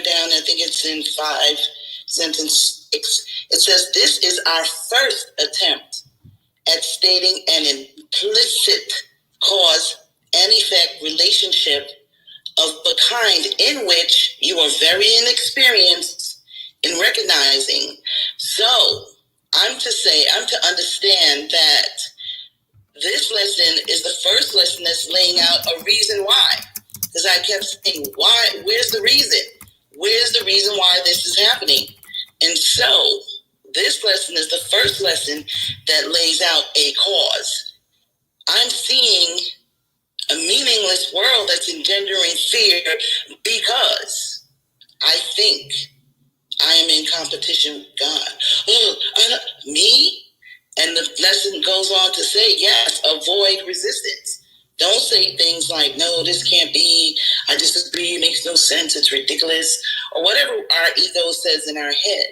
down, I think it's in 5 sentence. It says, this is our first attempt at stating an implicit cause and effect relationship of the kind in which you are very inexperienced in recognizing. So I'm to understand that this lesson is the first lesson that's laying out a reason why. Because I kept saying, why? Where's the reason? Where's the reason why this is happening? And so this lesson is the first lesson that lays out a cause. I'm seeing a meaningless world that's engendering fear because I think I am in competition with God. Me? And the lesson goes on to say, yes, avoid resistance. Don't say things like, no, this can't be, I disagree, it makes no sense, it's ridiculous, or whatever our ego says in our head.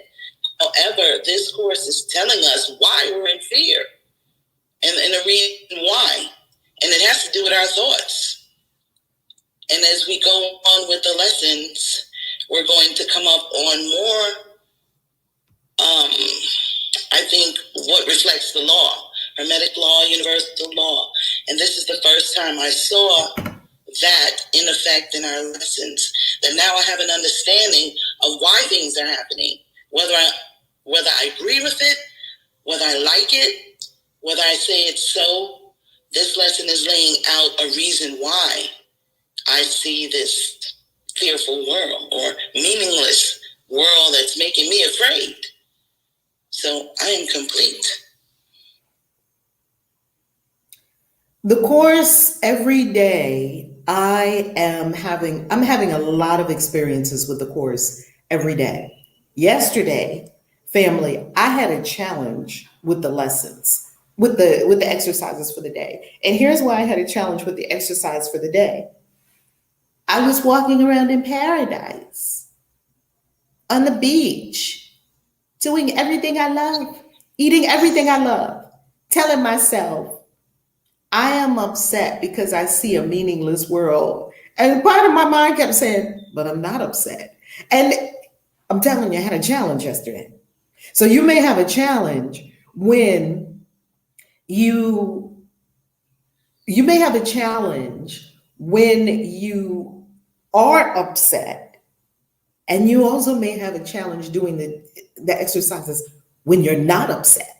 However, this course is telling us why we're in fear and the reason why. And it has to do with our thoughts. And as we go on with the lessons, we're going to come up on more, I think, what reflects the law, Hermetic law, universal law. And this is the first time I saw that in effect in our lessons, that now I have an understanding of why things are happening, whether I agree with it, whether I like it, whether I say it's so. This lesson is laying out a reason why I see this fearful world or meaningless world that's making me afraid. So I am complete. The course every day, I'm having a lot of experiences with the course every day. Yesterday, family, I had a challenge with the lessons, with the exercises for the day. And here's why I had a challenge with the exercise for the day. I was walking around in paradise, on the beach, doing everything I love, eating everything I love, telling myself, I am upset because I see a meaningless world. And part of my mind kept saying, but I'm not upset. And I'm telling you, I had a challenge yesterday. So you may have a challenge when you may have a challenge when you are upset. And you also may have a challenge doing the exercises when you're not upset.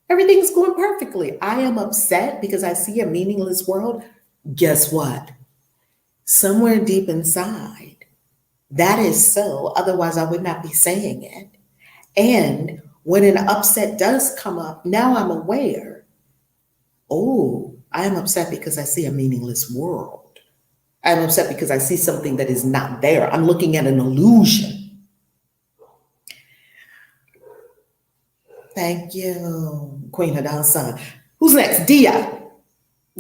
Everything's going perfectly. I am upset because I see a meaningless world. Guess what? Somewhere deep inside, that is so. Otherwise, I would not be saying it. And when an upset does come up, now I'm aware. Oh, I am upset because I see a meaningless world. I'm upset because I see something that is not there. I'm looking at an illusion. Thank you, Queen Hadassah. Who's next? Dia.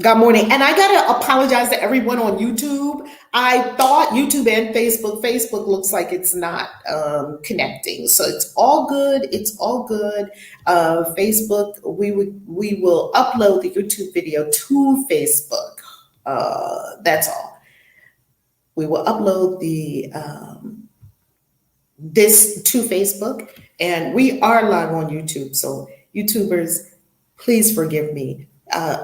Good morning. And I got to apologize to everyone on YouTube. I thought YouTube and Facebook looks like it's not connecting. So it's all good. It's all good. Facebook, we will upload the YouTube video to Facebook. That's all. We will upload this to Facebook, and we are live on YouTube. So YouTubers, please forgive me.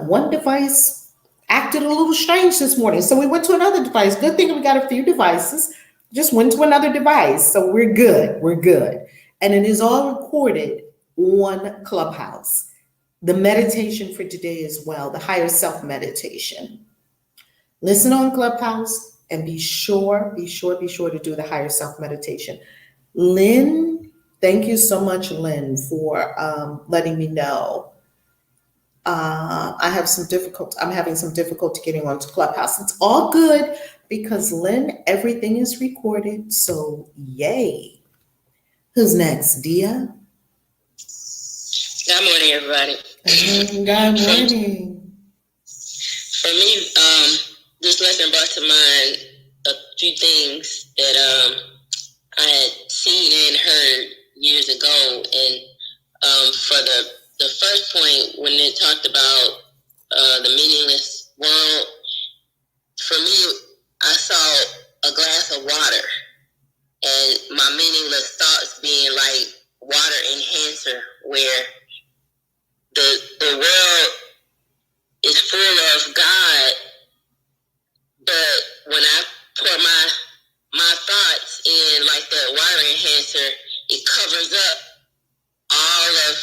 One device acted a little strange this morning, so we went to another device. Good thing we got a few devices. Just went to another device, so we're good. We're good, and it is all recorded on Clubhouse. The meditation for today as well, the higher self meditation. Listen on Clubhouse and be sure to do the higher self meditation. Lynn, thank you so much, Lynn, for letting me know. I'm having some difficulty getting onto Clubhouse. It's all good because, Lynn, everything is recorded. So yay. Who's next? Dia? Good morning, everybody. Good morning. For me, this lesson brought to mind a few things that I had seen and heard years ago. And for the first point, when it talked about the meaningless world, for me, I saw a glass of water. And about meaningless thoughts being like water enhancer, where the world is full of God, but when I pour my thoughts in like that water enhancer, it covers up all of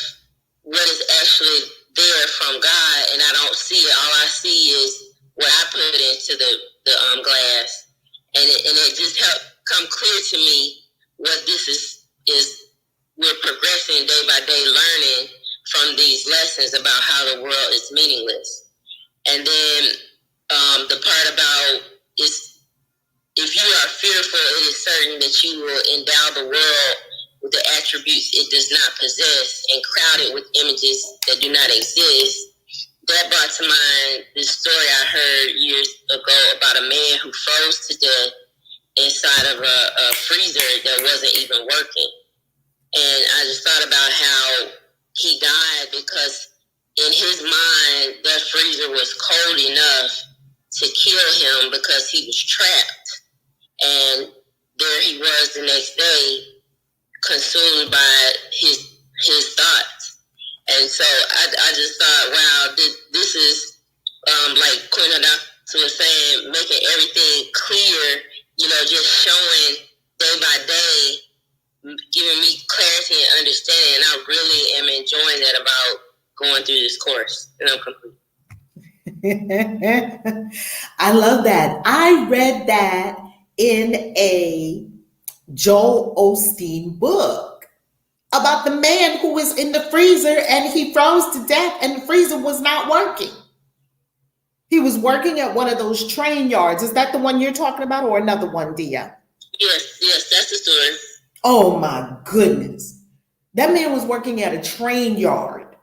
what is actually there from God, and I don't see it. All I see is what I put into the glass, and it just helped come clear to me what this is we're progressing day by day, learning from these lessons about how the world is meaningless. And then the part about is if you are fearful, it is certain that you will endow the world with the attributes it does not possess and crowd it with images that do not exist. That brought to mind this story I heard years ago about a man who froze to death inside of a freezer that wasn't even working. And I just thought about how he died because in his mind, that freezer was cold enough to kill him because he was trapped. And there he was the next day, consumed by his thoughts. And so I just thought, wow, this is like Queen Adopta was saying, making everything clear, just showing day by day, giving me clarity and understanding. And I really am enjoying that about going through this course. And I'm complete. I love that. I read that in a Joel Osteen book about the man who was in the freezer and he froze to death and the freezer was not working. He was working at one of those train yards. Is that the one you're talking about or another one, Dia? Yes, that's the story. Oh my goodness. That man was working at a train yard.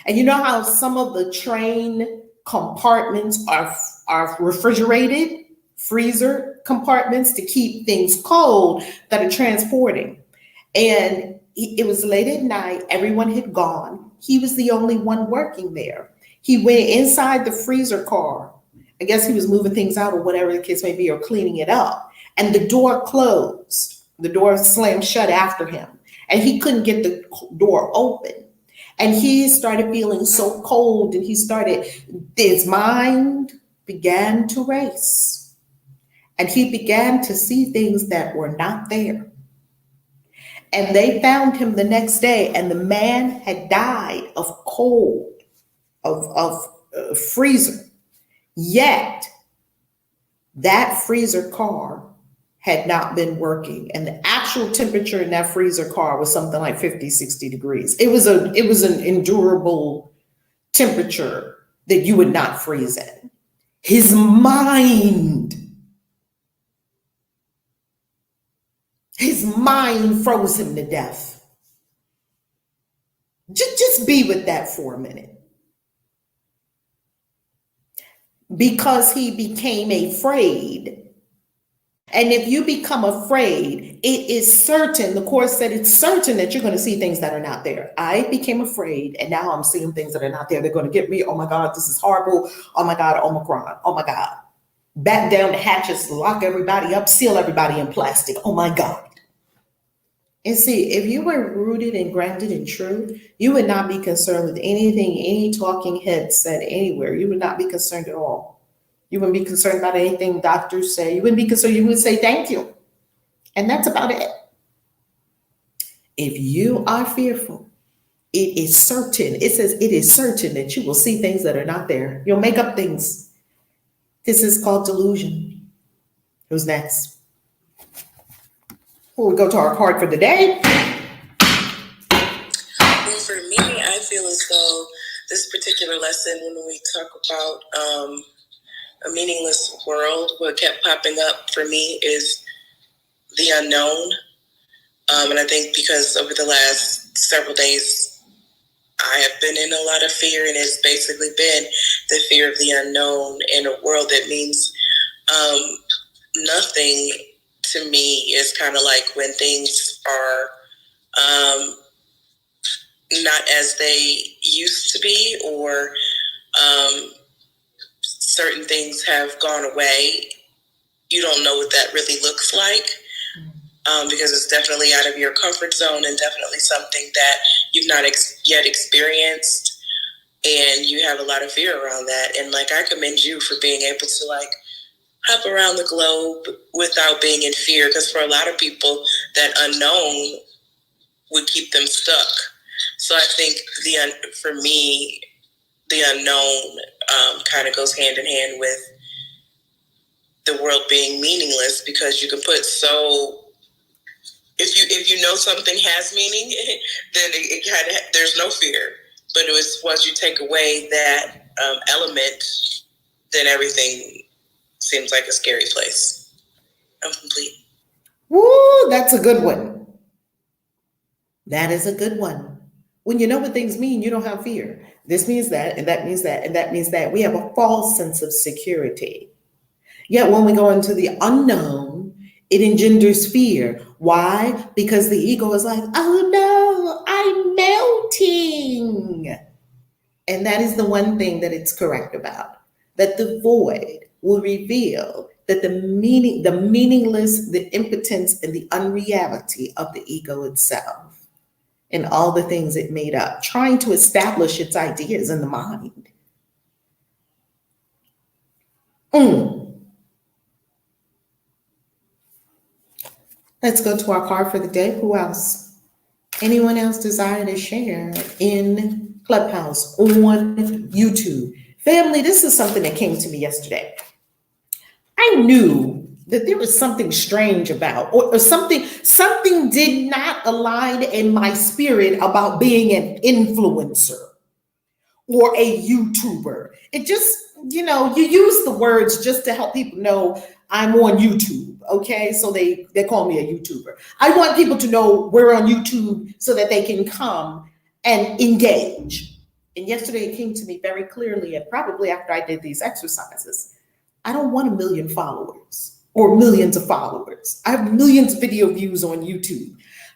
And you know how some of the train compartments are refrigerated, freezer compartments to keep things cold that are transporting. And it was late at night, everyone had gone. He was the only one working there. He went inside the freezer car. I guess he was moving things out or whatever the case may be, or cleaning it up. And the door closed. The door slammed shut after him. And he couldn't get the door open. And he started feeling so cold, and his mind began to race. And he began to see things that were not there. And they found him the next day, and the man had died of cold, of freezer. Yet, that freezer car had not been working, and the actual temperature in that freezer car was something like 50, 60 degrees. It was an endurable temperature that you would not freeze in. His mind froze him to death. Just be with that for a minute. Because he became afraid. And if you become afraid, it is certain, the Course said it's certain that you're going to see things that are not there. I became afraid, and now I'm seeing things that are not there. They're going to get me. Oh my God, this is horrible. Oh my God, Omicron. Oh my God. Back down the hatches, lock everybody up, seal everybody in plastic. Oh my God. And see, if you were rooted and grounded in truth, you would not be concerned with anything any talking head said anywhere. You would not be concerned at all. You wouldn't be concerned about anything doctors say. You wouldn't be concerned. You would say thank you. And that's about it. If you are fearful, it is certain. It says it is certain that you will see things that are not there. You'll make up things. This is called delusion. Who's next? We'll go to our card for the day. Well, for me, I feel as though this particular lesson, when we talk about a meaningless world, what kept popping up for me is the unknown. And I think because over the last several days, I have been in a lot of fear, and it's basically been the fear of the unknown in a world that means nothing to me. Is kind of like when things are not as they used to be, or certain things have gone away. You don't know what that really looks like. because it's definitely out of your comfort zone and definitely something that you've not yet experienced. And you have a lot of fear around that. And like, I commend you for being able to like hop around the globe without being in fear. Because for a lot of people, that unknown would keep them stuck. So I think for me, the unknown kind of goes hand in hand with the world being meaningless, because you can put if you know something has meaning, then it kind of, there's no fear. But it was once you take away that element, then everything seems like a scary place. I'm complete. Woo, that's a good one. That is a good one. When you know what things mean, you don't have fear. This means that, and that means that, and that means that. We have a false sense of security. Yet when we go into the unknown, it engenders fear. Why? Because the ego is like, oh no, I'm melting. And that is the one thing that it's correct about, that the void will reveal that the meaningless, the impotence, and the unreality of the ego itself and all the things it made up, trying to establish its ideas in the mind. Let's go to our card for the day. Who else? Anyone else desire to share in Clubhouse, on YouTube? Family, this is something that came to me yesterday. I knew that there was something strange about, or something did not align in my spirit about being an influencer or a YouTuber. It just, you use the words just to help people know I'm on YouTube, okay? So they call me a YouTuber. I want people to know we're on YouTube so that they can come and engage. And yesterday it came to me very clearly, and probably after I did these exercises, I don't want 1 million followers or millions of followers. I have millions of video views on YouTube.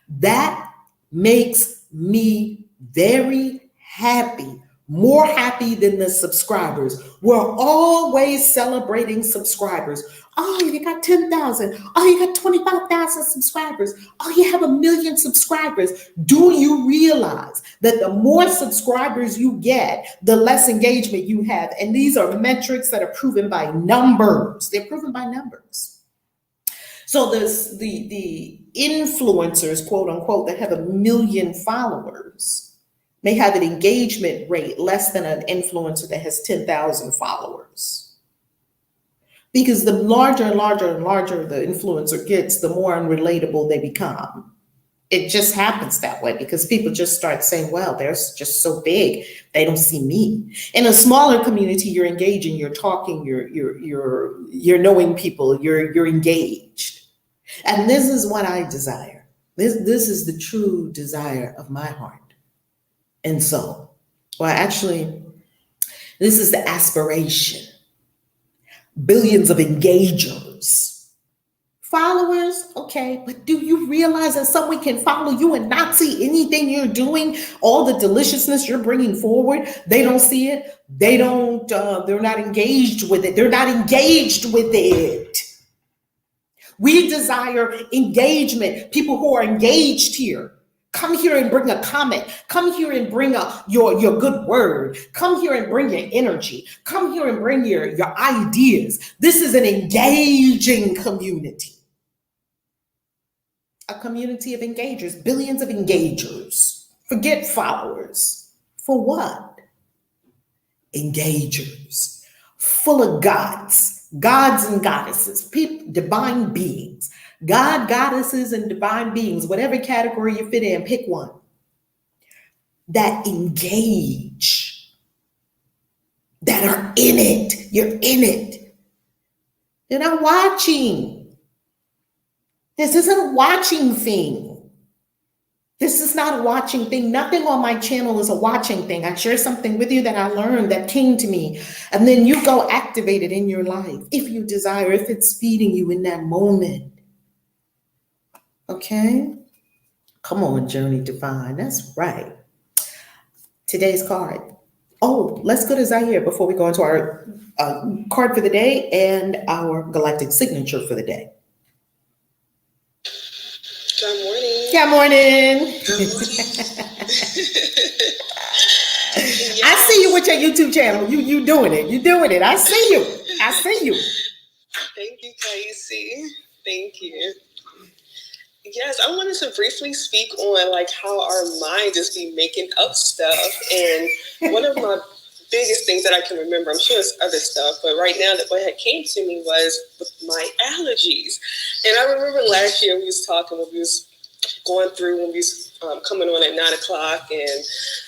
That makes me very happy. More happy than the subscribers. We're always celebrating subscribers. Oh, you got 10,000. Oh, you got 25,000 subscribers. Oh, you have 1 million subscribers. Do you realize that the more subscribers you get, the less engagement you have? And these are metrics that are proven by numbers. They're proven by numbers. So the influencers, quote unquote, that have 1 million followers may have an engagement rate less than an influencer that has 10,000 followers. Because the larger and larger and larger the influencer gets, the more unrelatable they become. It just happens that way because people just start saying, well, they're just so big, they don't see me. In a smaller community, you're engaging, you're talking, you're knowing people, you're engaged. And this is what I desire. This is the true desire of my heart. And so, this is the aspiration. Billions of engagers. Followers, okay, but do you realize that someone can follow you and not see anything you're doing? All the deliciousness you're bringing forward, they don't see it. They're not engaged with it. They're not engaged with it. We desire engagement, people who are engaged here. Come here and bring a comment. Come here and bring your good word. Come here and bring your energy. Come here and bring your ideas. This is an engaging community. A community of engagers, billions of engagers. Forget followers. For what? Engagers. Full of gods and goddesses, people, divine beings. God, goddesses, and divine beings, whatever category you fit in, pick one. That engage, that are in it. You're in it. You're not watching. This isn't a watching thing. This is not a watching thing. Nothing on my channel is a watching thing. I share something with you that I learned that came to me, and then you go activate it in your life if you desire, if it's feeding you in that moment. Okay? Come on, Journey Divine. That's right. Today's card. Oh, let's go to Zaire before we go into our card for the day and our Galactic Signature for the day. morning. Good morning. Good morning. I see you with your YouTube channel. You doing it. You doing it. I see you. I see you. Thank you, Casey. Thank you. Yes, I wanted to briefly speak on like how our mind just be making up stuff. And one of my biggest things that I can remember, I'm sure it's other stuff, but right now that what had came to me was with my allergies. And I remember last year we was talking when we was going through, when we was coming on at 9 o'clock, and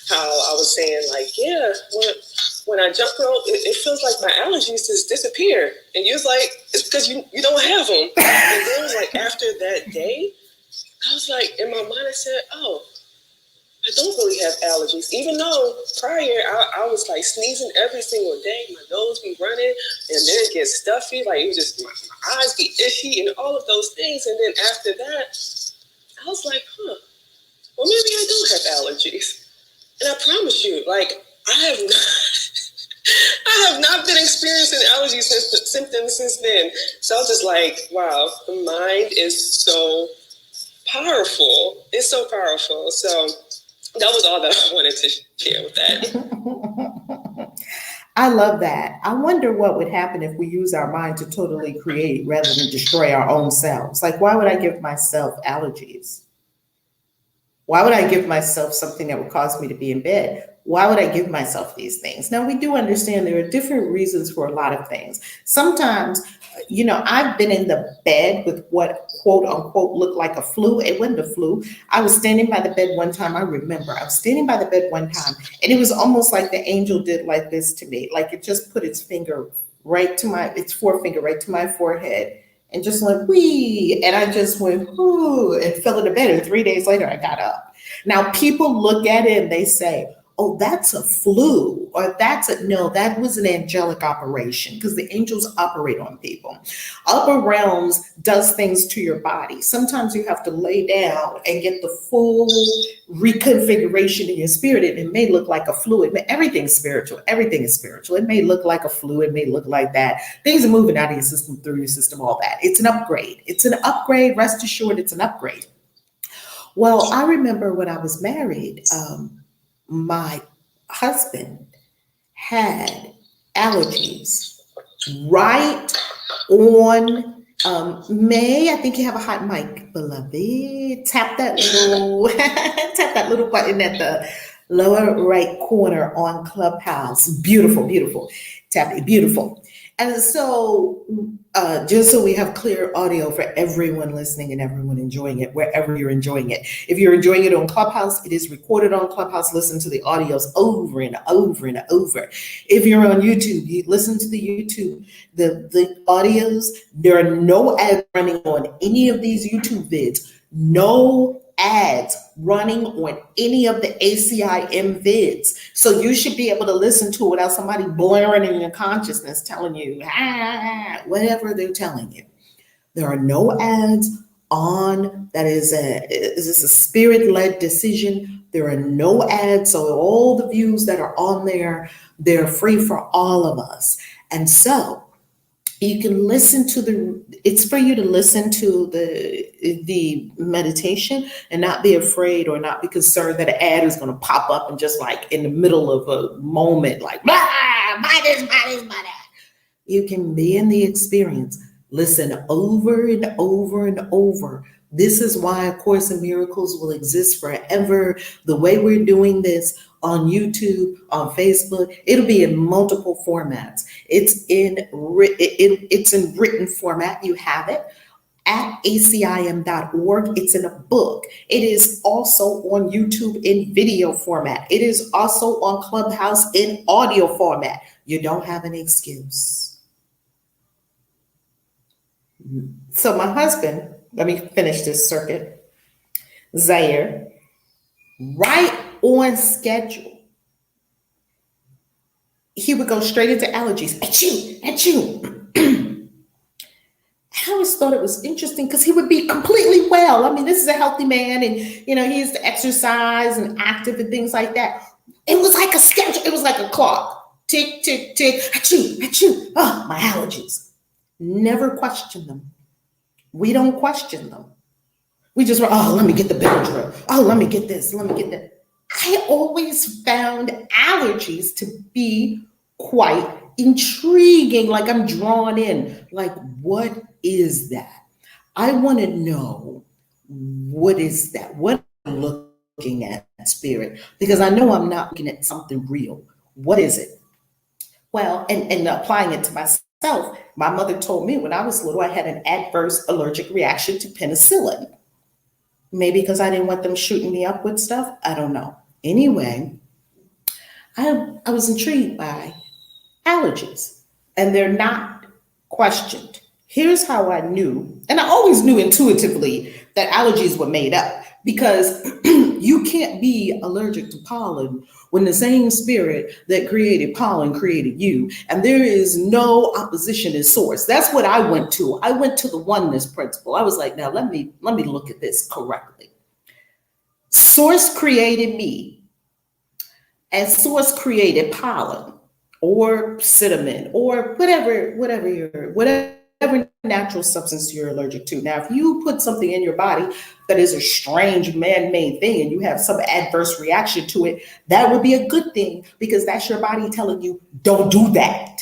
how I was saying like, yeah, when I jump rope, it feels like my allergies just disappear. And you was like, it's because you don't have them. And then it was like after that day, I was like, in my mind, I said, oh, I don't really have allergies. Even though prior, I was like sneezing every single day. My nose be running, and then it gets stuffy. Like it was just, my eyes be itchy and all of those things. And then after that, I was like, well, maybe I don't have allergies. And I promise you, like, I have not been experiencing allergy symptoms since then. So I was just like, wow, the mind is so powerful. It's so powerful. So that was all that I wanted to share with that. I love that. I wonder what would happen if we use our mind to totally create rather than destroy our own selves. Like, why would I give myself allergies? Why would I give myself something that would cause me to be in bed? Why would I give myself these things? Now, we do understand there are different reasons for a lot of things. Sometimes, I've been in the bed with what quote unquote looked like a flu. It wasn't a flu. I was standing by the bed one time. I remember I was standing by the bed one time, and it was almost like the angel did like this to me. Like it just put its forefinger right to my forehead and just went, wee. And I just went, ooh, and fell into bed. And 3 days later, I got up. Now, people look at it and they say, oh, that's a flu, or no, that was an angelic operation, because the angels operate on people. Upper realms does things to your body. Sometimes you have to lay down and get the full reconfiguration in your spirit. It may look like a flu. Everything's spiritual. Everything is spiritual. It may look like a flu. It may look like that. Things are moving out of your system, through your system, all that. It's an upgrade. It's an upgrade. Rest assured, it's an upgrade. Well, I remember when I was married, my husband had allergies right on May. I think you have a hot mic, beloved. Tap that little button at the lower right corner on Clubhouse. Beautiful, beautiful. Tap it, beautiful. And so just so we have clear audio for everyone listening and everyone enjoying it, wherever you're enjoying it. If you're enjoying it on Clubhouse, it is recorded on Clubhouse. Listen to the audios over and over and over. If you're on YouTube, you listen to the YouTube, the audios. There are no ads running on any of these YouTube vids. No ads running on any of the ACIM vids. So you should be able to listen to it without somebody blaring in your consciousness telling you, whatever they're telling you. There are no ads on. Is this a spirit-led decision? There are no ads. So all the views that are on there, they're free for all of us. And so you can listen to it's for you to listen to the meditation and not be afraid or not be concerned that an ad is going to pop up and just like in the middle of a moment, like, buy this, buy this, buy that. You can be in the experience. Listen over and over and over. This is why A Course in Miracles will exist forever. The way we're doing this on YouTube, on Facebook, it'll be in multiple formats. It's in written format. You have it at acim.org. It's in a book. It is also on YouTube in video format. It is also on Clubhouse in audio format. You don't have an excuse. So my husband, let me finish this circuit, Zaire, right on schedule. He would go straight into allergies. Achoo. I always thought it was interesting because he would be completely well. I mean, this is a healthy man, and he used to exercise and active and things like that. It was like a schedule. It was like a clock. Tick, tick, tick. Achoo. Oh, my allergies. Never question them. We don't question them. We just were, oh, let me get the Benadryl. Oh, let me get this. Let me get that. I always found allergies to be quite intriguing. Like I'm drawn in. Like, what is that? I want to know, what is that? What am I looking at, spirit? Because I know I'm not looking at something real. What is it? Well, and applying it to myself, my mother told me when I was little, I had an adverse allergic reaction to penicillin. Maybe because I didn't want them shooting me up with stuff. I don't know. Anyway, I was intrigued by allergies, and they're not questioned. Here's how I knew, and I always knew intuitively that allergies were made up, because you can't be allergic to pollen when the same spirit that created pollen created you, and there is no opposition in source. That's what I went to. I went to the oneness principle. I was like, now let me look at this correctly. Source created me, and source created pollen or cinnamon or whatever natural substance you're allergic to. Now, if you put something in your body that is a strange man-made thing and you have some adverse reaction to it, that would be a good thing, because that's your body telling you, don't do that.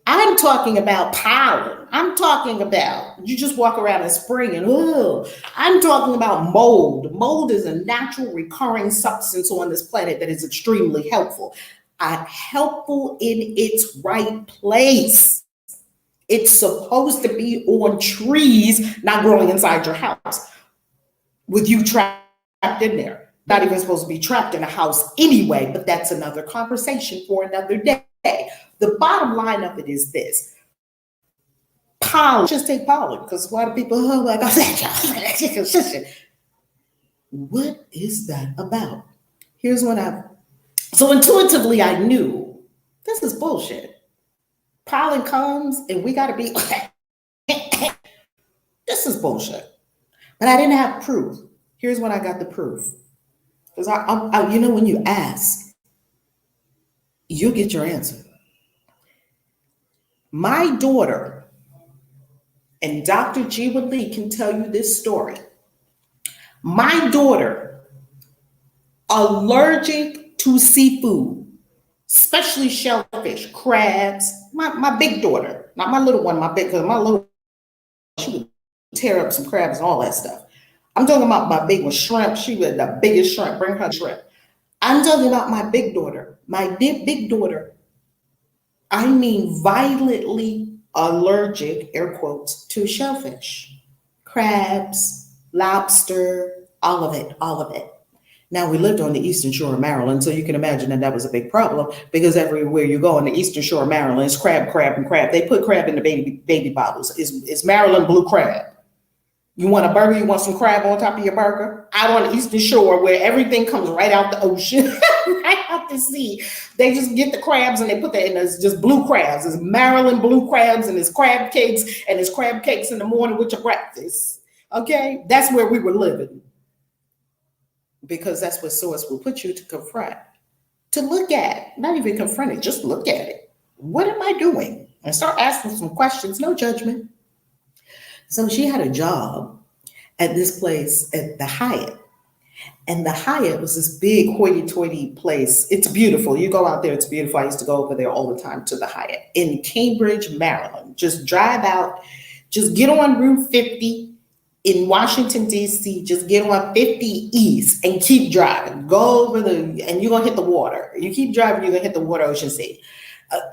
I'm talking about pollen. I'm talking about, you just walk around in spring and, I'm talking about mold. Mold is a natural recurring substance on this planet that is extremely helpful. Helpful in its right place. It's supposed to be on trees, not growing inside your house with you trapped in there. Not even supposed to be trapped in a house anyway, but that's another conversation for another day. The bottom line of it is this. Pollen, just take pollen, because a lot of people, oh my God, what is that about? Here's what so intuitively I knew this is bullshit. Pollen comes and we got to be, this is bullshit. But I didn't have proof. Here's when I got the proof. Because I, when you ask, you'll get your answer. My daughter, and Dr. Jiwa Lee can tell you this story. My daughter, allergic to seafood, especially shellfish, crabs. My big daughter, not my little one, because my little, she would tear up some crabs and all that stuff. I'm talking about my big one, shrimp. She was the biggest shrimp. Bring her shrimp. I'm talking about my big daughter. My big daughter, I mean violently allergic, air quotes, to shellfish, crabs, lobster, all of it. Now, we lived on the eastern shore of Maryland, so you can imagine that was a big problem, because everywhere you go on the eastern shore of Maryland, it's crab. They put crab in the baby bottles. It's Maryland blue crab. You want a burger? You want some crab on top of your burger? Out on the eastern shore, where everything comes right out the ocean, right out the sea. They just get the crabs and they put that in. It's just blue crabs. It's Maryland blue crabs, and it's crab cakes, and it's crab cakes in the morning with your breakfast. Okay, that's where we were living, because that's what source will put you to confront, to look at, not even confront it, just look at it. What am I doing? And start asking some questions, no judgment. So she had a job at this place at the Hyatt. And the Hyatt was this big hoity-toity place. It's beautiful. You go out there, it's beautiful. I used to go over there all the time to the Hyatt in Cambridge, Maryland. Just drive out, just get on Route 50 in Washington, D.C., just get on 50 East and keep driving. Go over and you're going to hit the water. You keep driving, you're going to hit the water, Ocean City.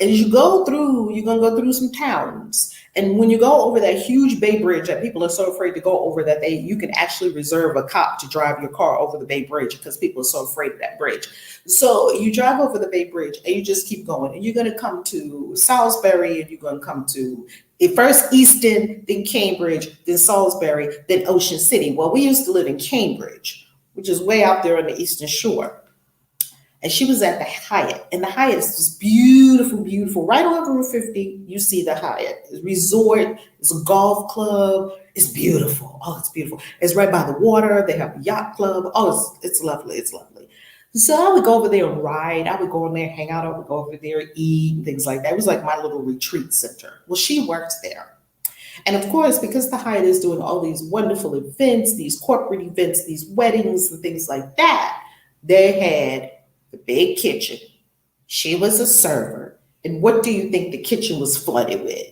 As you go through, you're going to go through some towns. And when you go over that huge Bay Bridge that people are so afraid to go over, that you can actually reserve a cop to drive your car over the Bay Bridge, because people are so afraid of that bridge. So you drive over the Bay Bridge and you just keep going. And you're going to come to Salisbury, and you're going to come to first Easton, then Cambridge, then Salisbury, then Ocean City. Well, we used to live in Cambridge, which is way out there on the Eastern Shore. And she was at the Hyatt, and the Hyatt is just beautiful, beautiful. Right on Route 50, you see the Hyatt. It's a resort, it's a golf club. It's beautiful. Oh, it's beautiful. It's right by the water. They have a yacht club. Oh, it's lovely. It's lovely. So I would go over there and ride. I would go in there, hang out. I would go over there, eat, and things like that. It was like my little retreat center. Well, she works there. And of course, because the Hyatt is doing all these wonderful events, these corporate events, these weddings and things like that, they had the big kitchen. She was a server. And what do you think the kitchen was flooded with?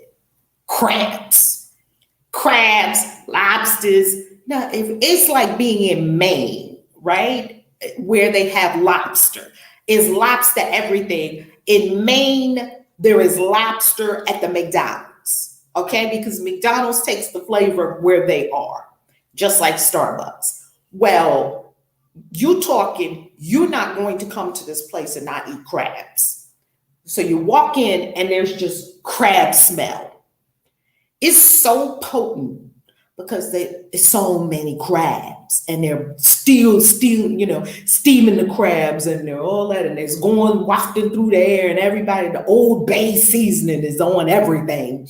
Crabs, lobsters. Now, if it's like being in Maine, right? Where they have lobster. Is lobster everything? In Maine, there is lobster at the McDonald's, okay? Because McDonald's takes the flavor of where they are, just like Starbucks. Well, you're not going to come to this place and not eat crabs. So you walk in and there's just crab smell. It's so potent because there's so many crabs and they're still, steaming the crabs and they're all that and it's going wafting through the air and everybody, the Old Bay seasoning is on everything.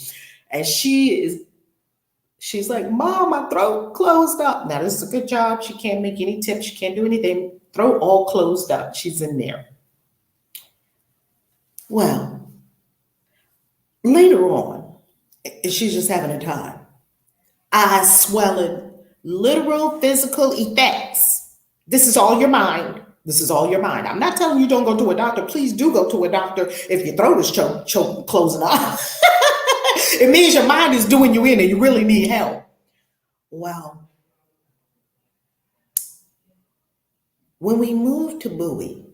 And she's like, Mom, my throat closed up. Now, this is a good job. She can't make any tips. She can't do anything. Throat all closed up. She's in there. Well, later on, she's just having a time. Eyes swelling, literal physical effects. This is all your mind. I'm not telling you don't go to a doctor. Please do go to a doctor if your throat is closing up. It means your mind is doing you in and you really need help. Well, when we moved to Bowie,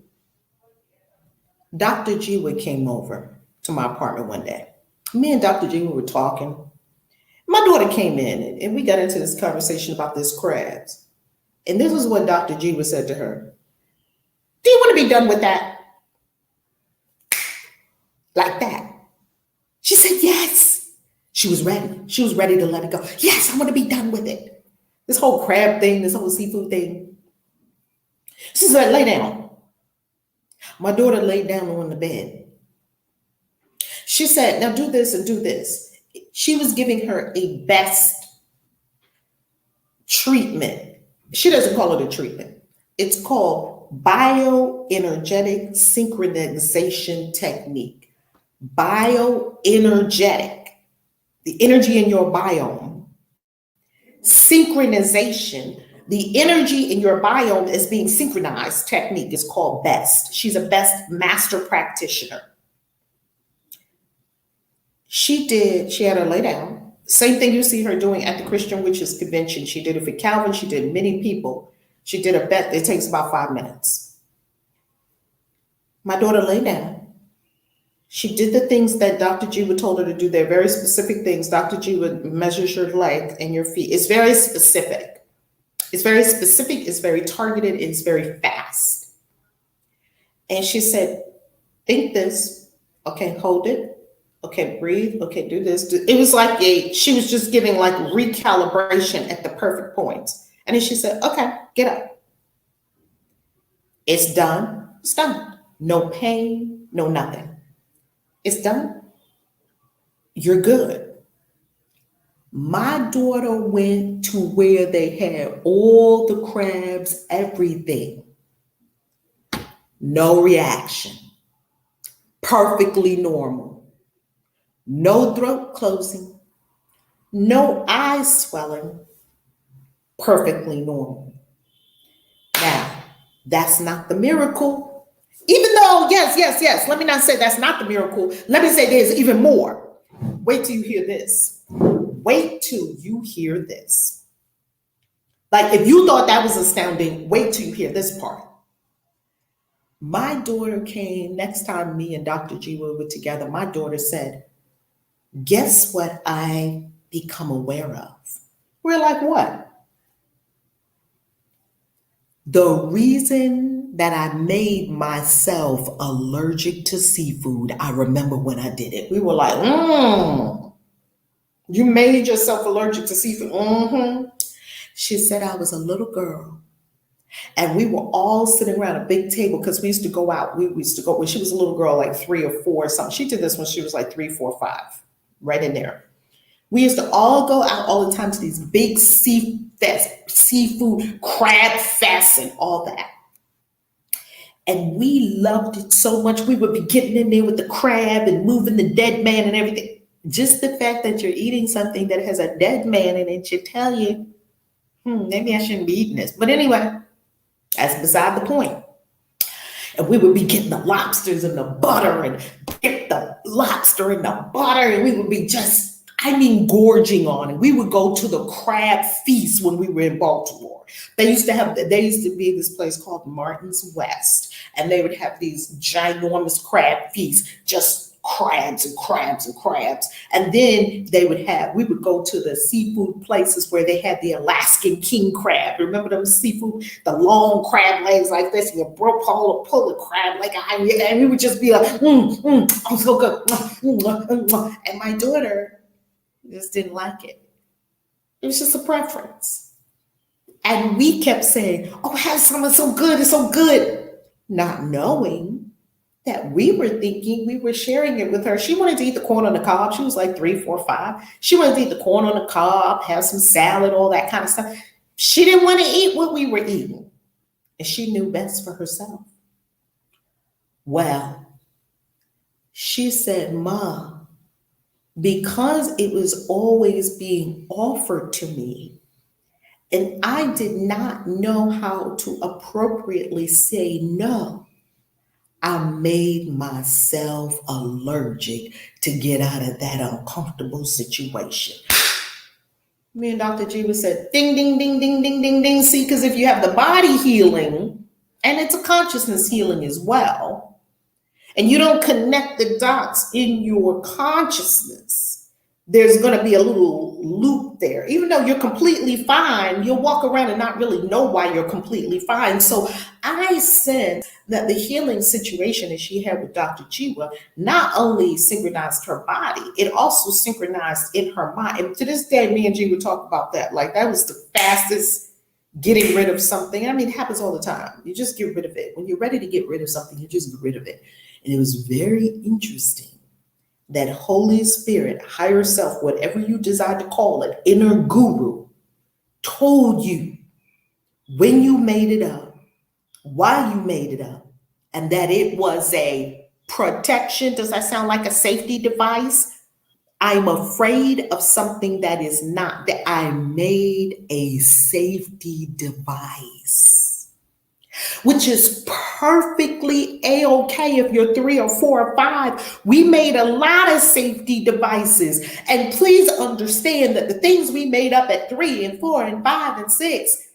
Dr. Jiwa came over to my apartment one day. Me and Dr. Jiwa were talking. My daughter came in and we got into this conversation about this crabs. And this is what Dr. Jiwa said to her. Do you want to be done with that? Like that. She said, yes. She was ready. She was ready to let it go. Yes, I want to be done with it. This whole crab thing, this whole seafood thing. She said, lay down. My daughter laid down on the bed. She said, now do this and do this. She was giving her a best treatment. She doesn't call it a treatment. It's called bioenergetic synchronization technique. Bioenergetic. The energy in your biome. Synchronization. The energy in your biome is being synchronized technique is called BEST. She's a BEST master practitioner. She had her lay down. Same thing you see her doing at the Christian Witches Convention. She did it for Calvin. She did many people. She did a bet. It takes about 5 minutes. My daughter lay down. She did the things that Dr. Jiwa told her to do. They're very specific things. Dr. Jiwa measures your leg and your feet. It's very specific. It's very targeted, it's very fast. And she said, think this. Okay, hold it. Okay, breathe. Okay, do this. It was like she was just giving like recalibration at the perfect point. And then she said, okay, get up. It's done. It's done. No pain, no nothing. It's done. You're good. My daughter went to where they had all the crabs, everything. No reaction. Perfectly normal. No throat closing. No eyes swelling. Perfectly normal. Now, that's not the miracle. Even though, yes, let me not say that's not the miracle. Let me say there's even more. Wait till you hear this. Wait till you hear this. Like if you thought that was astounding, wait till you hear this part. My daughter came, next time me and Dr. Jiwa were together, my daughter said, guess what I become aware of? We're like, what? The reason that I made myself allergic to seafood, I remember when I did it. We were like, you made yourself allergic to seafood? She said I was a little girl and we were all sitting around a big table because we used to go out. We used to go when she was a little girl, like 3 or 4 or something. She did this when she was like 3, 4, 5, right in there. We used to all go out all the time to these big seafood crab fests and all that. And we loved it so much. We would be getting in there with the crab and moving the dead man and everything. Just the fact that you're eating something that has a dead man in it should tell you, maybe I shouldn't be eating this. But anyway, that's beside the point. And we would be getting the lobsters and the butter and get the lobster and the butter. And we would be just, gorging on it. We would go to the crab feast when we were in Baltimore. There used to be this place called Martin's West. And they would have these ginormous crab feasts, just crabs and crabs and crabs. And then we would go to the seafood places where they had the Alaskan king crab. Remember them seafood, the long crab legs like this, and you pull the crab leg out, and we would just be like, I'm so good. And my daughter just didn't like it. It was just a preference. And we kept saying, oh, have some, it's so good, it's so good. Not knowing that we were thinking we were sharing it with her. She wanted to eat the corn on the cob. She was like 3, 4, 5. She wanted to eat the corn on the cob, have some salad, all that kind of stuff. She didn't want to eat what we were eating. And she knew best for herself. Well, she said, Ma, because it was always being offered to me, and I did not know how to appropriately say no, I made myself allergic to get out of that uncomfortable situation. Me and Dr. G would say, ding, ding, ding, ding, ding, ding, ding. See, because if you have the body healing, and it's a consciousness healing as well, and you don't connect the dots in your consciousness, there's going to be a little loop there. Even though you're completely fine, you'll walk around and not really know why you're completely fine. So I sense that the healing situation that she had with Dr. Jiwa not only synchronized her body, it also synchronized in her mind. And to this day, me and Jiwa talk about that. Like, that was the fastest getting rid of something. I mean, it happens all the time. You just get rid of it. When you're ready to get rid of something, you just get rid of it. And it was very interesting that Holy Spirit, higher self, whatever you decide to call it, inner guru, told you when you made it up, why you made it up, and that it was a protection. Does that sound like a safety device? I'm afraid of something that is not, that I made a safety device, which is perfectly A-okay if you're 3 or 4 or 5. We made a lot of safety devices. And please understand that the things we made up at 3 and 4 and 5 and 6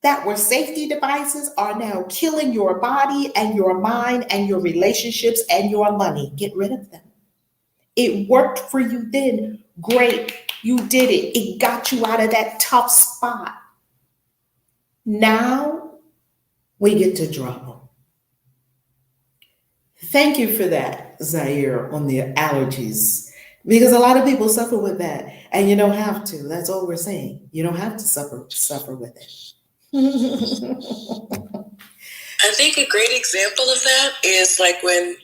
that were safety devices are now killing your body and your mind and your relationships and your money. Get rid of them. It worked for you then. Great. You did it. It got you out of that tough spot. Now we get to drop them. Thank you for that, Zaire, on the allergies, because a lot of people suffer with that, and you don't have to. That's all we're saying. You don't have to suffer with it. I think a great example of that is like when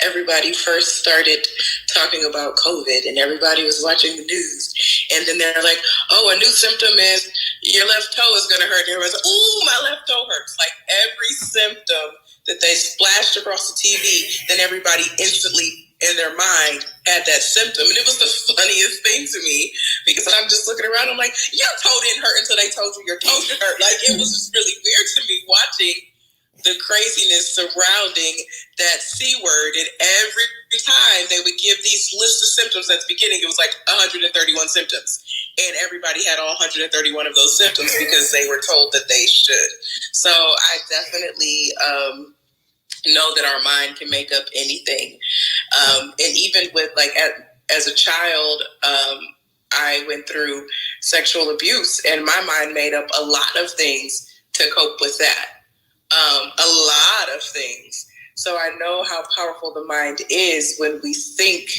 everybody first started talking about COVID and everybody was watching the news, and then they're like, oh, a new symptom is your left toe is going to hurt. And everyone's like, ooh, my left toe hurts. Like every symptom that they splashed across the TV, then everybody instantly in their mind had that symptom. And it was the funniest thing to me because I'm just looking around. I'm like, your toe didn't hurt until they told you your toe should hurt. Like it was just really weird to me watching the craziness surrounding that C word. And every time they would give these lists of symptoms at the beginning, it was like 131 symptoms. And everybody had all 131 of those symptoms because they were told that they should. So I definitely know that our mind can make up anything. And even with like as a child, I went through sexual abuse and my mind made up a lot of things to cope with that. A lot of things. So I know how powerful the mind is when we think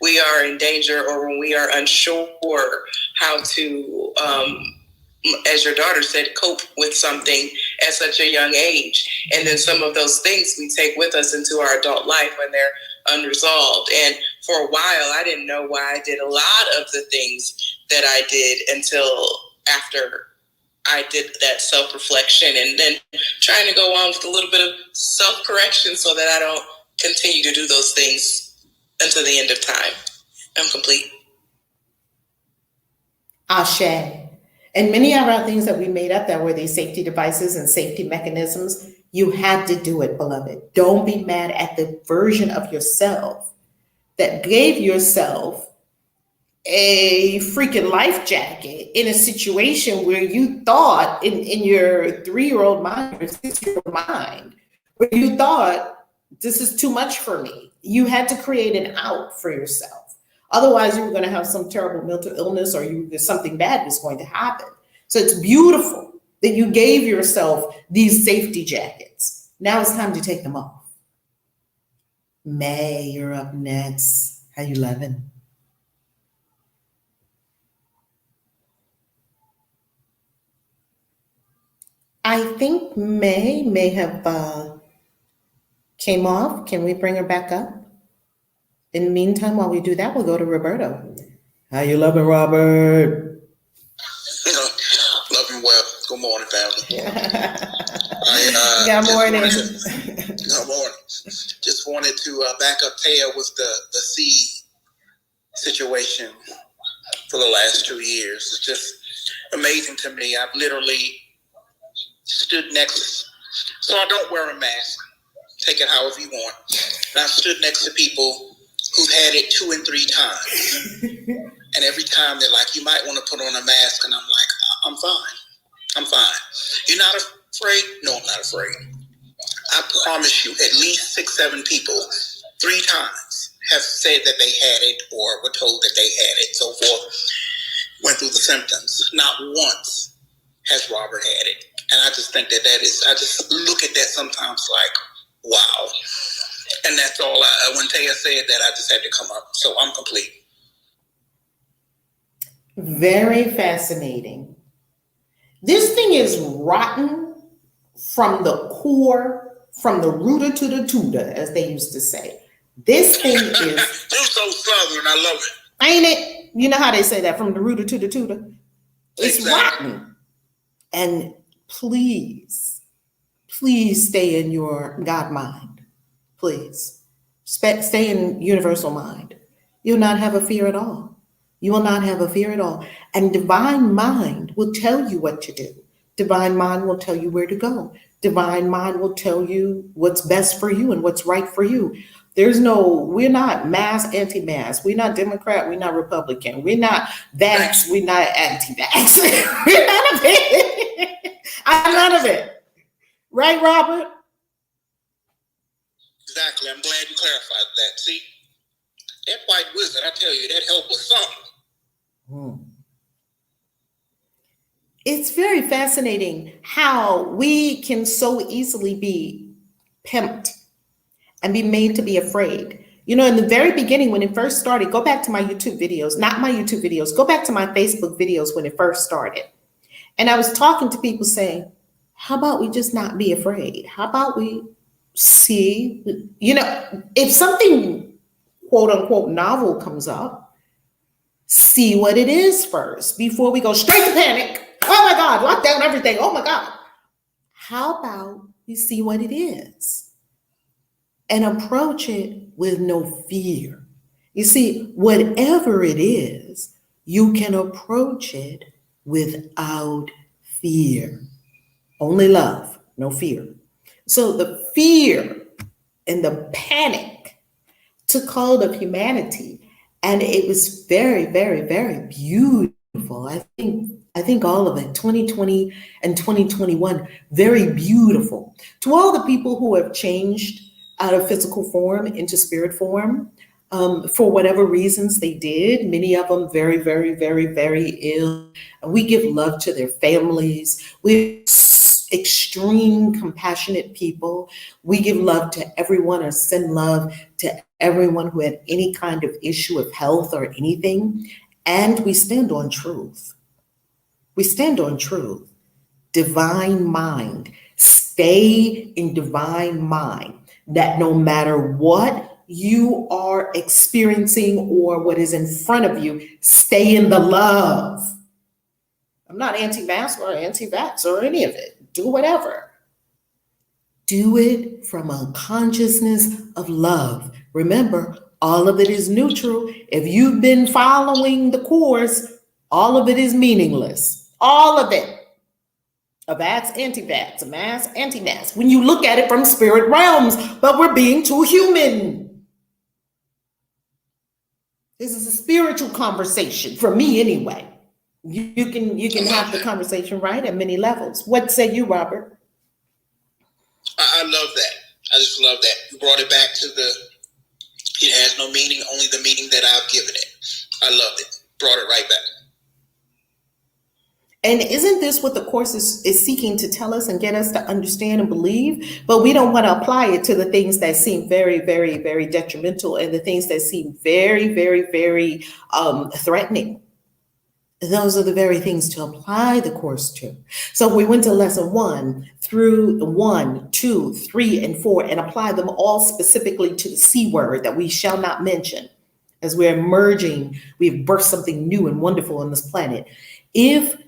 we are in danger or when we are unsure how to, as your daughter said, cope with something at such a young age. And then some of those things we take with us into our adult life when they're unresolved. And for a while, I didn't know why I did a lot of the things that I did until after I did that self-reflection and then trying to go on with a little bit of self-correction so that I don't continue to do those things until the end of time. I'm complete. Ashe. And many of our things that we made up that were these safety devices and safety mechanisms, you had to do it, beloved. Don't be mad at the version of yourself that gave yourself a freaking life jacket in a situation where you thought in your 3-year-old mind or 6-year-old mind, where you thought, this is too much for me. You had to create an out for yourself. Otherwise, you were going to have some terrible mental illness or something bad was going to happen. So it's beautiful that you gave yourself these safety jackets. Now it's time to take them off. May, you're up next. How you loving? I think may have came off. Can we bring her back up? In the meantime, while we do that, we'll go to Roberto. How you loving, Robert? Loving well. Good morning, family. Good morning. Good morning. Just wanted to back up Taya with the C situation for the last 2 years. It's just amazing to me. I've literally stood next, so I don't wear a mask. Take it however you want. And I've stood next to people who've had it 2 and 3 times. And every time they're like, you might want to put on a mask. And I'm like, I'm fine. I'm fine. You're not afraid? No, I'm not afraid. I promise you, at least 6, 7 people, 3 times have said that they had it or were told that they had it, so forth, went through the symptoms. Not once has Robert had it. And I just think that I just look at that sometimes like, wow. And that's all. When Taya said that, I just had to come up. So I'm complete. Very fascinating. This thing is rotten from the core, from the rooter to the tutor, as they used to say. This thing is... You're so Southern. I love it. Ain't it? You know how they say that, from the rooter to the tutor? It's Exactly. rotten. And please stay in your God mind. Please. Stay in universal mind. You'll not have a fear at all. You will not have a fear at all. And divine mind will tell you what to do. Divine mind will tell you where to go. Divine mind will tell you what's best for you and what's right for you. We're not mask, anti-mask. We're not Democrat. We're not Republican. We're not vax. We're not anti-vax. We're none of it. I'm none of it. Right, Robert? Exactly. I'm glad you clarified that. See, that white wizard, I tell you, that helped with something. It's very fascinating how we can so easily be pimped and be made to be afraid. You know, in the very beginning, when it first started, go back to my YouTube videos, not my YouTube videos, go back to my Facebook videos when it first started. And I was talking to people saying, how about we just not be afraid? How about we see, you know, if something quote unquote novel comes up, see what it is first before we go straight to panic. Oh my God, lock down everything. Oh my God. How about we see what it is and approach it with no fear? You see, whatever it is, you can approach it without fear. Only love, no fear. So the fear and the panic took hold of humanity, and it was very, very, very beautiful. I think all of it, 2020 and 2021, very beautiful. To all the people who have changed out of physical form into spirit form, for whatever reasons they did, many of them very, very, very, very ill. And we give love to their families. We're extreme compassionate people. We give love to everyone, or send love to everyone who had any kind of issue of health or anything. And we stand on truth. We stand on truth. Divine mind. Stay in divine mind. That no matter what you are experiencing or what is in front of you, stay in the love. I'm not anti-mask or anti-vax or any of it. Do whatever. Do it from a consciousness of love. Remember, All of it is neutral. If you've been following the course, all of it is meaningless. All of it. A vax, anti-vax, a mask, anti-mask. When you look at it from spirit realms, but we're being too human. This is a spiritual conversation for me anyway. You can have the conversation right at many levels. What say you, Robert? I love that. I just love that. You brought it back to it has no meaning, only the meaning that I've given it. I loved it. Brought it right back. And isn't this what the course is seeking to tell us and get us to understand and believe? But we don't want to apply it to the things that seem very, very, very detrimental and the things that seem very, very, very threatening. Those are the very things to apply the course to. So we went to lesson 1 through 1, 2, 3, and 4 and apply them all specifically to the C word that we shall not mention. As we're emerging, we've birthed something new and wonderful on this planet. We've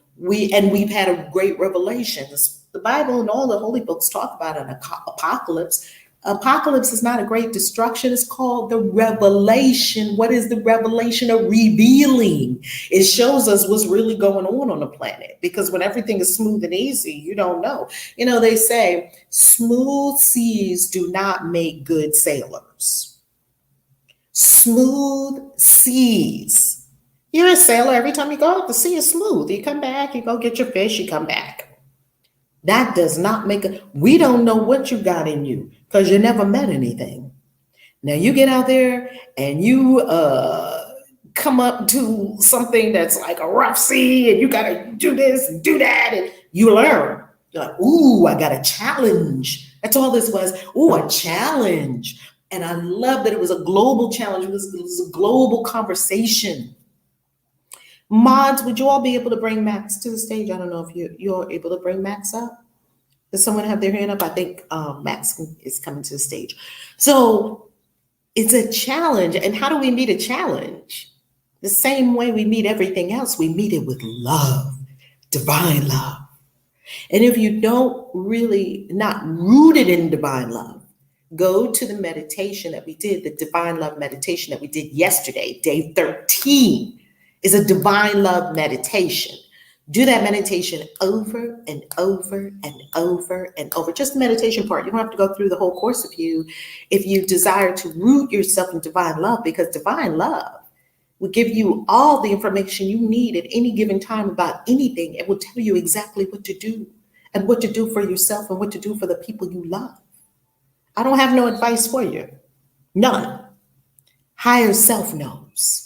had a great revelation. The Bible and all the holy books talk about an apocalypse. Apocalypse is not a great destruction. It's called the revelation. What is the revelation? A revealing. It shows us what's really going on the planet. Because when everything is smooth and easy, you don't know. You know, they say smooth seas do not make good sailors. Smooth seas. You're a sailor. Every time you go out, the sea is smooth. You come back, you go get your fish, you come back. That does not make we don't know what you got in you because you never met anything. Now you get out there and you come up to something that's like a rough sea and you got to do this and do that and you learn. You're like, ooh, I got a challenge. That's all this was. Ooh, a challenge. And I love that it was a global challenge. It was a global conversation. Mods, would you all be able to bring Max to the stage? I don't know if you're able to bring Max up. Does someone have their hand up? I think Max is coming to the stage. So it's a challenge. And how do we meet a challenge? The same way we meet everything else. We meet it with love, divine love. And if you don't really, not rooted in divine love, go to the meditation that we did, the divine love meditation that we did yesterday, day 13. Is a divine love meditation. Do that meditation over and over and over and over. Just the meditation part. You don't have to go through the whole course if you desire to root yourself in divine love, because divine love will give you all the information you need at any given time about anything. It will tell you exactly what to do and what to do for yourself and what to do for the people you love. I don't have no advice for you. None. Higher self knows.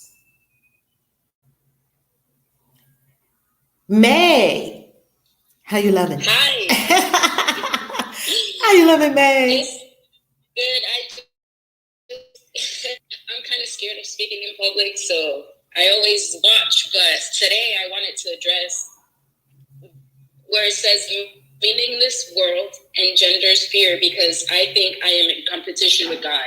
May, how you loving? Hi. How you loving, May? It's good. I'm kind of scared of speaking in public, so I always watch. But today I wanted to address where it says meaningless world engenders fear, because I think I am in competition with God.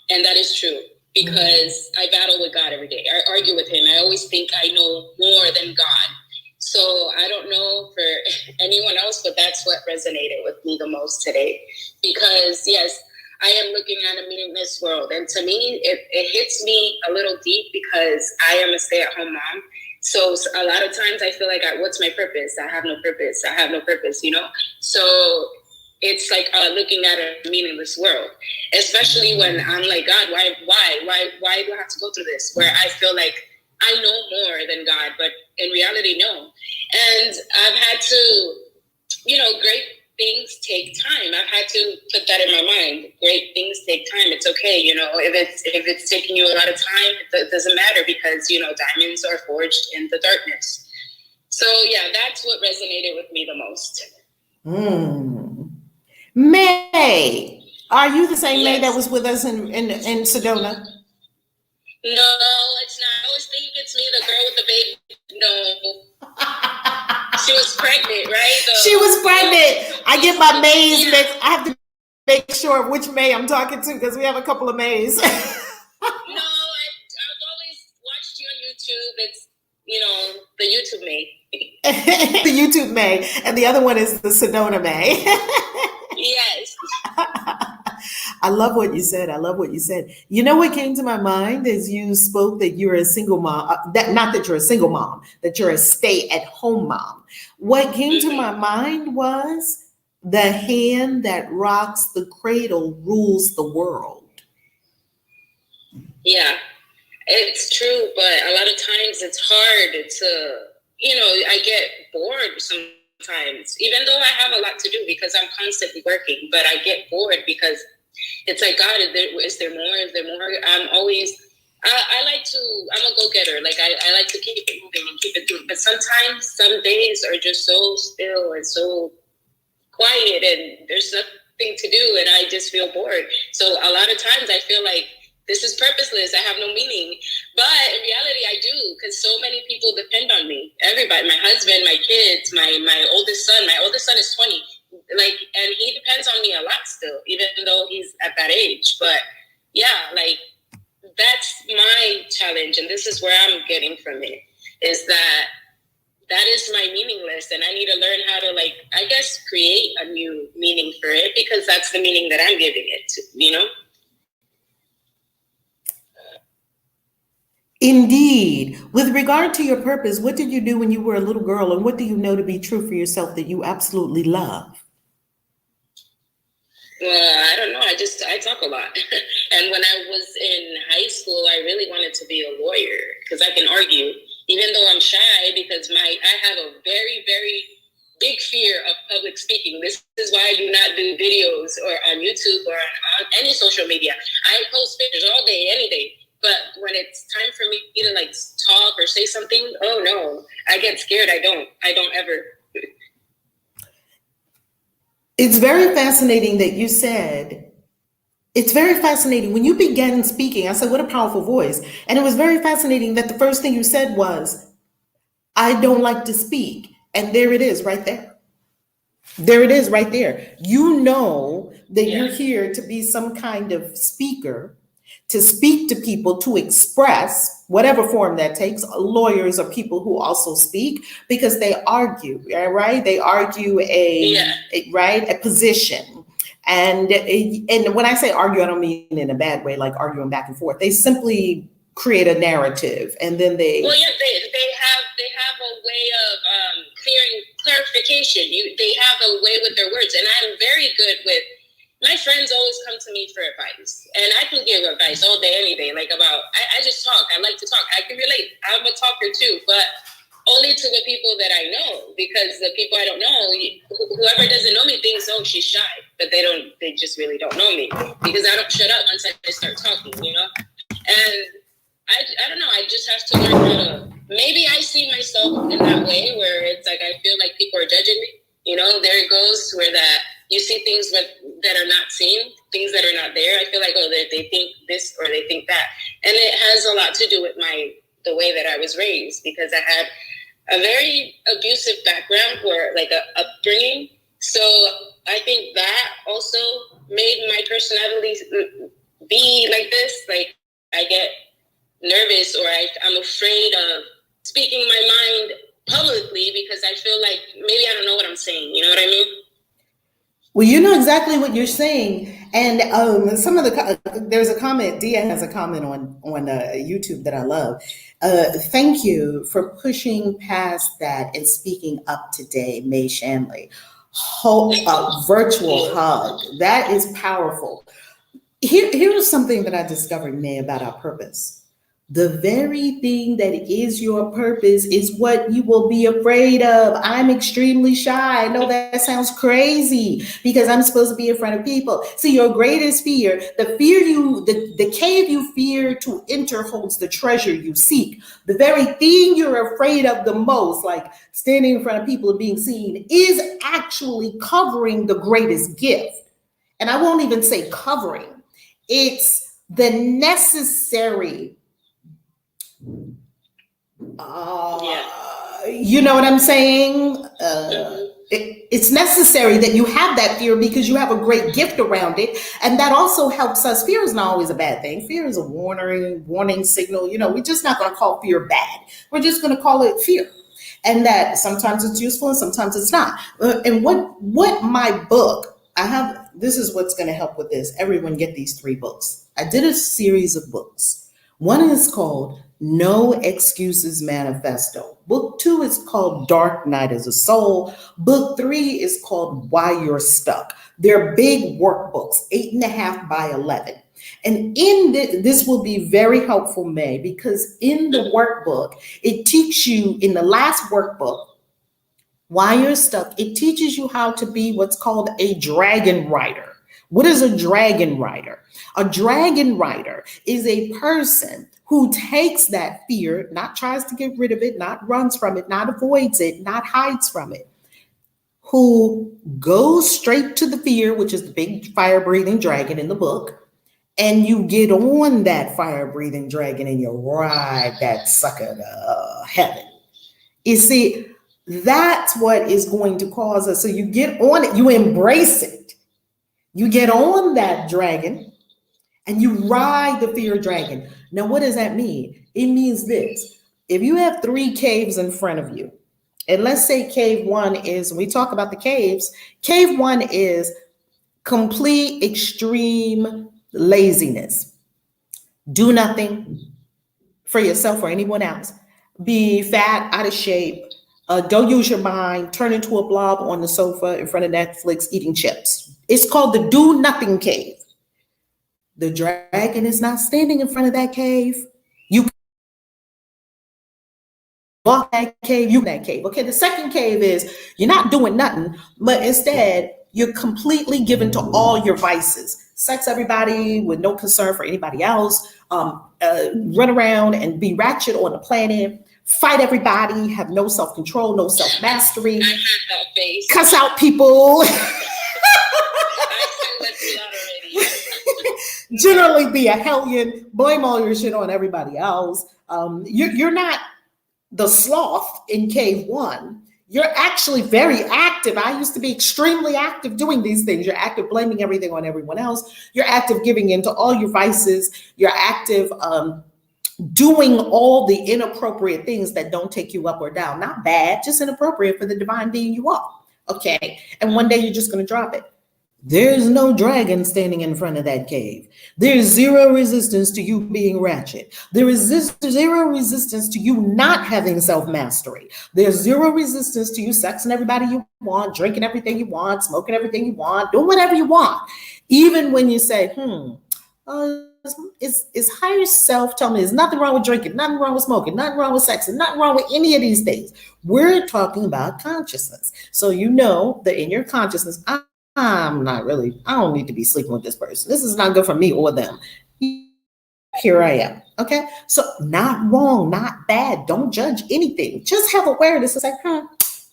And that is true, because I battle with God every day. I argue with him. I always think I know more than God. So I don't know for anyone else, but that's what resonated with me the most today. Because, yes, I am looking at a meaningless world. And to me, it hits me a little deep because I am a stay-at-home mom. So a lot of times I feel like, what's my purpose? I have no purpose. I have no purpose, you know? So it's like looking at a meaningless world, especially when I'm like, God, why do I have to go through this? Where I feel like I know more than God, but in reality, no. And I've had to, great things take time. I've had to put that in my mind. Great things take time. It's okay. If it's taking you a lot of time, it doesn't matter, because, diamonds are forged in the darkness. So yeah, that's what resonated with me the most. May, are you the same Yes. May that was with us in Sedona? No, it's not. I always think it's me, the girl with the baby. No. She was pregnant, right? She was pregnant. I get my Mays mixed. I have to make sure which May I'm talking to, because we have a couple of Mays. No, I've always watched you on YouTube. It's, the YouTube May. The YouTube May. And the other one is the Sedona May. Yes. I love what you said. I love what you said. You know what came to my mind as you spoke that you're a single mom, that not that you're a single mom, that you're a stay-at-home mom. What came to my mind was the hand that rocks the cradle rules the world. Yeah, it's true, but a lot of times it's hard to, I get bored sometimes, even though I have a lot to do because I'm constantly working, but I get bored because it's like, God, is there more? Is there more? I'm a go-getter. Like, I like to keep it moving and keep it moving. But sometimes, some days are just so still and so quiet and there's nothing to do and I just feel bored. So a lot of times I feel like this is purposeless. I have no meaning. But in reality, I do, because so many people depend on me. Everybody, my husband, my kids, my oldest son. My oldest son is 20. And he depends on me a lot still, even though he's at that age. But yeah, that's my challenge. And this is where I'm getting from it, is that is my meaningless. And I need to learn how to, create a new meaning for it, because that's the meaning that I'm giving it to, Indeed. With regard to your purpose, what did you do when you were a little girl, and what do you know to be true for yourself that you absolutely love? Well, I don't know. I talk a lot. And when I was in high school, I really wanted to be a lawyer because I can argue, even though I'm shy, because I have a very, very big fear of public speaking. This is why I do not do videos or on YouTube or on any social media. I post pictures all day, any day. But when it's time for me to talk or say something, oh no, I get scared. I don't ever. It's very fascinating that you said, it's very fascinating. When you began speaking, I said, what a powerful voice. And it was very fascinating that the first thing you said was, I don't like to speak. And there it is right there. There it is right there. You know that you're here to be some kind of speaker, to speak to people, to express whatever form that takes. Lawyers are people who also speak because they argue, right? They argue a position. And when I say argue, I don't mean in a bad way, like arguing back and forth. They simply create a narrative, and then they have a way of clarification. They have a way with their words, and I'm very good with. My friends always come to me for advice, and I can give advice all day, any day. I just talk. I like to talk. I can relate. I'm a talker too, but only to the people that I know, because the people I don't know, whoever doesn't know me thinks, oh, she's shy, but they just really don't know me, because I don't shut up once I start talking, And I don't know. I just have to learn how to. Maybe I see myself in that way where it's like I feel like people are judging me. There it goes, where that you see things that are not seen, things that are not there. I feel like, oh, they think this or they think that. And it has a lot to do with the way that I was raised, because I had a very abusive background, or a upbringing. So I think that also made my personality be like this. I get nervous, or I'm afraid of speaking my mind publicly because I feel like maybe I don't know what I'm saying. You know what I mean? Well, you know exactly what you're saying. And some of there's a comment, Dia has a comment on YouTube that I love. Thank you for pushing past that and speaking up today, May Shanley. Virtual hug. That is powerful. Here's something that I discovered, May, about our purpose. The very thing that is your purpose is what you will be afraid of. I'm extremely shy. I know that sounds crazy because I'm supposed to be in front of people. See, your greatest fear, the cave you fear to enter holds the treasure you seek. The very thing you're afraid of the most, like standing in front of people and being seen, is actually covering the greatest gift. And I won't even say covering. It's the necessary you know what I'm saying? It's necessary that you have that fear because you have a great gift around it. And that also helps us. Fear is not always a bad thing. Fear is a warning signal. We're just not going to call fear bad. We're just going to call it fear. And that sometimes it's useful and sometimes it's not. And what my book, this is what's going to help with this. Everyone get these 3 books. I did a series of books. One is called No Excuses Manifesto. Book 2 is called Dark Night as a Soul. Book 3 is called Why You're Stuck. They're big workbooks, 8.5 by 11. And in this will be very helpful, May, because in the workbook, it teaches you, in the last workbook, Why You're Stuck, it teaches you how to be what's called a dragon rider. What is a dragon rider? A dragon rider is a person who takes that fear, not tries to get rid of it, not runs from it, not avoids it, not hides from it, who goes straight to the fear, which is the big fire-breathing dragon in the book, and you get on that fire-breathing dragon and you ride that sucker to heaven. You see, that's what is going to cause us. So you get on it, you embrace it. You get on that dragon and you ride the fear dragon. Now, what does that mean? It means this. If you have 3 caves in front of you, and let's say cave 1 is, we talk about the caves, cave 1 is complete extreme laziness. Do nothing for yourself or anyone else. Be fat, out of shape. Don't use your mind. Turn into a blob on the sofa in front of Netflix eating chips. It's called the do nothing cave. The dragon is not standing in front of that cave. You walk that cave, you that cave. Okay, the second cave is you're not doing nothing, but instead you're completely given to all your vices. Sex everybody with no concern for anybody else. Run around and be ratchet on the planet. Fight everybody, have no self-control, no self-mastery. I had that face. Cuss out people. Generally be a hellion, blame all your shit on everybody else. You're not the sloth in cave 1. You're actually very active. I used to be extremely active doing these things. You're active blaming everything on everyone else. You're active giving into all your vices. You're active doing all the inappropriate things that don't take you up or down. Not bad, just inappropriate for the divine being you are. Okay, and one day you're just going to drop it. There's no dragon standing in front of that cave. There's zero resistance to you being ratchet. There is zero resistance to you not having self-mastery. There's zero resistance to you sexing everybody you want, drinking everything you want, smoking everything you want, doing whatever you want. Even when you say, is higher self telling me there's nothing wrong with drinking, nothing wrong with smoking, nothing wrong with sex, and nothing wrong with any of these things. We're talking about consciousness. So you know that in your consciousness, I don't need to be sleeping with this person. This is not good for me or them. Here I am. Okay. So not wrong, not bad. Don't judge anything. Just have awareness. It's like,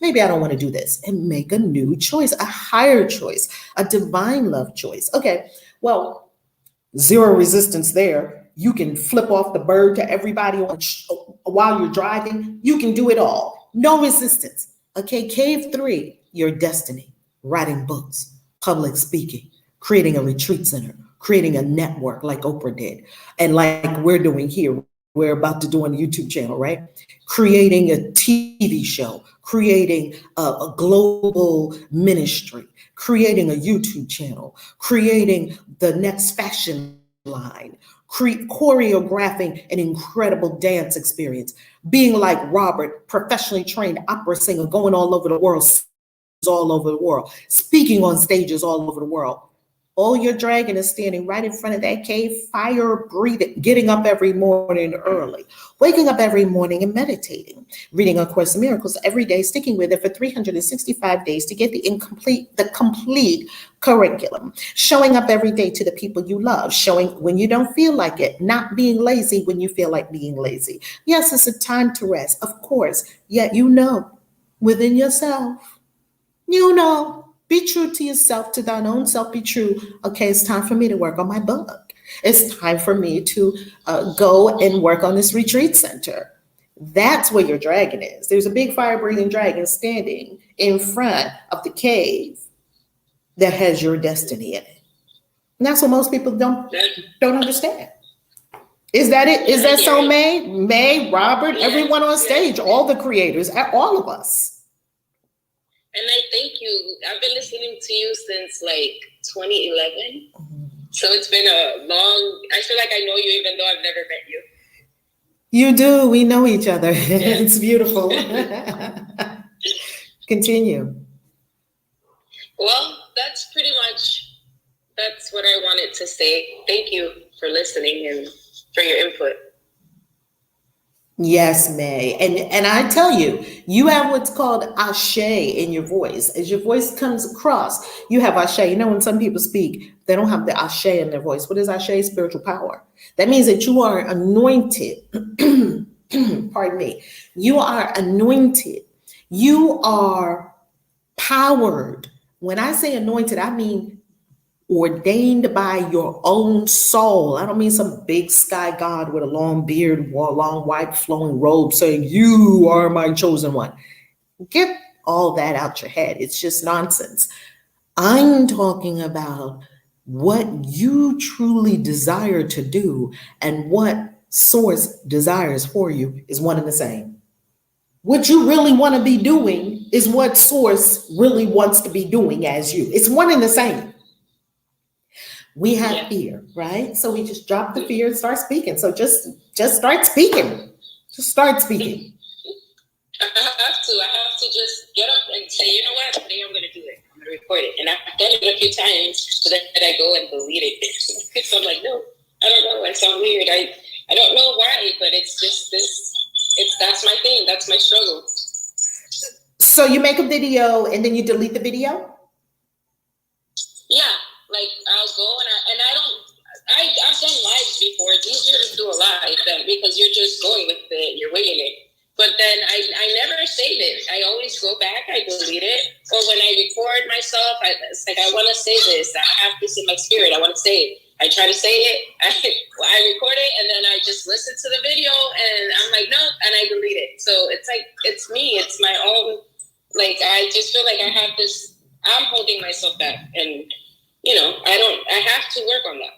maybe I don't want to do this, and make a new choice, a higher choice, a divine love choice. Okay. Well, zero resistance there. You can flip off the bird to everybody while you're driving. You can do it all. No resistance. Okay. Cave 3, your destiny. Writing books, public speaking, creating a retreat center, creating a network like Oprah did. And like we're doing here, we're about to do on the YouTube channel, right? Creating a TV show, creating a global ministry, creating a YouTube channel, creating the next fashion line, choreographing an incredible dance experience, being like Robert, professionally trained opera singer, going all over the world, speaking on stages all over the world. All your dragon is standing right in front of that cave, fire breathing, getting up every morning early, waking up every morning and meditating, reading A Course in Miracles every day, sticking with it for 365 days to get the complete curriculum, showing up every day to the people you love, showing when you don't feel like it, not being lazy when you feel like being lazy. Yes, it's a time to rest, of course, yet you know within yourself, be true to yourself, to thine own self be true. Okay, it's time for me to work on my book. It's time for me to go and work on this retreat center. That's where your dragon is. There's a big fire-breathing dragon standing in front of the cave that has your destiny in it. And that's what most people don't understand. Is that it? Is that so, May, Robert, everyone on stage, all the creators, all of us? And I thank you. I've been listening to you since like 2011. So it's been a long, I feel like I know you even though I've never met you. You do. We know each other. It's beautiful. Continue. Well, that's what I wanted to say. Thank you for listening and for your input. Yes, May. And I tell you, you have what's called ashe in your voice. As your voice comes across, you have ashe. You know, when some people speak, they don't have the ashe in their voice. What is ashe? Spiritual power. That means that you are anointed. Pardon me. You are anointed. You are powered. When I say anointed, I mean ordained by your own soul. I don't mean some big sky god with a long beard, long white flowing robe saying, you are my chosen one. Get all that out your head. It's just nonsense. I'm talking about what you truly desire to do and what source desires for you is one and the same. What you really want to be doing is what source really wants to be doing as you. It's one and the same. We have fear, right? So we just drop the fear and start speaking. So just start speaking. Just start speaking. I have to just get up and say, you know what? Today I'm going to do it. I'm going to record it. And I've done it a few times, but then I go and delete it. So I'm like, no, I don't know. I sound weird. I don't know why, but it's just this. That's my thing. That's my struggle. So you make a video and then you delete the video? Yeah. Like I'll go and I've done lives before. It's easier to do a live then because you're just going with it, you're winging it. But then I never save it. I always go back, I delete it. Or when I record myself, it's like I want to say this. I have this in my spirit. I want to say it. I try to say it. I record it and then I just listen to the video and I'm like, no, and I delete it. So it's like it's me. It's my own. Like I just feel like I have this. I'm holding myself back and. You know, I have to work on that.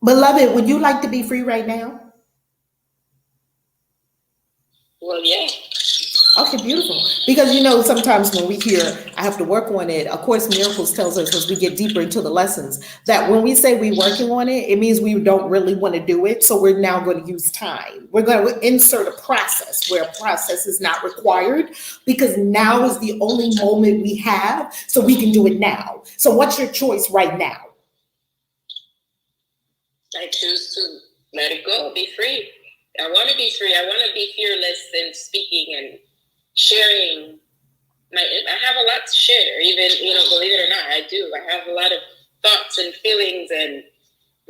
Beloved, would you like to be free right now? Well, yeah. Okay, beautiful. Because, you know, sometimes when we hear, I have to work on it, A Course in Miracles tells us as we get deeper into the lessons, that when we say we're working on it, it means we don't really want to do it. So we're now going to use time. We're going to insert a process where a process is not required because now is the only moment we have. So we can do it now. So what's your choice right now? I choose to let it go, be free. I want to be free. I want to be fearless in speaking and sharing. I have a lot to share, even, you know, believe it or not, I do. I have a lot of thoughts and feelings and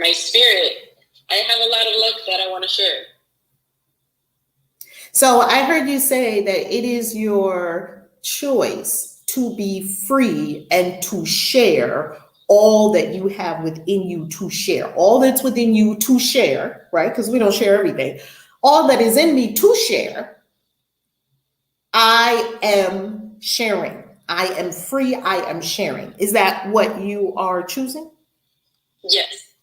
my spirit. I have a lot of love that I want to share. So I heard you say that it is your choice to be free and to share all that you have within you to share, all that's within you to share, right? Because we don't share everything. All that is in me to share, I am sharing. I am free. I am sharing. Is that what you are choosing? Yes.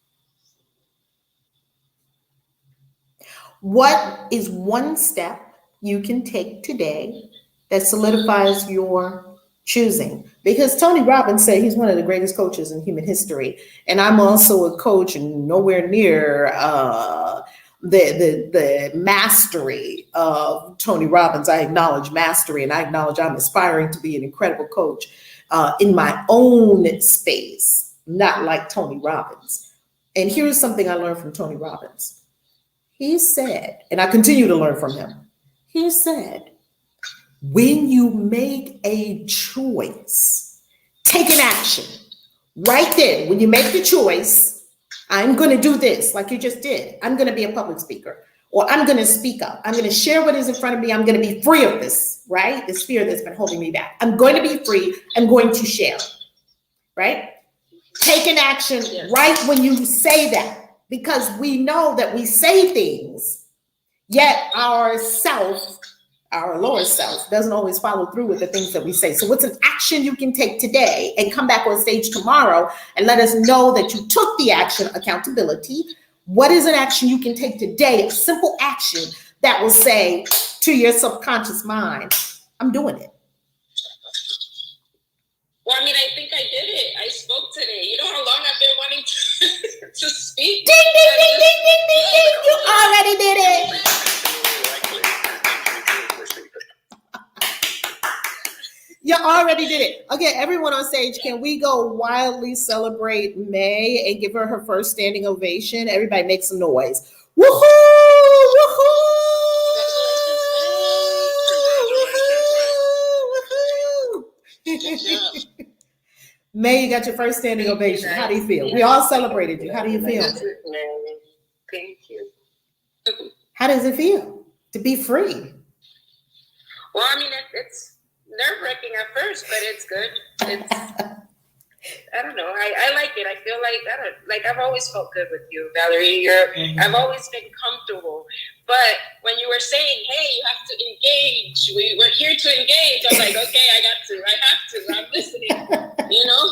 What is one step you can take today that solidifies your choosing? Because Tony Robbins said he's one of the greatest coaches in human history. And I'm also a coach and nowhere near the mastery of Tony Robbins. I acknowledge mastery and I acknowledge I'm aspiring to be an incredible coach in my own space, not like Tony Robbins. And here's something I learned from Tony Robbins. He said, and I continue to learn from him, he said, when you make a choice, take an action. Right then, when you make the choice, I'm going to do this like you just did. I'm going to be a public speaker, or I'm going to speak up. I'm going to share what is in front of me. I'm going to be free of this, right? This fear that's been holding me back. I'm going to be free. I'm going to share, right? Take an action right when you say that, because we know that we say things, yet our lower self doesn't always follow through with the things that we say. So what's an action you can take today and come back on stage tomorrow and let us know that you took the action? Accountability. What is an action you can take today? A simple action that will say to your subconscious mind, I'm doing it. today. You know how long I've been wanting to speak? Ding, ding, ding, ding, ding, ding, ding. You already did it. You already did it. Okay, everyone on stage, can we go wildly celebrate May and give her her first standing ovation? Everybody make some noise. Woohoo! Woohoo! Woohoo! May, you got your first standing ovation. How do you feel? We all celebrated you. How do you feel? Thank you. How does it feel to be free? Well, I mean, it's nerve-wracking at first, but it's good. It's, I don't know. I like it. I feel like I've always felt good with you, Valerie. I've always been comfortable. But when you were saying, hey, you have to engage, we're here to engage, I'm like, okay, I have to, I'm listening, you know?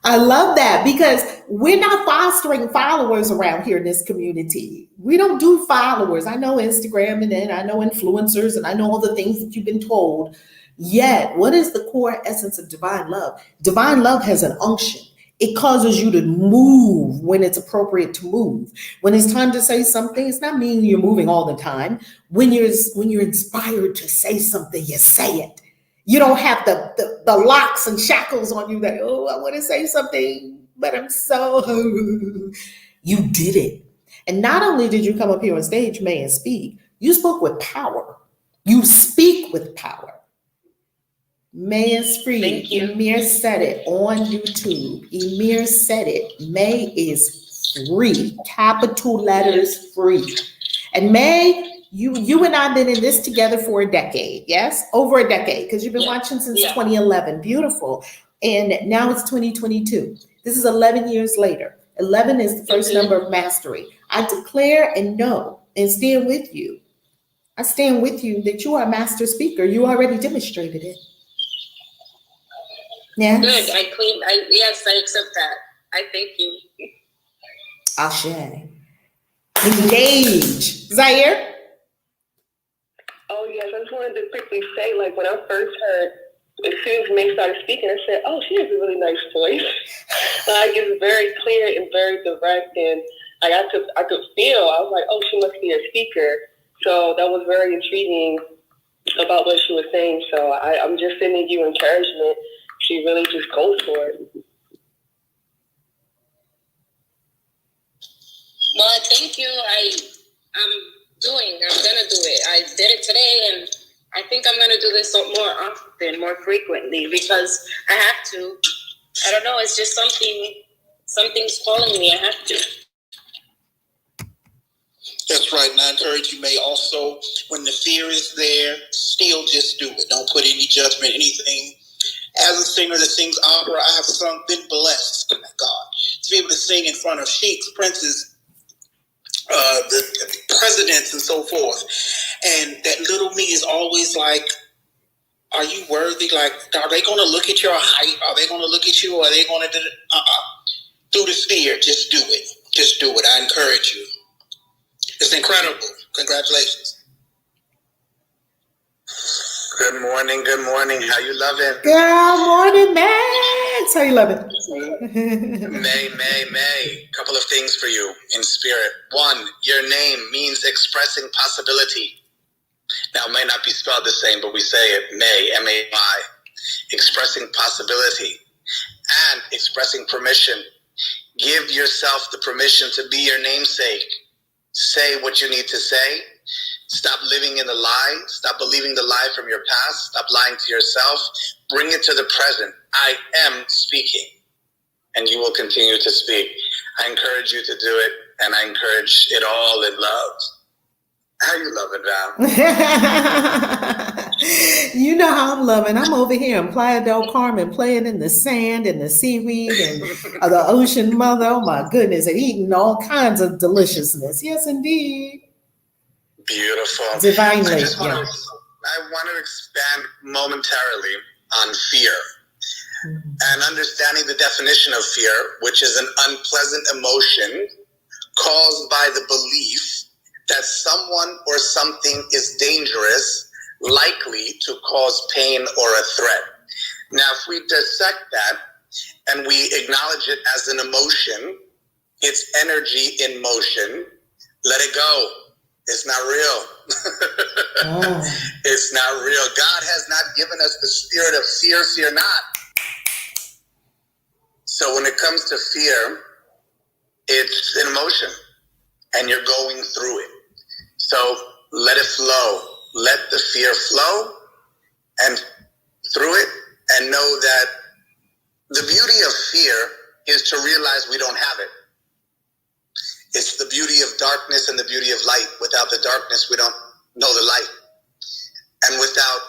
I love that because we're not fostering followers around here in this community. We don't do followers. I know Instagram and then I know influencers and I know all the things that you've been told. Yet, what is the core essence of divine love? Divine love has an unction. It causes you to move when it's appropriate to move. When it's time to say something, it's not meaning you're moving all the time. When you're inspired to say something, you say it. You don't have the locks and shackles on you that, oh, I want to say something, but I'm so, you did it. And not only did you come up here on stage, May, and speak, you spoke with power. You speak with power. May is free. Emir said it on YouTube. Emir said it. May is free. Capital letters free. And May, you and I have been in this together for a decade. Yes? Over a decade, because you've been watching since 2011. Beautiful. And now it's 2022. This is 11 years later. 11 is the first number of mastery. I declare and know and stand with you. I stand with you that you are a master speaker. You already demonstrated it. Yes. Good. Yes, I accept that. I thank you. Ashe. Engage. Zaire? Oh, yes. I just wanted to quickly say, like, when I first heard, as soon as May started speaking, I said, oh, she has a really nice voice. Like, it's very clear and very direct. And I could feel, I was like, oh, she must be a speaker. So that was very intriguing about what she was saying. So I'm just sending you encouragement. She really just goes for it. Well, thank you. I'm gonna do it. I did it today, and I think I'm gonna do this more often, more frequently, because I have to. I don't know. It's just something's calling me. I have to. That's right, and I encourage you, May, also, when the fear is there, still just do it. Don't put any judgment, anything. As a singer that sings opera, I have been blessed, oh my God, to be able to sing in front of sheiks, princes, the presidents, and so forth. And that little me is always like, are you worthy? Like, are they going to look at your height? Are they going to look at you? Or are they going to do it? Through the fear, just do it. Just do it. I encourage you. It's incredible. Congratulations. Good morning. How you loving? Good morning, Max. How you loving? May. Couple of things for you in spirit. One, your name means expressing possibility. Now, it may not be spelled the same, but we say it May, M-A-Y. Expressing possibility and expressing permission. Give yourself the permission to be your namesake. Say what you need to say. Stop living in the lie. Stop believing the lie from your past. Stop lying to yourself. Bring it to the present. I am speaking, and you will continue to speak. I encourage you to do it, and I encourage it all in love. How you loving, Val? You know how I'm loving. I'm over here in Playa del Carmen playing in the sand and the seaweed and the ocean mother. Oh my goodness, and eating all kinds of deliciousness. Yes, indeed. Beautiful. Divinely. I want to expand momentarily on fear and understanding the definition of fear, which is an unpleasant emotion caused by the belief that someone or something is dangerous, likely to cause pain or a threat. Now, if we dissect that and we acknowledge it as an emotion, it's energy in motion, let it go. It's not real. Oh. It's not real. God has not given us the spirit of fear, fear not. So when it comes to fear, it's an emotion and you're going through it. So let it flow. Let the fear flow and through it, and know that the beauty of fear is to realize we don't have it. It's the beauty of darkness and the beauty of light. Without the darkness, we don't know the light. And without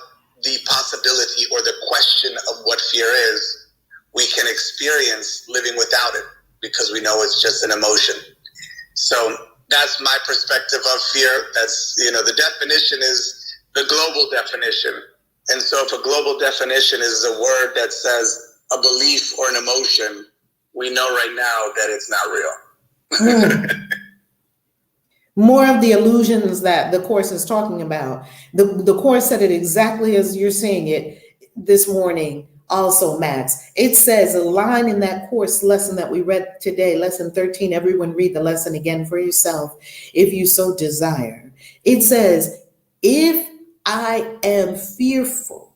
the possibility or the question of what fear is, we can experience living without it because we know it's just an emotion. So that's my perspective of fear. That's, the definition is the global definition. And so if a global definition is a word that says a belief or an emotion, we know right now that it's not real. More of the illusions that the Course is talking about. The Course said it exactly as you're saying it this morning also, Max. It says a line in that Course lesson that we read today, lesson 13, everyone read the lesson again for yourself if you so desire. It says, if I am fearful,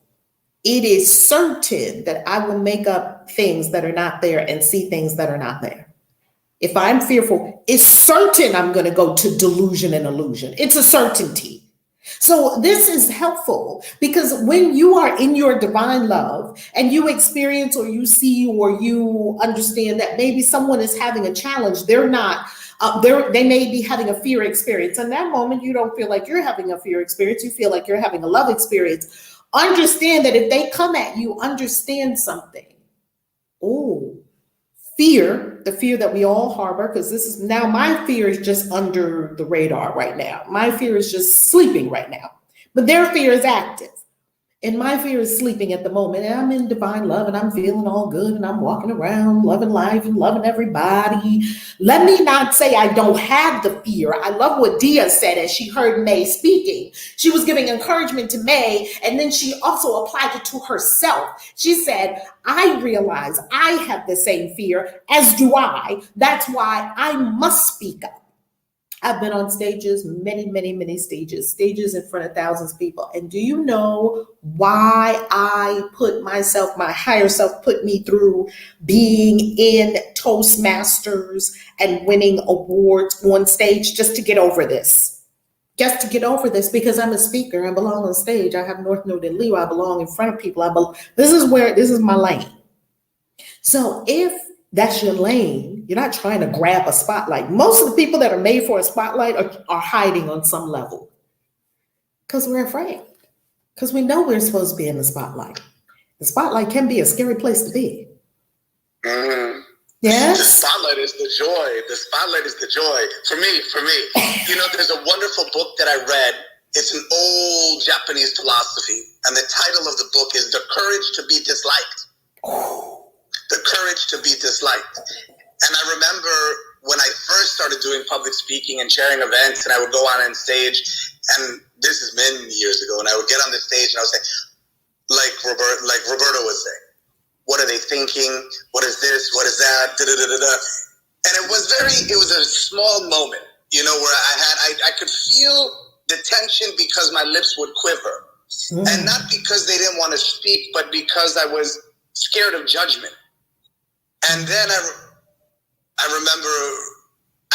it is certain that I will make up things that are not there and see things that are not there. If I'm fearful, it's certain I'm going to go to delusion and illusion. It's a certainty. So this is helpful because when you are in your divine love and you experience or you see or you understand that maybe someone is having a challenge, they're not, they may be having a fear experience. In that moment, you don't feel like you're having a fear experience. You feel like you're having a love experience. Understand that if they come at you, understand something. Oh, fear, the fear that we all harbor, because this is now my fear is just under the radar right now. My fear is just sleeping right now, but their fear is active. And my fear is sleeping at the moment. And I'm in divine love and I'm feeling all good and I'm walking around loving life and loving everybody. Let me not say I don't have the fear. I love what Dia said as she heard May speaking. She was giving encouragement to May, and then she also applied it to herself. She said, I realize I have the same fear, as do I. That's why I must speak up. I've been on stages, many stages in front of thousands of people. And do you know why I put myself, my higher self put me through being in Toastmasters and winning awards on stage just to get over this? Just to get over this, because I'm a speaker. I belong on stage. I have North Node and Leo. I belong in front of people. This is my lane. So if that's your lane, you're not trying to grab a spotlight. Most of the people that are made for a spotlight are hiding on some level because we're afraid, because we know we're supposed to be in the spotlight. The spotlight can be a scary place to be. Mm-hmm. Yes. The spotlight is the joy. The spotlight is the joy. For me. There's a wonderful book that I read. It's an old Japanese philosophy. And the title of the book is The Courage to be Disliked. The courage to be disliked. And I remember when I first started doing public speaking and sharing events, and I would go out on stage, and this is many years ago, and I would get on the stage and I would say, like Roberto would say, what are they thinking? What is this? What is that? Da-da-da-da-da. And it was a small moment, where I could feel the tension because my lips would quiver. And not because they didn't want to speak, but because I was scared of judgment. And then I remember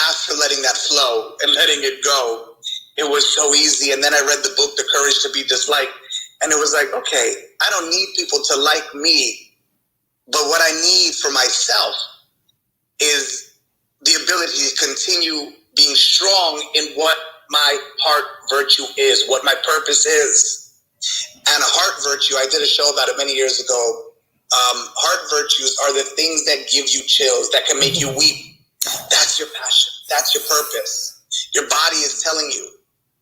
after letting that flow and letting it go, it was so easy. And then I read the book, The Courage to be Disliked. And it was like, okay, I don't need people to like me. But what I need for myself is the ability to continue being strong in what my heart virtue is, what my purpose is. And a heart virtue, I did a show about it many years ago. Heart virtues are the things that give you chills, that can make you weep. That's your passion. That's your purpose. Your body is telling you,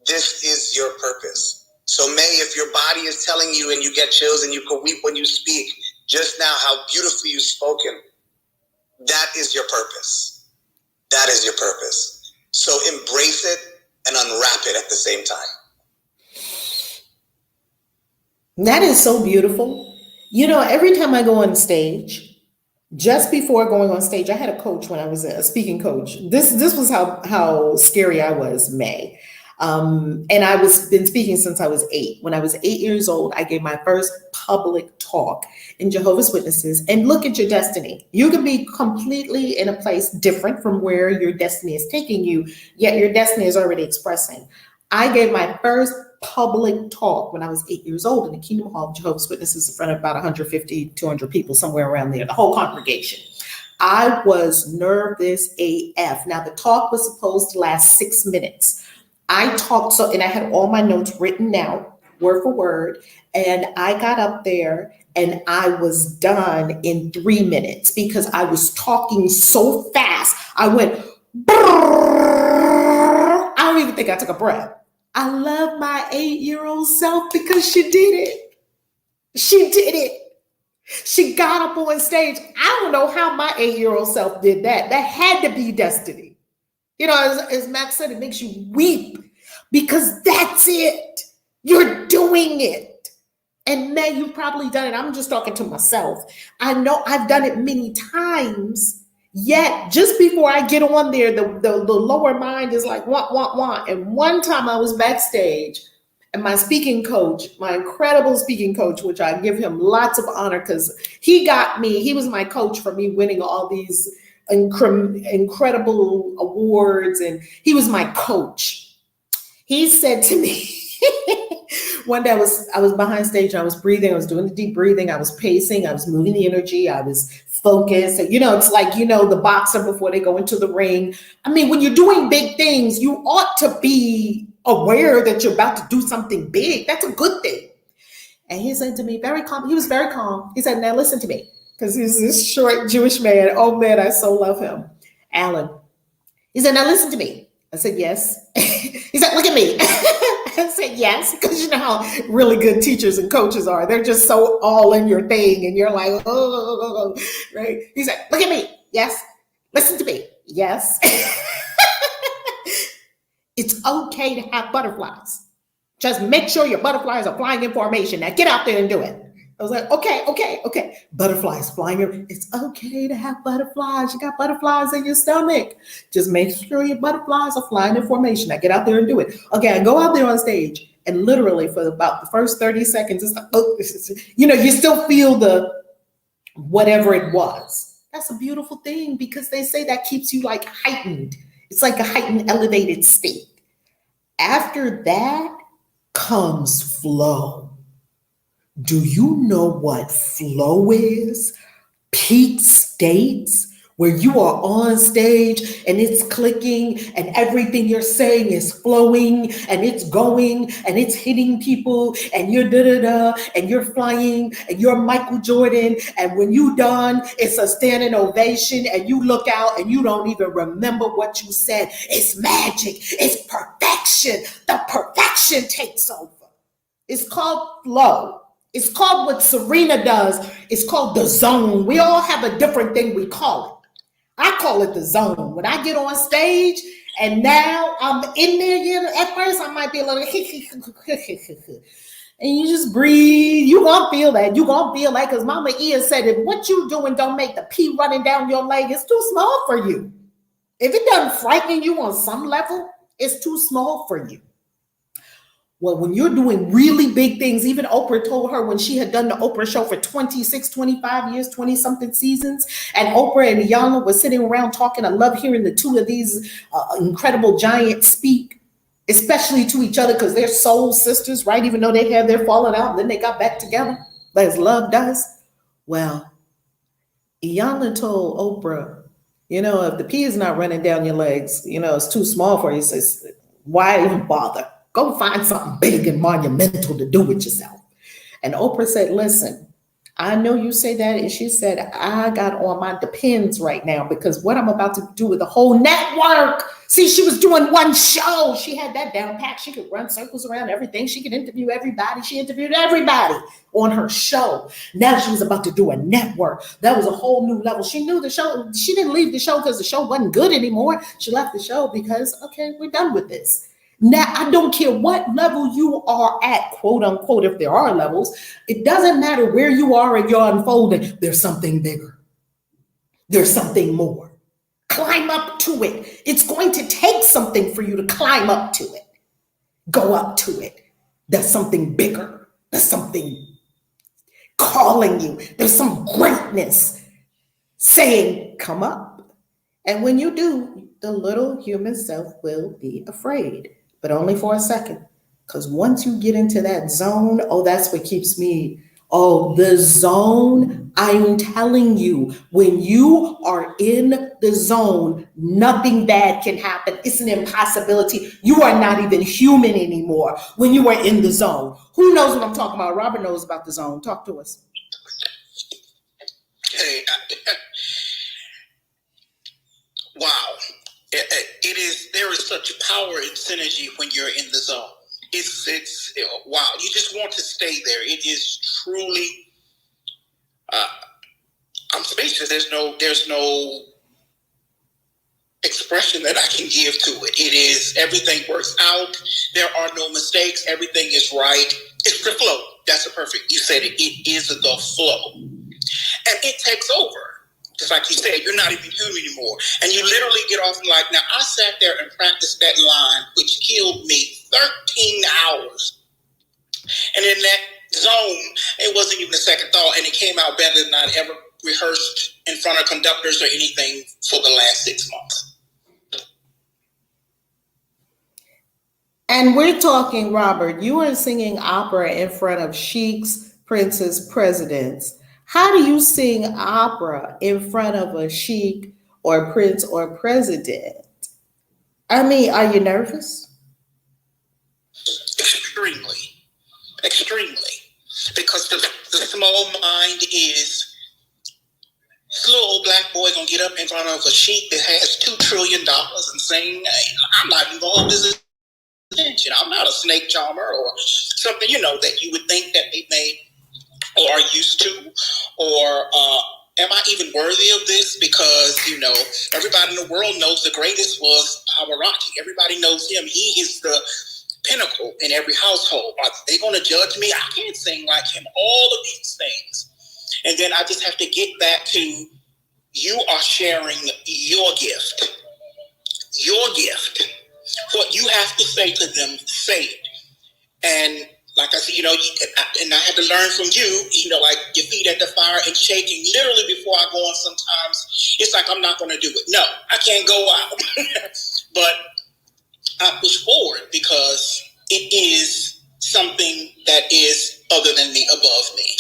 this is your purpose. So May, if your body is telling you and you get chills and you can weep when you speak, just now how beautifully you've spoken, that is your purpose. That is your purpose. So embrace it and unwrap it at the same time. That is so beautiful. You know, every time I go on stage, just before going on stage, I had a coach when I was a speaking coach. This was how scary I was, May. And I was been speaking since I was 8. When I was 8 years old, I gave my first public talk in Jehovah's Witnesses. And look at your destiny. You can be completely in a place different from where your destiny is taking you, yet your destiny is already expressing. I gave my first public talk when I was 8 years old in the Kingdom Hall of Jehovah's Witnesses in front of about 150, 200 people, somewhere around there, the whole congregation. I was nervous AF. Now, the talk was supposed to last 6 minutes. I talked and I had all my notes written out, word for word, and I got up there and I was done in 3 minutes because I was talking so fast. I went, I don't even think I took a breath. I love my 8-year-old self because she did it. She did it. She got up on stage. I don't know how my 8-year-old self did that. That had to be destiny. You know, as Max said, it makes you weep because that's it. You're doing it. And May, you've probably done it. I'm just talking to myself. I know I've done it many times. Yet, just before I get on there, the lower mind is like, want. And one time I was backstage and my speaking coach, my incredible speaking coach, which I give him lots of honor because he got me, he was my coach for me winning all these incredible awards, and he was my coach. He said to me, one day I was behind stage, I was breathing, I was doing the deep breathing, I was pacing, I was moving the energy, I was focused. You know, it's like, you know, the boxer before they go into the ring. I mean, when you're doing big things, you ought to be aware that you're about to do something big. That's a good thing. And he said to me, very calm, he was very calm. He said, now listen to me. Because he's this short Jewish man. Oh man, I so love him. Alan. He said, now listen to me. I said, yes. He said, look at me. I said, yes. Because you know how really good teachers and coaches are. They're just so all in your thing. And you're like, oh, right? He said, look at me. Yes. Listen to me. Yes. It's okay to have butterflies. Just make sure your butterflies are flying in formation. Now get out there and do it. I was like, okay. Butterflies flying. It's okay to have butterflies. You got butterflies in your stomach. Just make sure your butterflies are flying in formation. Now get out there and do it. Okay, I go out there on stage and literally for about the first 30 seconds, it's like, oh, you know, you still feel the whatever it was. That's a beautiful thing because they say that keeps you like heightened. It's like a heightened, elevated state. After that comes flow. Do you know what flow is? Peak states where you are on stage and it's clicking and everything you're saying is flowing and it's going and it's hitting people and you're da-da-da and you're flying and you're Michael Jordan, and when you done, it's a standing ovation and you look out and you don't even remember what you said. It's magic. It's perfection. The perfection takes over. It's called flow. It's called what Serena does. It's called the zone. We all have a different thing we call it. I call it the zone. When I get on stage and now I'm in there, you know, at first I might be a little and you just breathe. You gonna feel that. You gonna feel like, because Mama Ia said, if what you doing don't make the pee running down your leg, it's too small for you. If it doesn't frighten you on some level, it's too small for you. Well, when you're doing really big things, even Oprah told her when she had done the Oprah show for 26, 25 years, 20 something seasons, and Oprah and Iyanla were sitting around talking. I love hearing the two of these incredible giants speak, especially to each other because they're soul sisters, right? Even though they had their falling out and then they got back together, as love does. Well, Iyanla told Oprah, you know, if the pee is not running down your legs, you know, it's too small for you. Says, why even bother? Go find something big and monumental to do with yourself. And Oprah said, listen, I know you say that. And she said, I got on my depends right now because what I'm about to do with the whole network. See, she was doing one show. She had that down pat. She could run circles around everything. She could interview everybody. She interviewed everybody on her show. Now she was about to do a network. That was a whole new level. She knew the show. She didn't leave the show because the show wasn't good anymore. She left the show because, okay, we're done with this. Now, I don't care what level you are at, quote unquote, if there are levels. It doesn't matter where you are in your unfolding. There's something bigger. There's something more. Climb up to it. It's going to take something for you to climb up to it. Go up to it. There's something bigger. There's something calling you. There's some greatness saying, come up. And when you do, the little human self will be afraid, but only for a second. Because once you get into that zone, oh, that's what keeps me. Oh, the zone, I'm telling you, when you are in the zone, nothing bad can happen. It's an impossibility. You are not even human anymore when you are in the zone. Who knows what I'm talking about? Robert knows about the zone. Talk to us. Hey, wow. There is such power in synergy when you're in the zone. It's wow. You just want to stay there. It is truly, I'm speechless. There's no expression that I can give to it. It is, everything works out. There are no mistakes. Everything is right. It's the flow. That's a perfect, you said it. It is the flow. And it takes over. Just like you said, you're not even human anymore. And you literally get off and like, now I sat there and practiced that line, which killed me 13 hours. And in that zone, it wasn't even a second thought. And it came out better than I'd ever rehearsed in front of conductors or anything for the last 6 months. And we're talking, Robert, you are singing opera in front of sheiks, princes, presidents. How do you sing opera in front of a sheik or prince or president? I mean, are you nervous? Extremely. Because the small mind is, this little old black boy gonna get up in front of a sheik that has $2 trillion and sing, I'm not even gonna hold this attention. I'm not a snake charmer or something, that you would think that they may or are used to, or am I even worthy of this? Because, everybody in the world knows the greatest was Pavarotti. Everybody knows him. He is the pinnacle in every household. Are they going to judge me? I can't sing like him. All of these things. And then I just have to get back to, you are sharing your gift. Your gift. What you have to say to them, say it. And like I said, and I had to learn from you, like your feet at the fire and shaking. Literally before I go on, sometimes it's like, I'm not going to do it. No, I can't go out. But I push forward because it is something that is other than me, above me.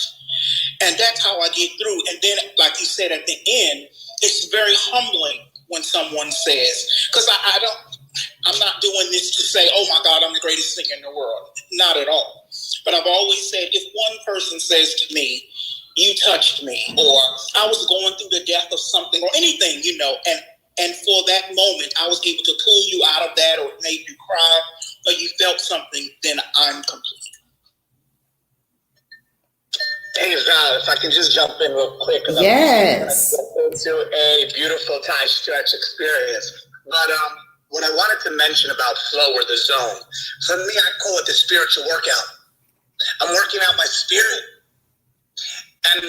And that's how I get through. And then, like you said at the end, it's very humbling when someone says, because I'm not doing this to say, oh my God, I'm the greatest singer in the world. Not at all. But I've always said, if one person says to me, you touched me, or I was going through the death of something or anything, and for that moment, I was able to pull you out of that, or it made you cry, or you felt something, then I'm complete. Hey, Val, if I can just jump in real quick. Yes. Into a beautiful time stretch experience. But what I wanted to mention about flow or the zone, for me, I call it the spiritual workout. I'm working out my spirit. And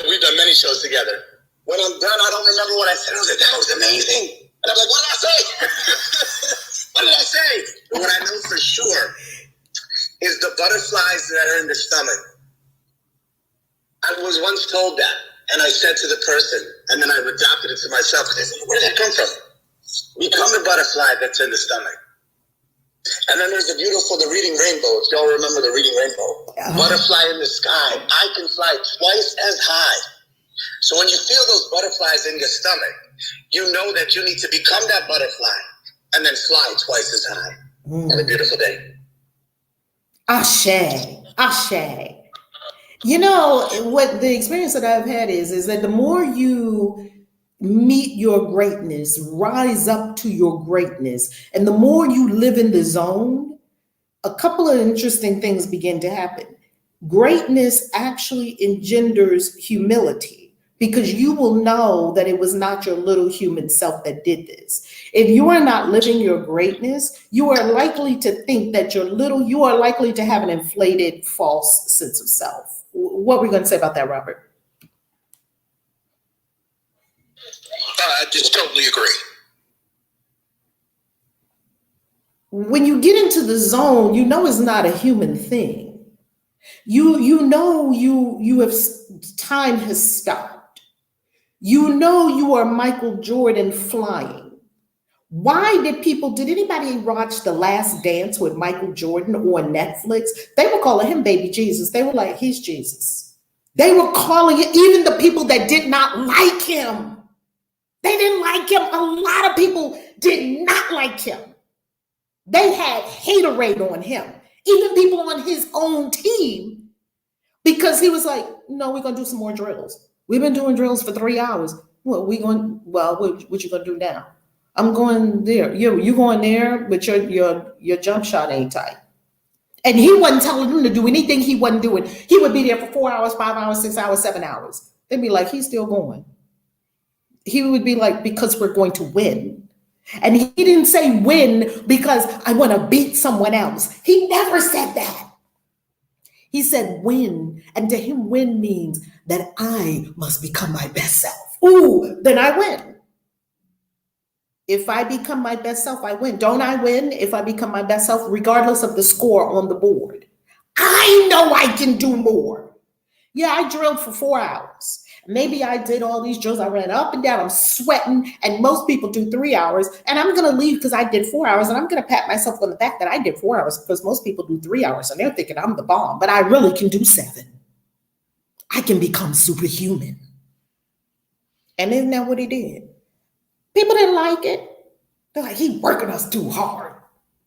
we've done many shows together. When I'm done, I don't remember what I said. I was like, that was amazing. And I'm like, what did I say? What did I say? But what I know for sure is the butterflies that are in the stomach. I was once told that. And I said to the person, and then I adopted it to myself. I said, where did that come from? Become the butterfly that's in the stomach. And then there's the reading rainbow. If y'all remember the reading rainbow. Butterfly in the sky. I can fly twice as high. So when you feel those butterflies in your stomach, you know that you need to become that butterfly and then fly twice as high. Have a beautiful day. Ashe. What the experience that I've had is that the more you meet your greatness, rise up to your greatness, and the more you live in the zone, a couple of interesting things begin to happen. Greatness actually engenders humility, because you will know that it was not your little human self that did this. If you are not living your greatness, you are likely to think that you're little, you are likely to have an inflated, false sense of self. What are we going to say about that, Robert? I just totally agree. When you get into the zone, you know it's not a human thing. You know you have, time has stopped. You know you are Michael Jordan flying. Why did anybody watch The Last Dance with Michael Jordan on Netflix? They were calling him baby Jesus. They were like, he's Jesus. They were calling it, even the people that did not like him. They didn't like him. A lot of people did not like him. They had haterade on him. Even people on his own team, because he was like, no, we're going to do some more drills. We've been doing drills for 3 hours. What you going to do now? I'm going there. You going there, but your jump shot ain't tight. And he wasn't telling them to do anything he wasn't doing. He would be there for 4 hours, 5 hours, 6 hours, 7 hours. They'd be like, he's still going. He would be like, because we're going to win. And he didn't say win because I want to beat someone else. He never said that. He said win. And to him, win means that I must become my best self. Ooh, then I win. If I become my best self, I win. Don't I win if I become my best self, regardless of the score on the board? I know I can do more. Yeah, I drilled for 4 hours. Maybe I did all these drills. I ran up and down. I'm sweating. And most people do 3 hours. And I'm going to leave because I did 4 hours. And I'm going to pat myself on the back that I did 4 hours, because most people do 3 hours. And they're thinking I'm the bomb. But I really can do 7. I can become superhuman. And isn't that what he did? People didn't like it. They're like, he's working us too hard.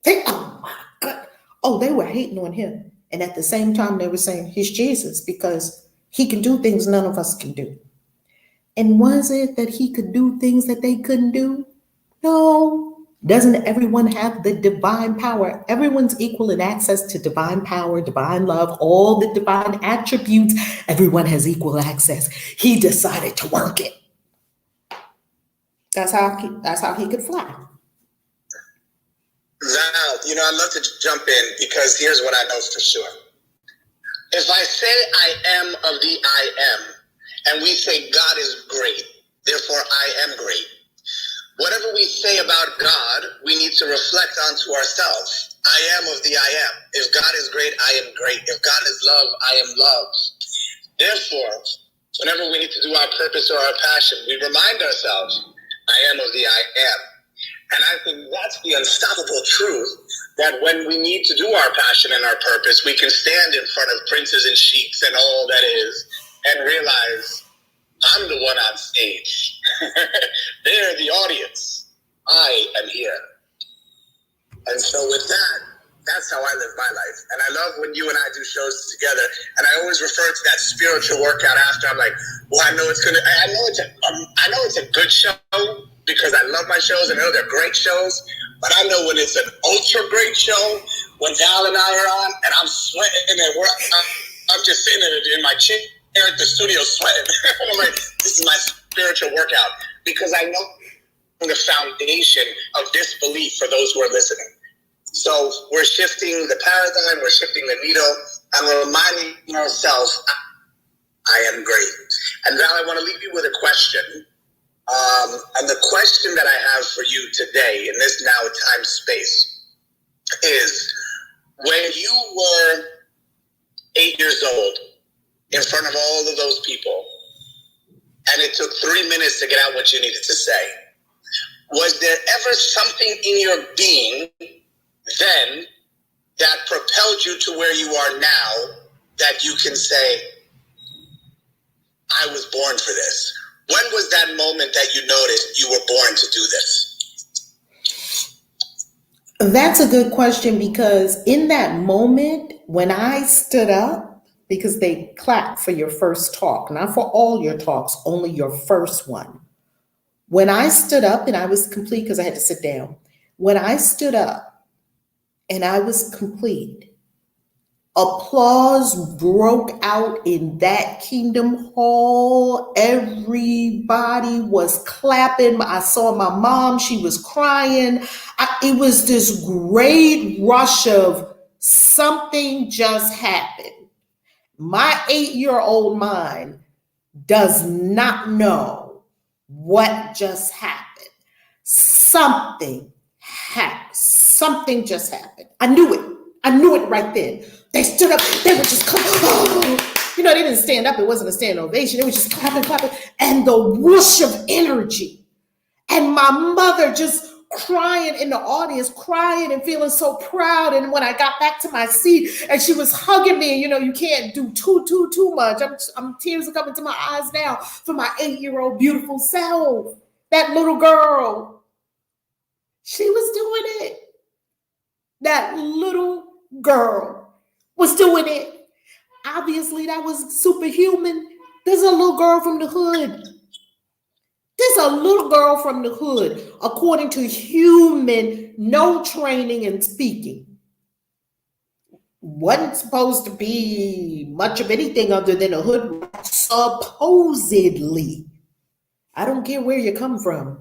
Oh my God. Oh, they were hating on him. And at the same time, they were saying he's Jesus because he can do things none of us can do. And was it that he could do things that they couldn't do? No. Doesn't everyone have the divine power? Everyone's equal in access to divine power, divine love, all the divine attributes. Everyone has equal access. He decided to work it. That's how he could fly. Val, I'd love to jump in, because here's what I know for sure. If I say I am of the I am, and we say God is great, therefore I am great, whatever we say about God, we need to reflect onto ourselves. I am of the I am. If God is great, I am great. If God is love, I am love. Therefore, whenever we need to do our purpose or our passion, we remind ourselves, I am of the I am. And I think that's the unstoppable truth, that when we need to do our passion and our purpose, we can stand in front of princes and sheiks and all that is, and realize I'm the one on stage. They're the audience. I am here. And so with that, that's how I live my life. And I love when you and I do shows together, and I always refer to that spiritual workout after. I'm like, well, I know it's a good show, because I love my shows and I know they're great shows, but I know when it's an ultra great show, when Val and I are on and I'm sweating and I'm just sitting in my chair at the studio sweating. I'm like, this is my spiritual workout, because I know the foundation of disbelief for those who are listening. So we're shifting the paradigm, we're shifting the needle, and we're reminding ourselves, I am great. And Val, I want to leave you with a question. And the question that I have for you today in this now time space is, when you were 8 years old in front of all of those people, and it took 3 minutes to get out what you needed to say, was there ever something in your being then that propelled you to where you are now, that you can say, I was born for this? When was that moment that you noticed you were born to do this? That's a good question, because in that moment when I stood up, because they clap for your first talk, not for all your talks, only your first one. When I stood up, and I was complete because I had to sit down. When I stood up and I was complete, Applause broke out in that Kingdom Hall. Everybody was clapping. I saw my mom, she was crying. It was this great rush of something just happened. My 8-year-old mind does not know what just happened. Something happened. Something just happened. I knew it. I knew it right then. They stood up. They were just clapping. Oh. You know, they didn't stand up. It wasn't a standing ovation. They were just clapping, clapping. And the whoosh of energy. And my mother just crying in the audience, crying and feeling so proud. And when I got back to my seat and she was hugging me, and you know, you can't do too much. I'm tears are coming to my eyes now for my 8-year-old beautiful self. That little girl, she was doing it. That little girl was doing it. Obviously, that was superhuman. There's a little girl from the hood. There's a little girl from the hood, according to human, no training in speaking. Wasn't supposed to be much of anything other than a hood rat, supposedly. I don't care where you come from.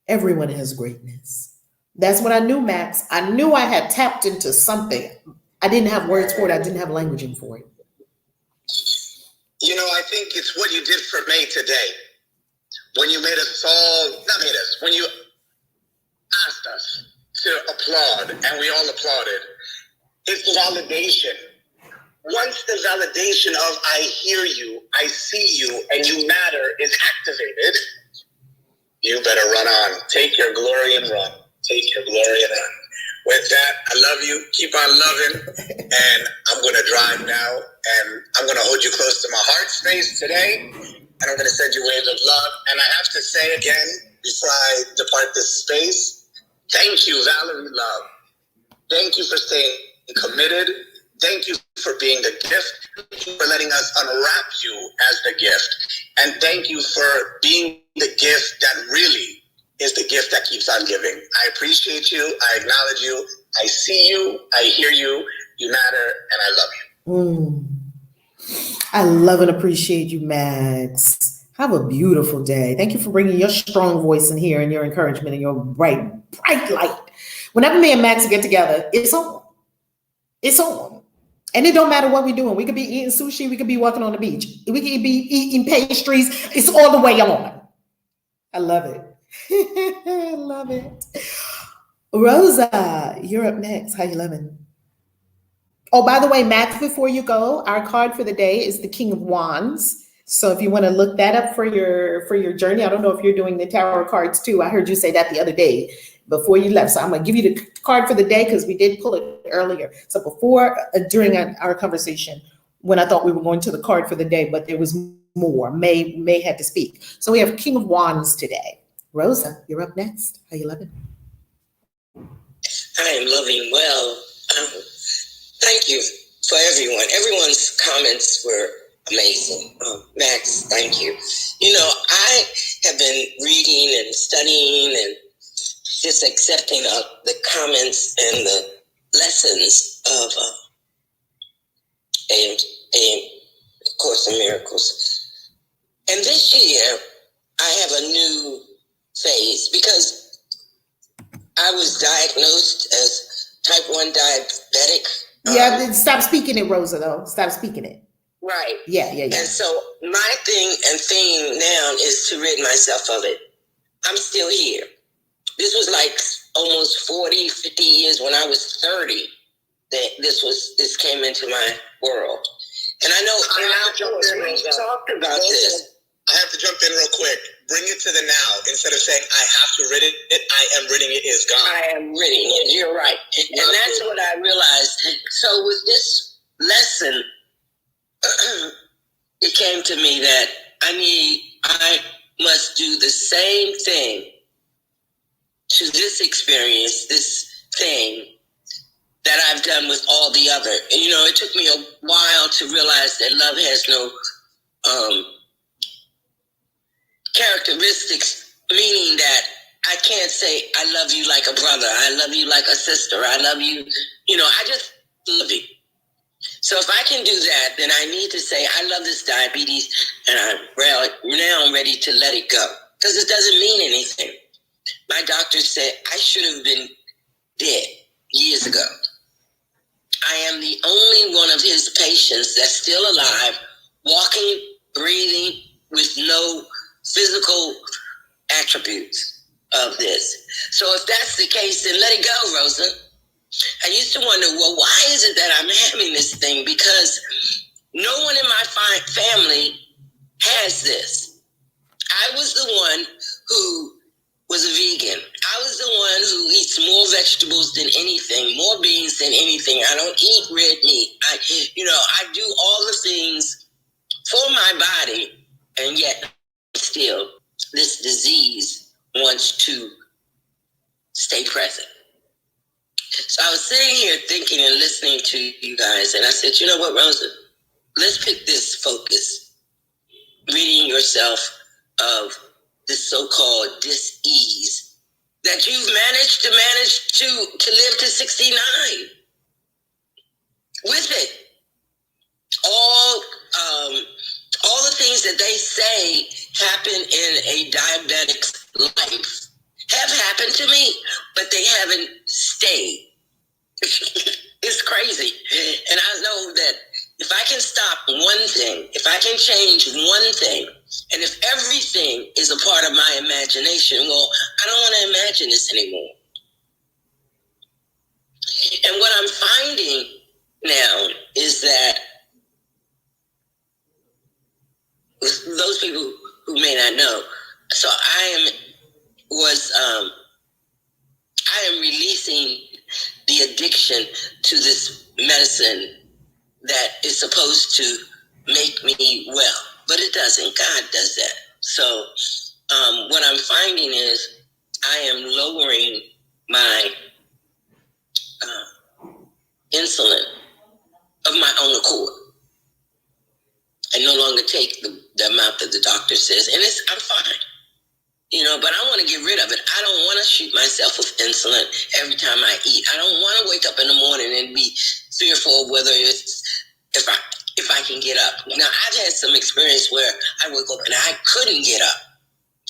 Everyone has greatness. That's what I knew, Max. I knew I had tapped into something. I didn't have words for it. I didn't have languaging for it. You know, I think it's what you did for May today. When you made us all, not made us, when you asked us to applaud, and we all applauded, it's validation. Once the validation of I hear you, I see you, and you matter is activated, you better run on. Take your glory and run. Take your glory and run. With that, I love you. Keep on loving. And I'm going to drive now, and I'm going to hold you close to my heart space today. And I'm going to send you waves of love. And I have to say again, before I depart this space, thank you, Valerie Love. Thank you for staying committed. Thank you for being the gift. Thank you for letting us unwrap you as the gift. And thank you for being the gift that really is the gift that keeps on giving. I appreciate you. I acknowledge you. I see you. I hear you. You matter. And I love you. I love and appreciate you, Max. Have a beautiful day. Thank you for bringing your strong voice in here and your encouragement and your bright light. Whenever me and Max get together, it's on. It's on. And it don't matter what we're doing. We could be eating sushi. We could be walking on the beach. We could be eating pastries. It's all the way on. I love it. I love it. Rosa, you're up next. How you loving? Oh, by the way, Max, before you go, our card for the day is the King of Wands. So if you want to look that up for your journey, I don't know if you're doing the tarot cards too. I heard you say that the other day before you left. So I'm going to give you the card for the day because we did pull it earlier. So during our conversation, when I thought we were going to the card for the day, but there was more. May had to speak. So we have King of Wands today. Rosa, you're up next. How you loving? I am loving well. Thank you for everyone. Everyone's comments were amazing. Max, thank you. You know, I have been reading and studying and just accepting the comments and the lessons of A Course in Miracles. And this year, I have a new phase because I was diagnosed as type 1 diabetic. Yeah, stop speaking it, Rosa, though. Stop speaking it. Right. Yeah. And so my theme now is to rid myself of it. I'm still here. This was like almost 40, 50 years when I was 30 that this came into my world. And I know we talked about this. I have to jump in real quick. Bring it to the now. Instead of saying, I have to rid it, I am ridding it is gone. I am ridding it. You're right. And that's what I realized. So with this lesson, it came to me that I must do the same thing to this experience, this thing that I've done with all the other. And, you know, it took me a while to realize that love has no characteristics, meaning that I can't say I love you like a brother, I love you like a sister, I love you, you know, I just love you. So if I can do that, then I need to say, I love this diabetes, and now I'm ready to let it go, because it doesn't mean anything. My doctor said I should have been dead years ago. I am the only one of his patients that's still alive, walking, breathing, with no physical attributes of this. So if that's the case, then let it go, Rosa. I used to wonder, well, why is it that I'm having this thing? Because no one in my family has this. I was the one who was a vegan. I was the one who eats more vegetables than anything, more beans than anything. I don't eat red meat. I do all the things for my body, and yet still this disease wants to stay present. So I was sitting here thinking and listening to you guys, and I said, you know what, Rosa, let's pick this focus. Reading yourself of this so-called dis-ease that you've managed to live to 69 with it. All the things that they say happen in a diabetic's life have happened to me, but they haven't stayed. It's crazy. And I know that if I can stop one thing, if I can change one thing, and if everything is a part of my imagination, well, I don't want to imagine this anymore. And what I'm finding now is that those people who may not know, so I am releasing the addiction to this medicine that is supposed to make me well, but it doesn't. God does that. So what I'm finding is I am lowering my insulin of my own accord. I no longer take the amount that the doctor says, and I'm fine. But I want to get rid of it. I don't want to shoot myself with insulin every time I eat. I don't want to wake up in the morning and be fearful whether it's if I can get up. Now, I've had some experience where I woke up and I couldn't get up.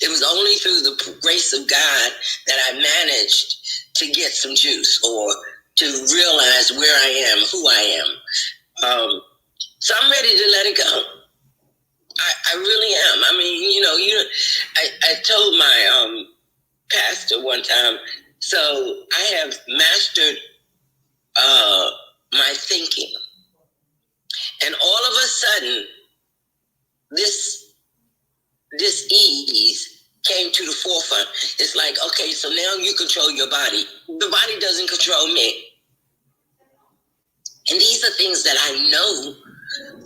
It was only through the grace of God that I managed to get some juice or to realize where I am, who I am. So I'm ready to let it go. I really am. I mean, I told my pastor one time, so I have mastered my thinking. And all of a sudden, this ease came to the forefront. It's like, okay, so now you control your body. The body doesn't control me. And these are things that I know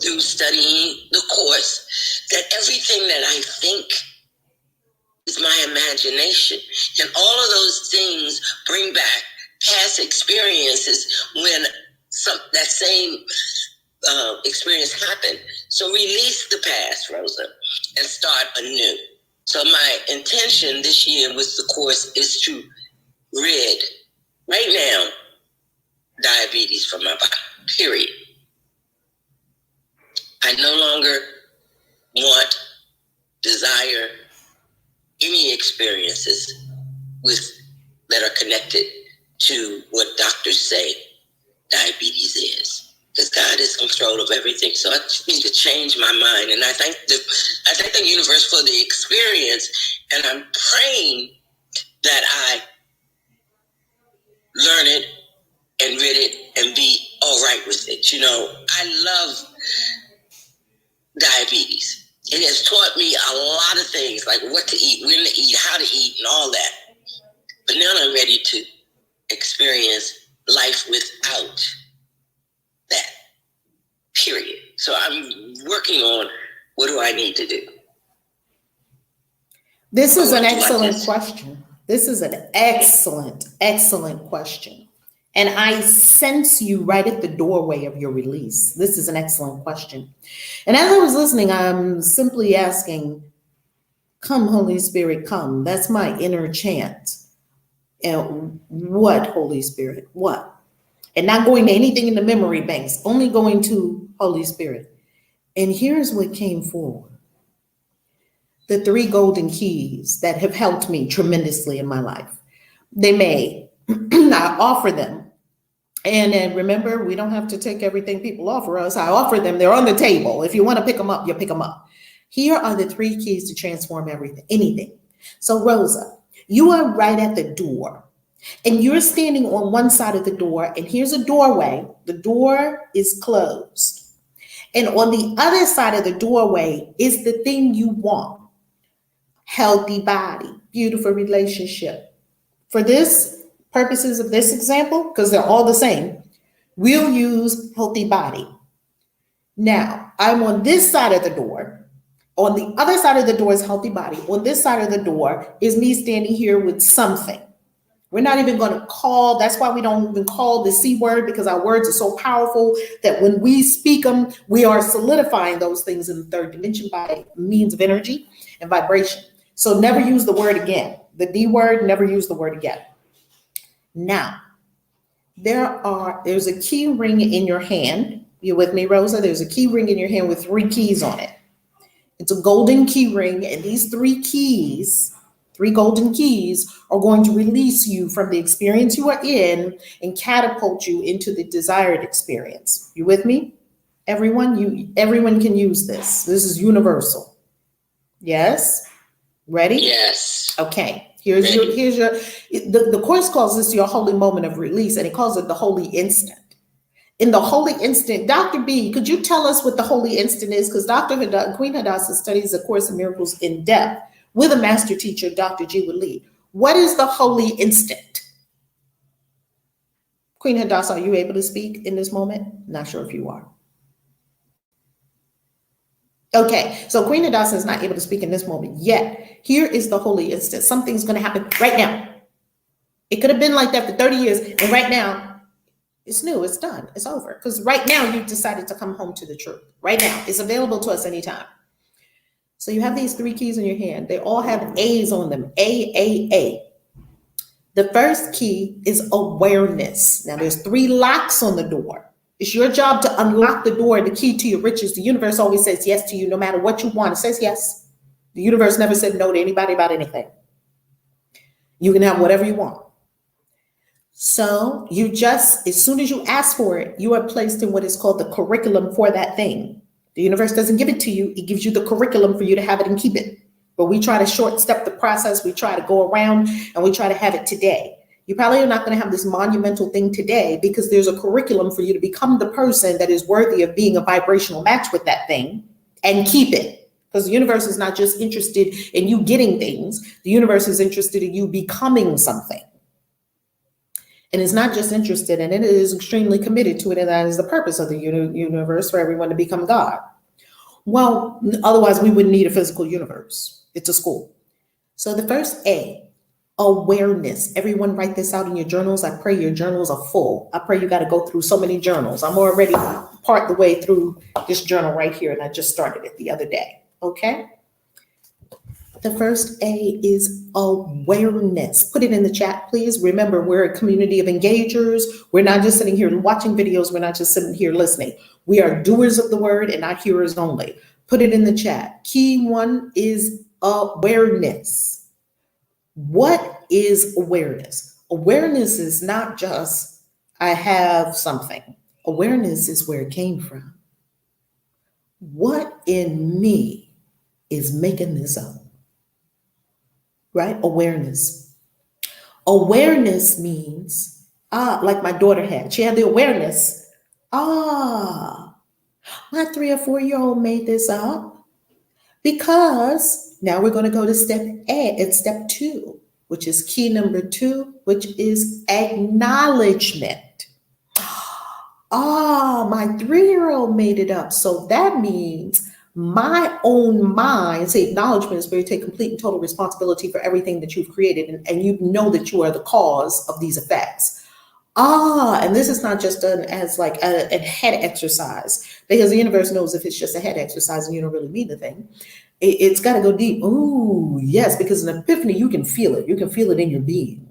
through studying the course, that everything that I think is my imagination. And all of those things bring back past experiences when that same experience happened. So release the past, Rosa, and start anew. So my intention this year with the course is to rid, right now, diabetes from my body, period. I no longer want, desire any experiences that are connected to what doctors say diabetes is. Because God is in control of everything. So I just need to change my mind. And I thank the universe for the experience. And I'm praying that I learn it and read it and be all right with it. I love diabetes. It has taught me a lot of things, like what to eat, when to eat, how to eat, and all that. But now I'm ready to experience life without that, period. So I'm working on what do I need to do. This is an excellent question. This is an excellent question. And I sense you right at the doorway of your release. This is an excellent question. And as I was listening, I'm simply asking, come, Holy Spirit, come. That's my inner chant. And what, Holy Spirit, what? and not going to anything in the memory banks, only going to Holy Spirit. And here's what came forward. The 3 golden keys that have helped me tremendously in my life. They may, I offer them. And remember, we don't have to take everything people offer us. I offer them. They're on the table. If you want to pick them up, you pick them up. Here are the 3 keys to transform everything, anything. So Rosa, you are right at the door and you're standing on one side of the door, and here's a doorway. The door is closed. And on the other side of the doorway is the thing you want. Healthy body, beautiful relationship. For this purposes of this example, because they're all the same, we'll use healthy body. Now, I'm on this side of the door. On the other side of the door is healthy body. On this side of the door is me standing here with something. We're not even going to call, that's why we don't even call the C word, because our words are so powerful that when we speak them, we are solidifying those things in the 3rd dimension by means of energy and vibration. So never use the word again. The D word, never use the word again. Now, there's a key ring in your hand. You with me, Rosa? There's a key ring in your hand with 3 keys on it. It's a golden key ring, and these 3 keys, 3 golden keys, are going to release you from the experience you are in and catapult you into the desired experience. You with me? Everyone can use this. This is universal. Yes? Ready? Yes. Okay. The Course calls this your holy moment of release, and it calls it the holy instant. In the holy instant, Dr. B, could you tell us what the holy instant is? Because Queen Hadassah studies the Course in Miracles in depth with a master teacher, Dr. G. Lee. What is the holy instant? Queen Hadassah, are you able to speak in this moment? Not sure if you are. Okay, so Queen Hadassah is not able to speak in this moment yet. Here is the holy instant. Something's going to happen right now. It could have been like that for 30 years, and right now, it's new, it's done, it's over. Because right now, you've decided to come home to the truth. Right now, it's available to us anytime. So you have these 3 keys in your hand. They all have A's on them, A. The first key is awareness. Now, there's 3 locks on the door. It's your job to unlock the door, the key to your riches. The universe always says yes to you, no matter what you want. It says yes. The universe never said no to anybody about anything. You can have whatever you want. So you just, as soon as you ask for it, you are placed in what is called the curriculum for that thing. The universe doesn't give it to you. It gives you the curriculum for you to have it and keep it. But we try to short step the process. We try to go around and we try to have it today. You probably are not going to have this monumental thing today because there's a curriculum for you to become the person that is worthy of being a vibrational match with that thing and keep it. Because the universe is not just interested in you getting things. The universe is interested in you becoming something. And it's not just interested in it, it is extremely committed to it. And that is the purpose of the universe, for everyone to become God. Well, otherwise we wouldn't need a physical universe. It's a school. So the first A, awareness. Everyone write this out in your journals. I pray your journals are full. I pray you got to go through so many journals. I'm already part the way through this journal right here, and I just started it the other day. Okay? The first A is awareness. Put it in the chat, please. Remember, we're a community of engagers. We're not just sitting here watching videos. We're not just sitting here listening. We are doers of the word and not hearers only. Put it in the chat. Key 1 is awareness. What is awareness? Awareness is not just, I have something. Awareness is where it came from. What in me is making this up? Right? Awareness. Awareness means, like my daughter had. She had the awareness. My 3 or 4-year-old made this up. Because now we're going to go to step 2, which is key number 2, which is acknowledgement. My 3-year-old made it up. So that means my own mind, say acknowledgement is where you take complete and total responsibility for everything that you've created, and you know that you are the cause of these effects. And this is not just done as like a head exercise, because the universe knows if it's just a head exercise and you don't really mean the thing, it's got to go deep. Ooh, yes, because an epiphany, you can feel it. You can feel it in your being.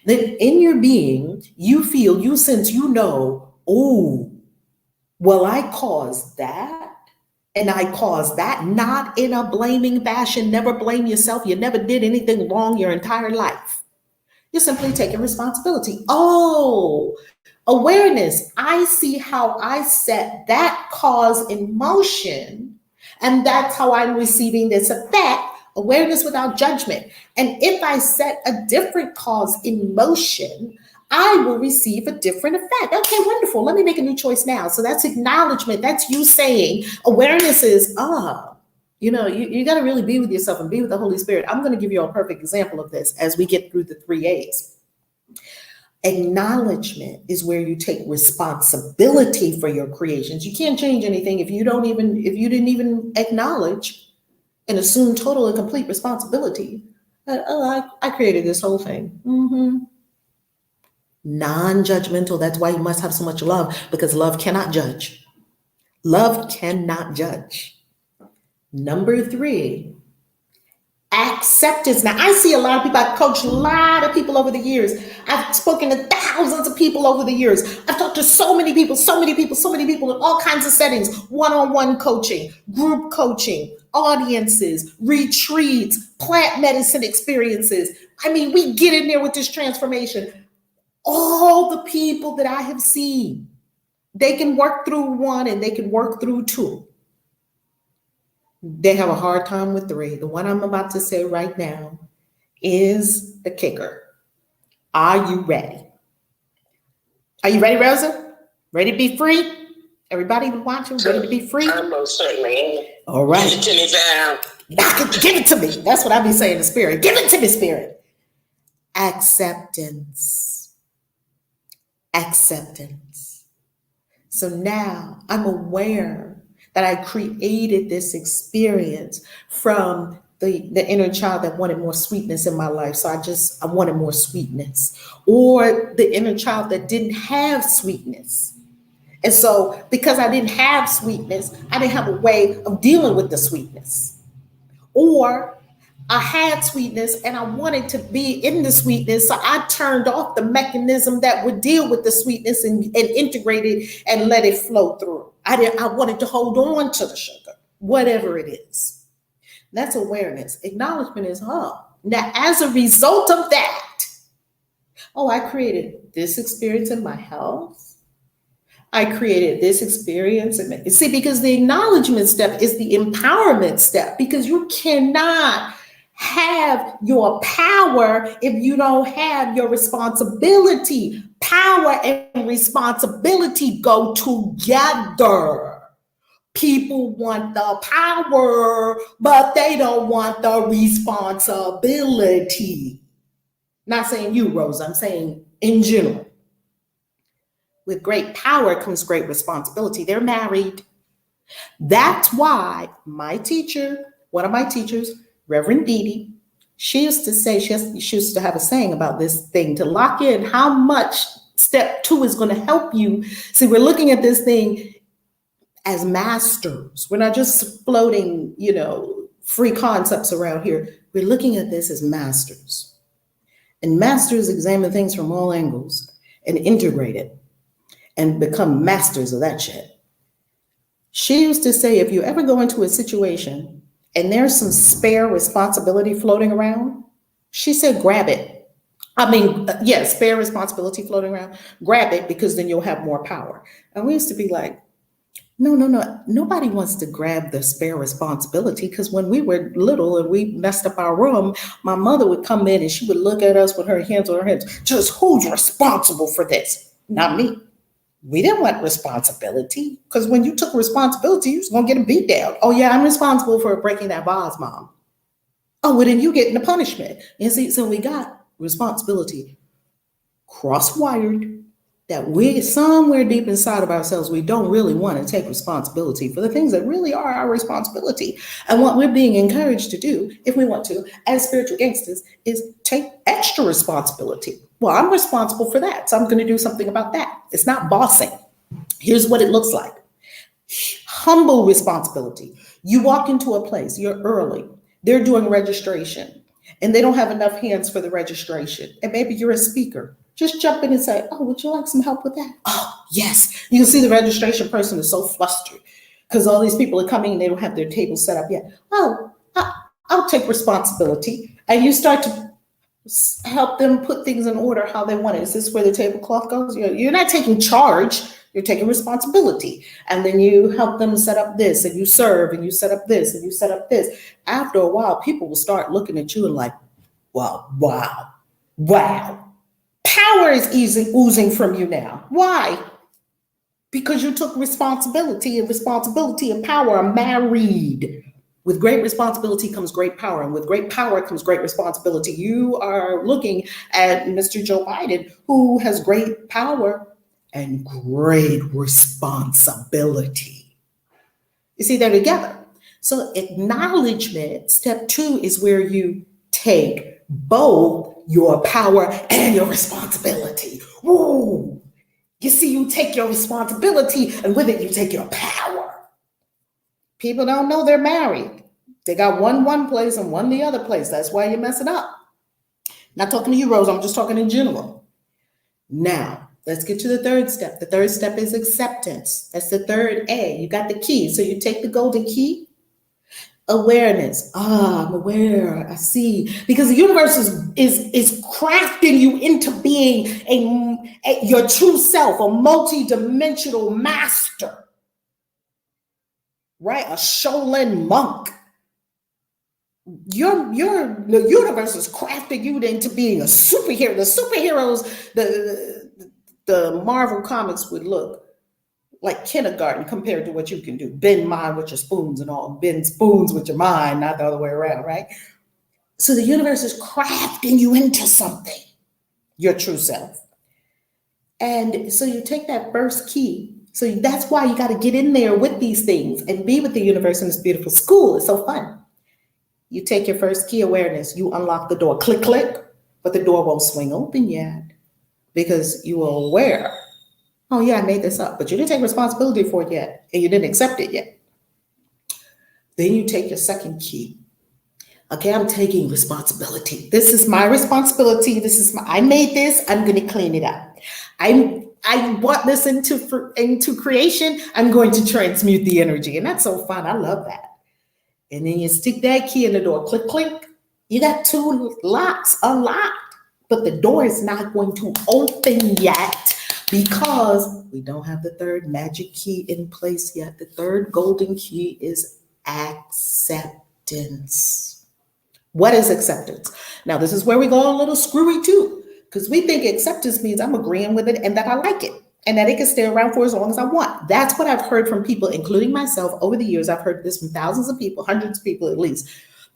Then in your being, you feel, you sense, you know, oh, well, I caused that. And I caused that, not in a blaming fashion. Never blame yourself. You never did anything wrong your entire life. You're simply taking responsibility. Oh, awareness. I see how I set that cause in motion, and that's how I'm receiving this effect. Awareness without judgment. And if I set a different cause in motion, I will receive a different effect. Okay, wonderful. Let me make a new choice now. So that's acknowledgement. That's you saying awareness is, you got to really be with yourself and be with the Holy Spirit. I'm going to give you a perfect example of this as we get through the 3 A's. Acknowledgement is where you take responsibility for your creations. You can't change anything if you didn't even acknowledge and assume total and complete responsibility. I created this whole thing. Non-judgmental. That's why you must have so much love, because love cannot judge. Love cannot judge. Number 3, acceptance. Now, I see a lot of people. I've coached a lot of people over the years. I've spoken to thousands of people over the years. I've talked to so many people in all kinds of settings, one-on-one coaching, group coaching, audiences, retreats, plant medicine experiences. I mean, we get in there with this transformation. All the people that I have seen, they can work through 1 and they can work through 2. They have a hard time with 3. The one I'm about to say right now is the kicker. Are you ready? Are you ready, Rosa? Ready to be free? Everybody watching, ready to be free? I'm most certainly am. All right. Give it to me, Val. Give it to me. That's what I be saying in spirit. Give it to me, spirit. Acceptance. Acceptance. So now I'm aware that I created this experience from the inner child that wanted more sweetness in my life. So I wanted more sweetness. Or the inner child that didn't have sweetness. And so because I didn't have sweetness, I didn't have a way of dealing with the sweetness. Or I had sweetness and I wanted to be in the sweetness. So I turned off the mechanism that would deal with the sweetness and integrate it and let it flow through. I wanted to hold on to the sugar, whatever it is. That's awareness. Acknowledgement is, now as a result of that, I created this experience in my health. I created this experience. See, because the acknowledgement step is the empowerment step, because you cannot have your power if you don't have your responsibility. Power and responsibility go together. People want the power, but they don't want the responsibility. Not saying you, Rose, I'm saying in general. With great power comes great responsibility. They're married. That's why my teacher, one of my teachers, Reverend Dee, she used to say, she used to have a saying about this thing, to lock in how much step 2 is going to help you. See, we're looking at this thing as masters. We're not just floating, free concepts around here. We're looking at this as masters. And masters examine things from all angles and integrate it and become masters of that shit. She used to say, if you ever go into a situation and there's some spare responsibility floating around, she said, grab it. Spare responsibility floating around, grab it, because then you'll have more power. And we used to be like, no. Nobody wants to grab the spare responsibility, because when we were little and we messed up our room, my mother would come in and she would look at us with her hands on her heads. Just who's responsible for this? Not me. We didn't want responsibility, because when you took responsibility, you was going to get a beat down. Oh, yeah, I'm responsible for breaking that vase, Mom. Oh, well, then you getting the punishment. And see, so we got responsibility cross-wired, that we somewhere deep inside of ourselves, we don't really want to take responsibility for the things that really are our responsibility. And what we're being encouraged to do, if we want to, as spiritual gangsters, is take extra responsibility. Well, I'm responsible for that, so I'm going to do something about that. It's not bossing. Here's what it looks like. Humble responsibility. You walk into a place, you're early. They're doing registration. and they don't have enough hands for the registration, and maybe you're a speaker, just jump in and say, oh, would you like some help with that? Oh, yes. You can see the registration person is so flustered because all these people are coming and they don't have their table set up yet. Oh, I'll take responsibility. And you start to help them put things in order how they want it. Is this where the tablecloth goes? You're not taking charge, you're taking responsibility. And then you help them set up this, and you serve, and you set up this, and you set up this. After a while, people will start looking at you and like, wow. Power is oozing from you now. Why? Because you took responsibility, and responsibility and power are married. With great responsibility comes great power, and with great power comes great responsibility. You are looking at Mr. Joe Biden, who has great power and great responsibility. You see, they're together. So acknowledgement, step 2, is where you take both your power and your responsibility. Woo! You see, you take your responsibility, and with it, you take your power. People don't know they're married. They got one place and one the other place. That's why you're messing up. Not talking to you, Rose. I'm just talking in general. Now, let's get to the third step. The third step is acceptance. That's the third A. You got the key. So you take the golden key. Awareness. I'm aware. I see. Because the universe is crafting you into being your true self, a multi-dimensional master. Right? A Shaolin monk. The universe is crafting you into being a superhero. The superheroes, the Marvel comics would look like kindergarten compared to what you can do. Bend mine with your spoons and all. Bend spoons with your mind, not the other way around, right? So the universe is crafting you into something, your true self. And so you take that first key. So that's why you got to get in there with these things and be with the universe in this beautiful school. It's so fun. You take your first key, awareness, you unlock the door, click, click, but the door won't swing open yet because you are aware. Oh yeah, I made this up, but you didn't take responsibility for it yet, and you didn't accept it yet. Then you take your second key. Okay, I'm taking responsibility. This is my responsibility. I made this, I'm going to clean it up. I brought this into creation, I'm going to transmute the energy, and that's so fun. I love that. And then you stick that key in the door, click, click. You got 2 locks unlocked, but the door is not going to open yet because we don't have the third magic key in place yet. The third golden key is acceptance. What is acceptance? Now, this is where we go a little screwy too, because we think acceptance means I'm agreeing with it and that I like it, and that it can stay around for as long as I want. That's what I've heard from people, including myself, over the years. I've heard this from thousands of people, hundreds of people at least,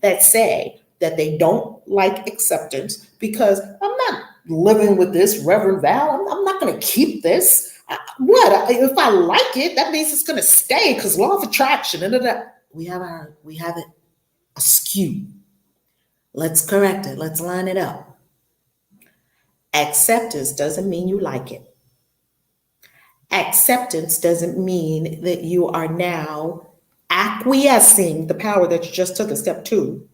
that say that they don't like acceptance because I'm not living with this, Reverend Val. I'm not going to keep this. If I like it, that means it's going to stay because law of attraction. We have it askew. Let's correct it. Let's line it up. Acceptance doesn't mean you like it. Acceptance doesn't mean that you are now acquiescing the power that you just took in step 2,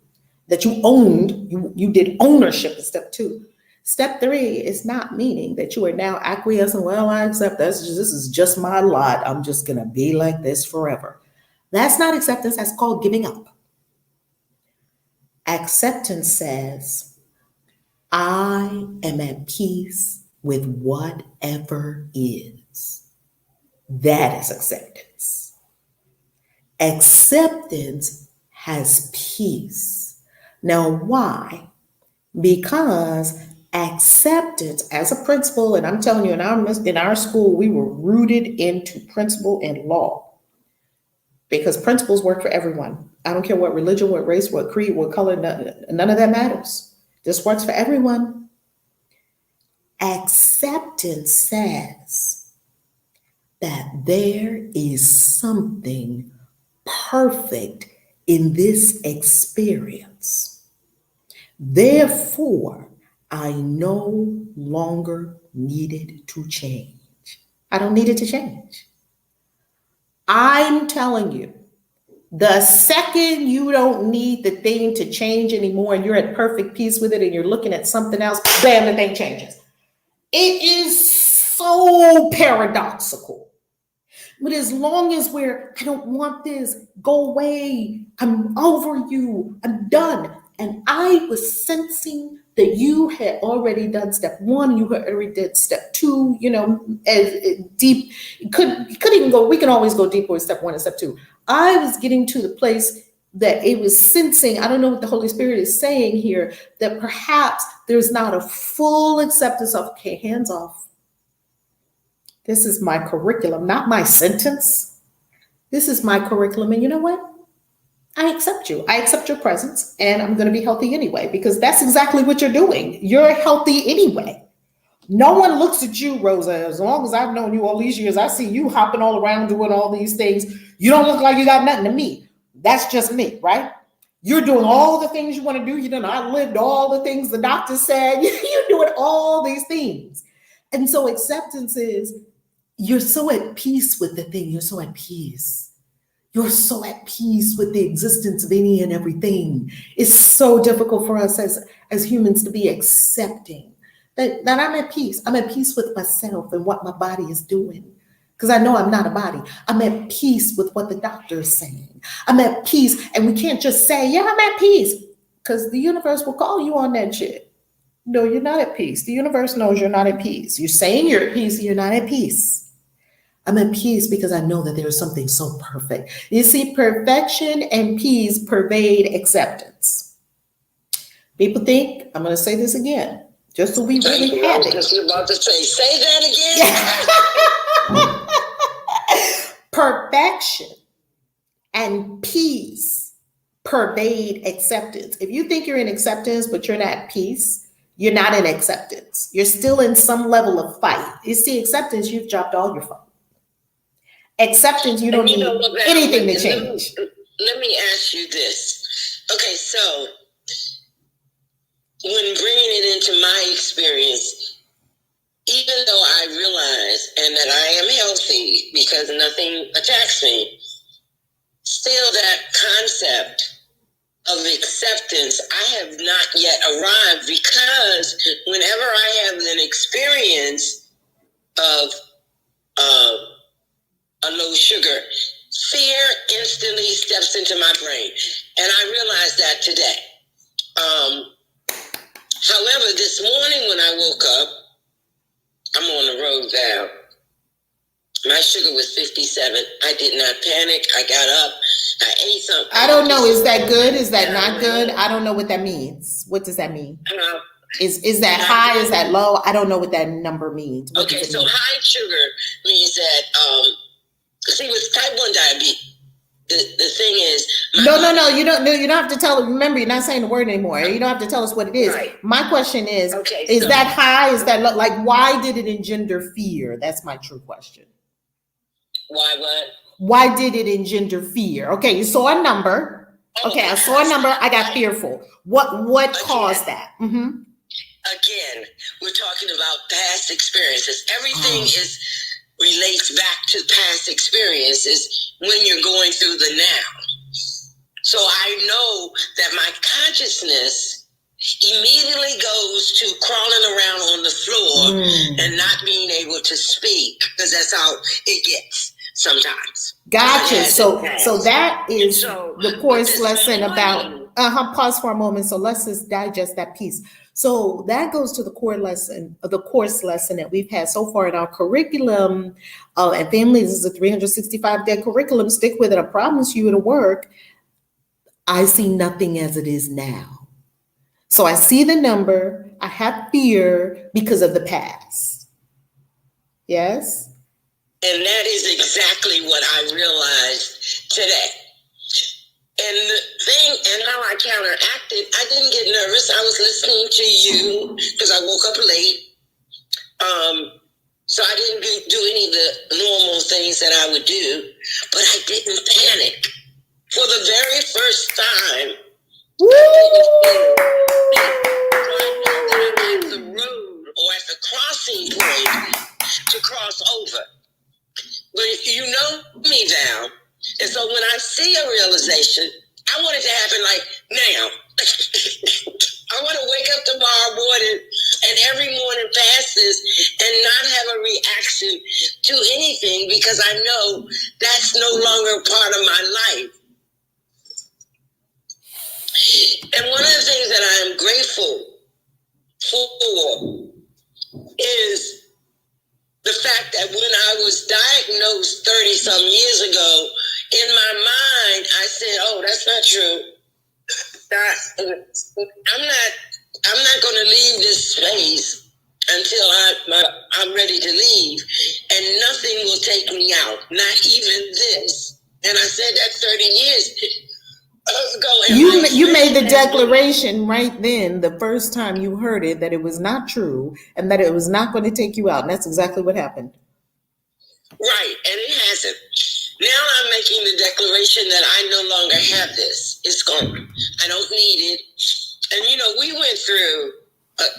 that you owned, you did ownership in step 2. Step 3 is not meaning that you are now acquiescing, well, I accept this is just my lot. I'm just going to be like this forever. That's not acceptance. That's called giving up. Acceptance says, I am at peace with whatever is. That is acceptance. Acceptance has peace. Now, why? Because acceptance as a principle, and I'm telling you, in our school, we were rooted into principle and law because principles work for everyone. I don't care what religion, what race, what creed, what color, none of that matters. This works for everyone. Acceptance says that there is something perfect in this experience. Therefore, I no longer needed to change. I don't need it to change. I'm telling you The second you don't need the thing to change anymore and you're at perfect peace with it and you're looking at something else, bam, the thing changes. It is so paradoxical. But as long as I don't want this, go away, I'm over you, I'm done. And I was sensing that you had already done step one, you had already did step two, as deep. We can always go deeper with step one and step two. I was getting to the place that it was sensing, I don't know what the Holy Spirit is saying here, that perhaps there's not a full acceptance of, okay, hands off. This is my curriculum, not my sentence. This is my curriculum. And you know what? I accept you. I accept your presence, and I'm going to be healthy anyway, because that's exactly what you're doing. You're healthy anyway. No one looks at you, Rosa. As long as I've known you all these years, I see you hopping all around doing all these things. You don't look like you got nothing to me. That's just me, right? You're doing all the things you want to do. You done outlived all the things the doctor said. You're doing all these things. And so acceptance is, you're so at peace with the thing. You're so at peace. You're so at peace with the existence of any and everything. It's so difficult for us as humans to be accepting that I'm at peace. I'm at peace with myself and what my body is doing, because I know I'm not a body. I'm at peace with what the doctor is saying. I'm at peace. And we can't just say, yeah, I'm at peace, because the universe will call you on that shit. No, you're not at peace. The universe knows you're not at peace. You're saying you're at peace, you're not at peace. I'm at peace because I know that there is something so perfect. You see, perfection and peace pervade acceptance. People think, I'm going to say this again, just so we really have it. I was just about to say that again. Perfection and peace pervade acceptance. If you think you're in acceptance, but you're not at peace, you're not in acceptance. You're still in some level of fight. You see, acceptance, you've dropped all your fight. Acceptance, you don't need anything to change. Let me ask you this. Okay, so when bringing it into my experience, even though I realize and that I am healthy because nothing attacks me, still that concept of acceptance, I have not yet arrived, because whenever I have an experience of a low sugar, fear instantly steps into my brain. And I realized that today. However, this morning when I woke up, I'm on the road now. My sugar was 57. I did not panic. I got up. I ate something. I don't know. Is that good? Is that not good? I don't know what that means. What does that mean? Is that high? Is that low? I don't know what that number means. What okay, so mean? High sugar means that, see, with type 1 diabetes, the thing is... No, you don't have to tell us. Remember, you're not saying the word anymore. You don't have to tell us what it is. Right. My question is, is that high? Is that low? Like, why did it engender fear? That's my true question. Why what? Why did it engender fear? Okay, you saw a number. Okay, I saw a number. I got fearful. What caused that? Mm-hmm. Again, we're talking about past experiences. Everything relates back to past experiences when you're going through the now. So I know that my consciousness immediately goes to crawling around on the floor and not being able to speak, because that's how it gets sometimes. Gotcha. So that is the course lesson about, pause for a moment. So let's just digest that piece. So that goes to the course lesson that we've had so far in our curriculum. And families is a 365-day curriculum. Stick with it. I promise you it'll work. I see nothing as it is now. So I see the number. I have fear because of the past. Yes? And that is exactly what I realized today. And the thing, and how I counteracted, I didn't get nervous. I was listening to you because I woke up late. So I didn't do any of the normal things that I would do, but I didn't panic. For the very first time, Woo! I know that I'm at the road or at the crossing point to cross over. But you know me now, And so when I see a realization, I want it to happen like now. I want to wake up tomorrow morning and every morning passes and not have a reaction to anything, because I know that's no longer part of my life. And one of the things that I am grateful for is the fact that when I was diagnosed 30-some years ago, in my mind, I said, oh, that's not true. I'm not going to leave this space until I'm ready to leave, and nothing will take me out, not even this. And I said that 30 years ago. You made the declaration right then, the first time you heard it, that it was not true and that it was not going to take you out. And that's exactly what happened. Right, and it hasn't. Now I'm making the declaration that I no longer have this. It's gone. I don't need it. And you know, we went through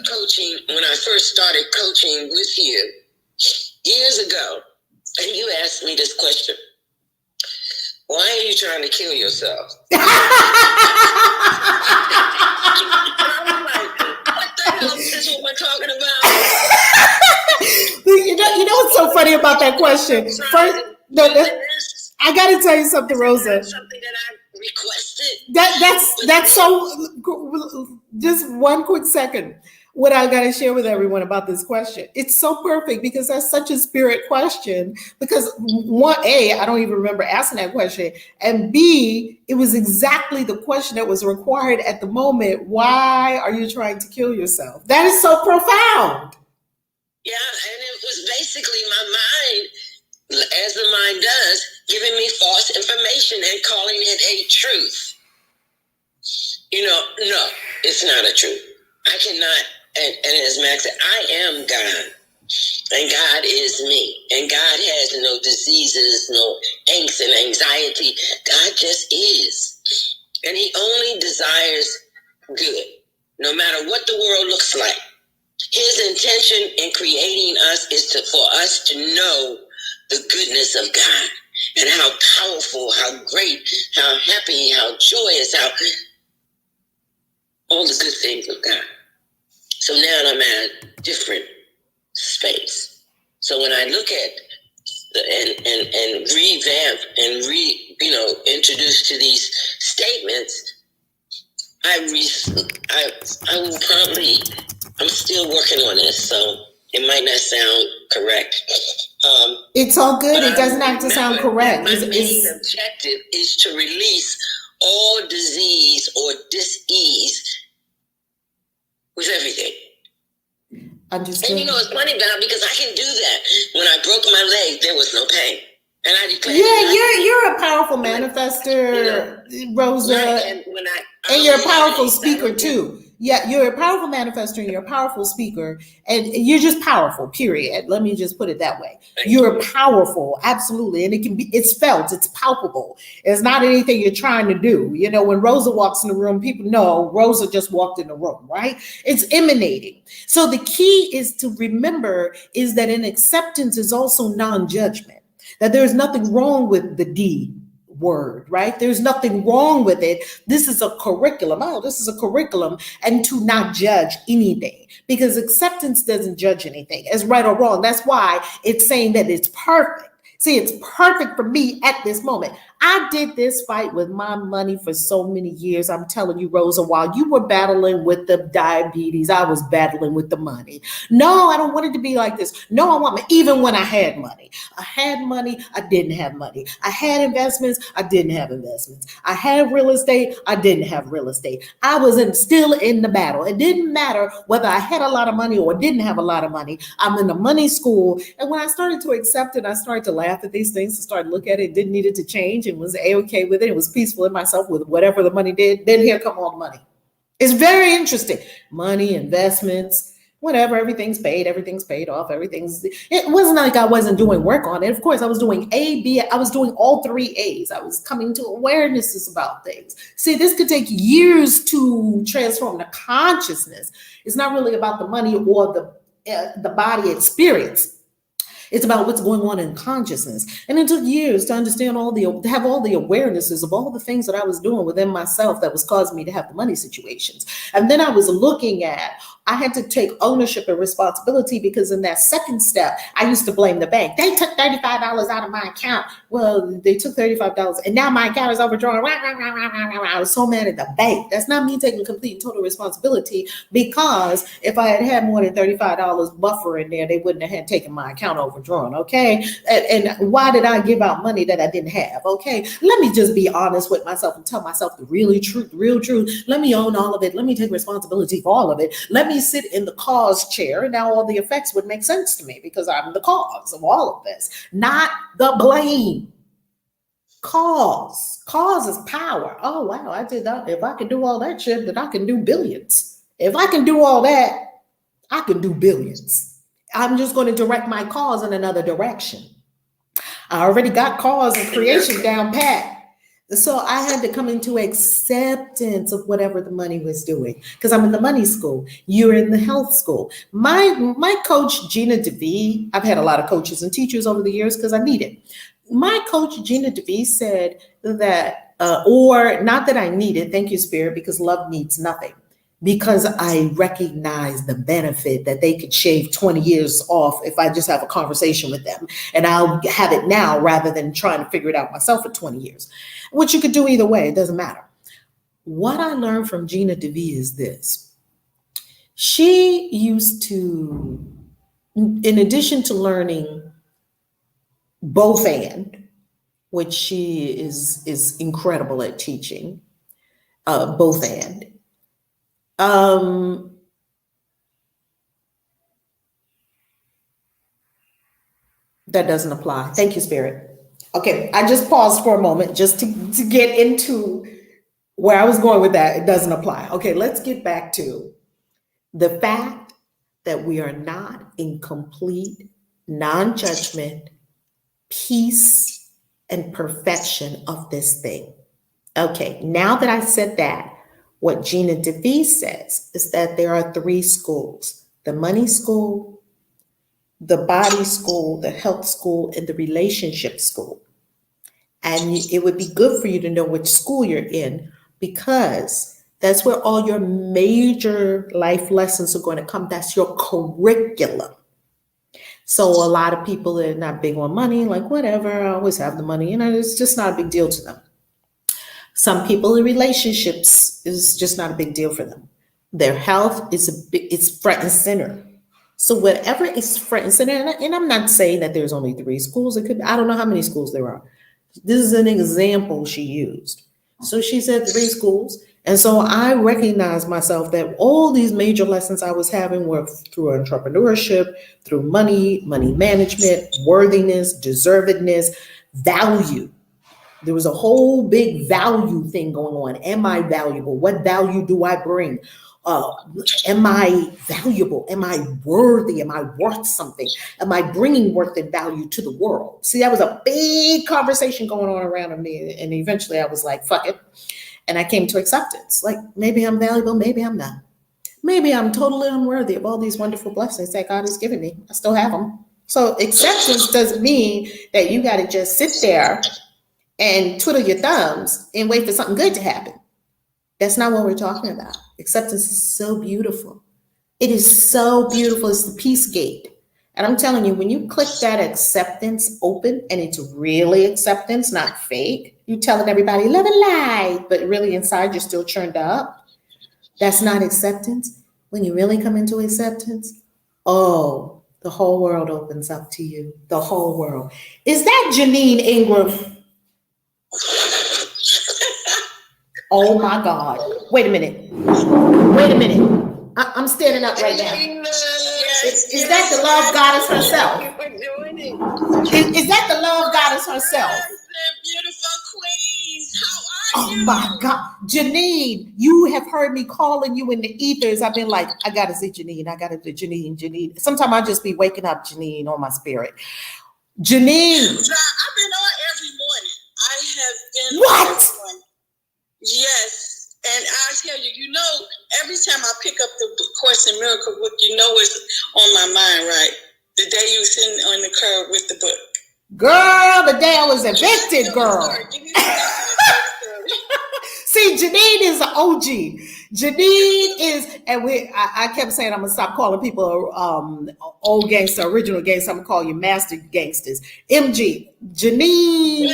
coaching when I first started coaching with you years ago, and you asked me this question: why are you trying to kill yourself? And I'm like, what the hell is what we're talking about? You know what's so funny about that question? First, I got to tell you something, Rosa. Something that I requested. That's so. Just one quick second. What I got to share with everyone about this question. It's so perfect because that's such a spirit question. Because one, A, I don't even remember asking that question, and B, it was exactly the question that was required at the moment. Why are you trying to kill yourself? That is so profound. Yeah, and it was basically my mind, as the mind does, giving me false information and calling it a truth. You know, no, it's not a truth. I cannot, and as Max said, I am God, and God is me, and God has no diseases, no angst and anxiety. God just is, and He only desires good, no matter what the world looks like. His intention in creating us is for us to know the goodness of God and how powerful, how great, how happy, how joyous, how all the good things of God. So now I'm at a different space. So when I look at and revamp and introduce to these statements, I will probably. I'm still working on this, so it might not sound correct. It's all good. It doesn't have to sound correct. My main objective is to release all disease or dis-ease with everything. Understood. And you know, it's funny, Bob, because I can do that. When I broke my leg, there was no pain. And I declared you're a powerful manifester, Rosa. Right, and you're a powerful speaker too. Yeah, you're a powerful manifester and you're a powerful speaker, and you're just powerful, period. Let me just put it that way. You're powerful, absolutely. And it's felt, it's palpable. It's not anything you're trying to do. You know, when Rosa walks in the room, people know Rosa just walked in the room, right? It's emanating. So the key is to remember is that in acceptance is also non-judgment, that there's nothing wrong with the D word, right? There's nothing wrong with it. This is a curriculum. Oh, this is a curriculum, and to not judge anything, because acceptance doesn't judge anything as right or wrong. That's why it's saying that it's perfect. See, it's perfect for me at this moment. I did this fight with my money for so many years. I'm telling you, Rosa, while you were battling with the diabetes, I was battling with the money. No, I don't want it to be like this. No, I want even when I had money. I had money, I didn't have money. I had investments, I didn't have investments. I had real estate, I didn't have real estate. I was still in the battle. It didn't matter whether I had a lot of money or didn't have a lot of money. I'm in the money school. And when I started to accept it, I started to laugh at these things, to start looking at it, didn't need it to change, and was A-okay with it. It was peaceful in myself with whatever the money did. Then here come all the money. It's very interesting. Money, investments, whatever, everything's paid off, it wasn't like I wasn't doing work on it. Of course, I was doing A, B, I was doing all 3 A's. I was coming to awarenesses about things. See, this could take years to transform the consciousness. It's not really about the money or the body experience. It's about what's going on in consciousness. And it took years to understand to have all the awarenesses of all the things that I was doing within myself that was causing me to have the money situations. And then I was looking at, I had to take ownership and responsibility, because in that second step, I used to blame the bank. They took $35 out of my account. Well, they took $35 and now my account is overdrawn. I was so mad at the bank. That's not me taking complete and total responsibility, because if I had more than $35 buffer in there, they wouldn't have had taken my account overdrawn. Okay. And why did I give out money that I didn't have? Okay. Let me just be honest with myself and tell myself the real truth. Let me own all of it. Let me take responsibility for all of it. Let me sit in the cause chair, and now all the effects would make sense to me, because I'm the cause of all of this, not the blame. Cause is power. Oh, wow, I did that. If I can do all that shit, then I can do billions. If I can do all that, I can do billions. I'm just going to direct my cause in another direction. I already got cause and creation down pat. So I had to come into acceptance of whatever the money was doing, because I'm in the money school. You're in the health school. My coach, Gina DeVee, I've had a lot of coaches and teachers over the years because I need it. My coach, Gina DeVee, said that, or not that I need it, thank you, Spirit, because love needs nothing. Because I recognize the benefit that they could shave 20 years off if I just have a conversation with them. And I'll have it now rather than trying to figure it out myself for 20 years. Which you could do either way, it doesn't matter. What I learned from Gina DeVee is this. She used to, in addition to learning both and, which she is incredible at teaching, both and, that doesn't apply. Thank you, Spirit. Okay, I just paused for a moment just to get into where I was going with that. It doesn't apply. Okay, let's get back to the fact that we are not in complete non-judgment, peace, and perfection of this thing. Okay, now that I said that, what Gina DeVee says is that there are 3 schools: the money school, the body school, the health school, and the relationship school. And it would be good for you to know which school you're in, because that's where all your major life lessons are going to come. That's your curriculum. So a lot of people that are not big on money, like whatever, I always have the money, it's just not a big deal to them. Some people in relationships is just not a big deal for them. Their health it's front and center. So whatever is front and center, and I'm not saying that there's only 3 schools. It could, I don't know how many schools there are. This is an example she used. So she said 3 schools. And so I recognize myself that all these major lessons I was having were through entrepreneurship, through money management, worthiness, deservedness, value. There was a whole big value thing going on. Am I valuable? What value do I bring? Am I valuable? Am I worthy? Am I worth something? Am I bringing worth and value to the world? See, that was a big conversation going on around me. And eventually I was like, fuck it. And I came to acceptance. Like, maybe I'm valuable, maybe I'm not. Maybe I'm totally unworthy of all these wonderful blessings that God has given me. I still have them. So acceptance doesn't mean that you got to just sit there and twiddle your thumbs and wait for something good to happen. That's not what we're talking about. Acceptance is so beautiful. It is so beautiful. It's the peace gate. And I'm telling you, when you click that acceptance open, and it's really acceptance, not fake, you telling everybody, love and light, but really inside you're still churned up. That's not acceptance. When you really come into acceptance, oh, the whole world opens up to you. The whole world. Is that Janine Ingram? Oh my God. Wait a minute. I'm standing up right now. Is that the love goddess herself? Is that the love goddess herself? Beautiful queens. How are you? Oh my God. Janine, you have heard me calling you in the ethers. I've been like, I got to see Janine. I got to do Janine. Sometimes I just be waking up Janine on my spirit. Janine. I've been on every morning. I have been What? on every morning. Yes. And I tell you, every time I pick up the Course in Miracle book, it's on my mind, right? The day you were sitting on the curb with the book. Girl, the day I was evicted, girl. See, Janine is an OG. Janine is, and I kept saying I'm gonna stop calling people old gangster, original gangster. I'm gonna call you master gangsters. MG, Janine.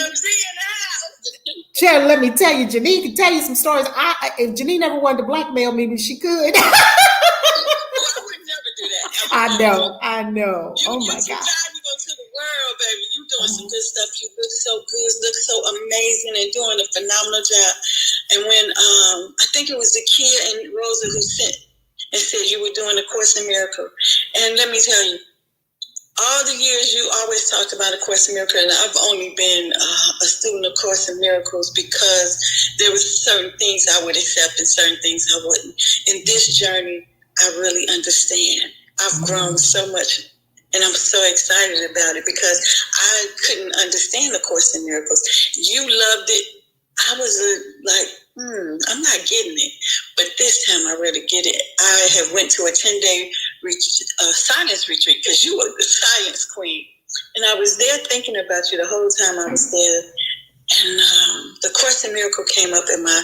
Cherry, let me tell you, Janine can tell you some stories. If Janine ever wanted to blackmail me, she could. I would never do that. I know. Oh my God. You go to the world, baby. You doing some good stuff. You look so good, look so amazing, and doing a phenomenal job. And when I think it was Zakia and Rosa who sent and said you were doing a Course in Miracles. And let me tell you, all the years you always talked about a Course in Miracles, and I've only been a student of Course in Miracles because there was certain things I would accept and certain things I wouldn't. In this journey, I really understand. I've grown so much, and I'm so excited about it because I couldn't understand the Course in Miracles. You loved it. I was I'm not getting it. But this time I really get it. I have went to a 10-day science retreat because you were the science queen. And I was there thinking about you the whole time I was there. And the Course in Miracles came up in my,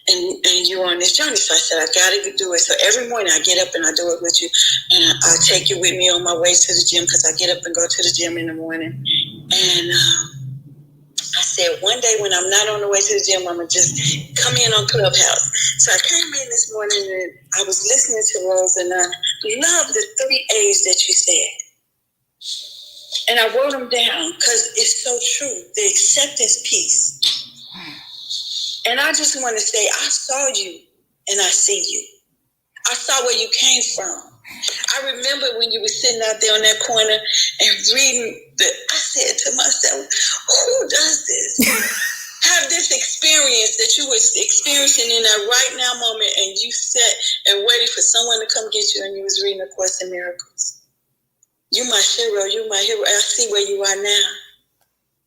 and you were on this journey. So I said, I got to do it. So every morning I get up and I do it with you. And I take you with me on my way to the gym because I get up and go to the gym in the morning. And I said, one day when I'm not on the way to the gym, I'm going to just come in on Clubhouse. So I came in this morning and I was listening to Rose, and I love the 3 A's that you said. And I wrote them down because it's so true. The acceptance piece. And I just want to say, I saw you and I see you. I saw where you came from. I remember when you were sitting out there on that corner and reading I said to myself, who does this? Have this experience that you was experiencing in that right now moment, and you sat and waited for someone to come get you, and you was reading A Course in Miracles. You my hero, you my hero. I see where you are now.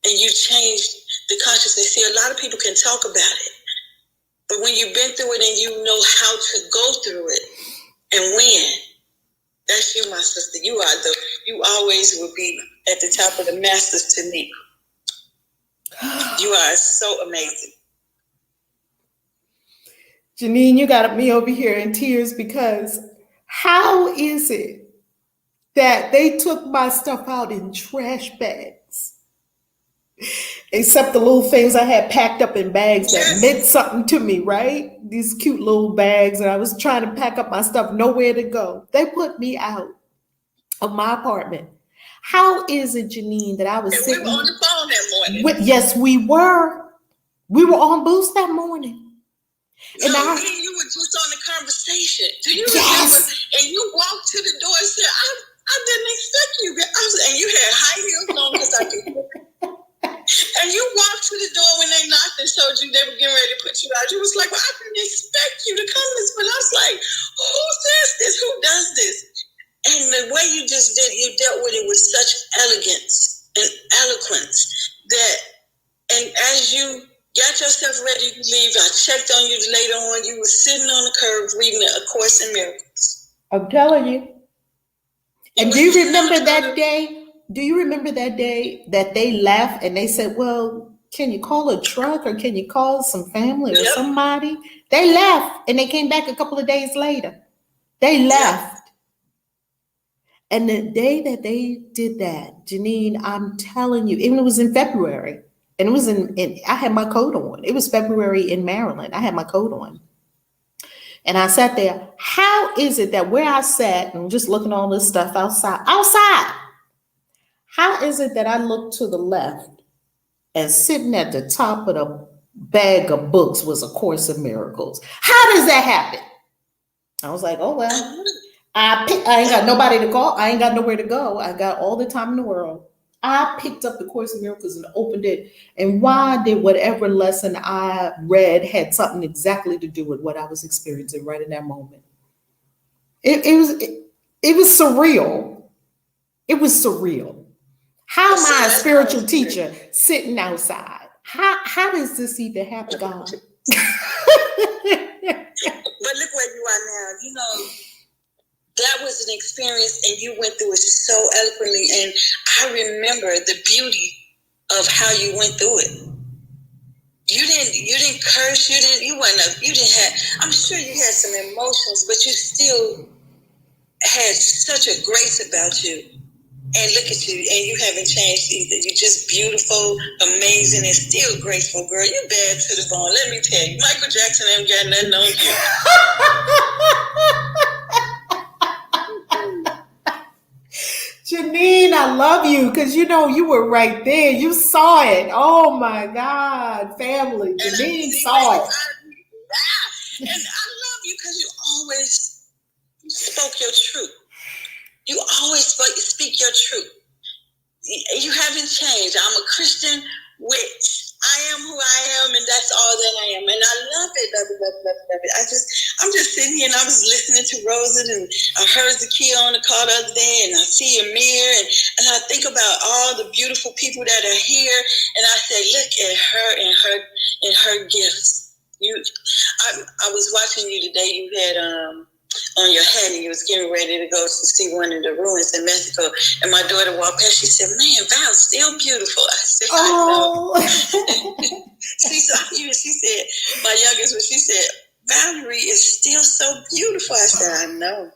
And you changed the consciousness. See, a lot of people can talk about it, but when you've been through it and you know how to go through it and win, that's you, my sister. You always will be at the top of the masters to me. You are so amazing. Janine, you got me over here in tears because how is it that they took my stuff out in trash bags? Except the little things I had packed up in bags that meant something to me, right? These cute little bags, and I was trying to pack up my stuff, nowhere to go. They put me out of my apartment. How is it, Janine, that I was sitting... We were on the phone that morning. Yes, we were. We were on Boost that morning. And me and you were just on the conversation. Do you remember? And you walked to the door and said, I didn't expect you. And you had high heels on because I could. And you walked to the door when they knocked and told you they were getting ready to put you out. You was like, well, I didn't expect you to come this, but I was like, who says this? Who does this? And the way you just did, you dealt with it with such elegance and eloquence that, and as you got yourself ready to leave, I checked on you later on. You were sitting on the curb reading A Course in Miracles. I'm telling you. And do you remember that day? Do you remember that day that they left and they said, well, can you call a truck or can you call some family or somebody? They left and they came back a couple of days later. They left. And the day that they did that, Janine, I'm telling you, even it was in February, and it was I had my coat on. It was February in Maryland. I had my coat on. And I sat there. How is it that where I sat and just looking at all this stuff outside, how is it that I look to the left and sitting at the top of the bag of books was A Course in Miracles? How does that happen? I was like, oh, well, I ain't got nobody to call. I ain't got nowhere to go. I got all the time in the world. I picked up the Course in Miracles and opened it. And why did whatever lesson I read had something exactly to do with what I was experiencing right in that moment? It was surreal. It was surreal. How am I a spiritual teacher sitting outside? How does this even happen, God? But look where you are now. You know, that was an experience, and you went through it so eloquently. And I remember the beauty of how you went through it. You didn't curse. I'm sure you had some emotions, but you still had such a grace about you. And look at you, and you haven't changed either. You're just beautiful, amazing, and still graceful, girl. You bad to the bone. Let me tell you, Michael Jackson ain't got nothing on you. Janine, I love you because you were right there. You saw it. Oh my God, family. Janine saw it. And I love you because you always spoke your truth. You always speak your truth. You haven't changed. I'm a Christian witch. I am who I am, and that's all that I am. And I love it, love it, love it, love it, love it. I'm just sitting here, and I was listening to Rosa, and I heard Zakiya on the call the other day, and I see Amir, and I think about all the beautiful people that are here, and I say, look at her and her gifts. I was watching you today. You had on your head, and you was getting ready to go to see one of the ruins in Mexico. And my daughter walked past. She said, "Man, Val's still beautiful." I said, "Oh." I know. She saw you. She said, my youngest one. She said, "Valerie is still so beautiful." I said, "I know."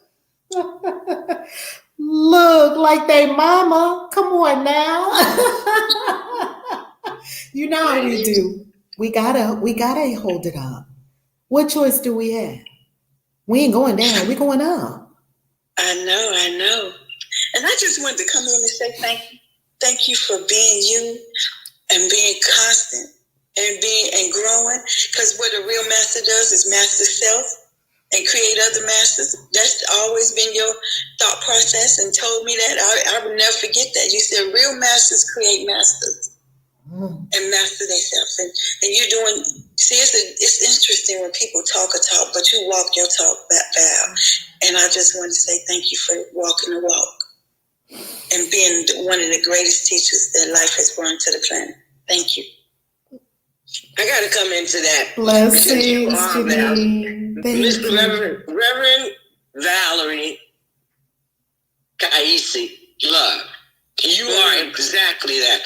Look like they mama. Come on now. You know how we do. We gotta hold it up. What choice do we have? We ain't going down. We're going up. I know. And I just wanted to come in and say thank you. Thank you for being you and being constant and growing. Because what a real master does is master self and create other masters. That's always been your thought process, and told me that. I would never forget that. You said real masters create masters. And master themselves, and you're doing. See, it's interesting when people talk a talk, but you walk your talk, Val. And I just want to say thank you for walking the walk and being one of the greatest teachers that life has brought to the planet. Thank you. I got to come into that. Blessings, Janine. Thank you. Reverend Valerie Kaisi, love. You are exactly that.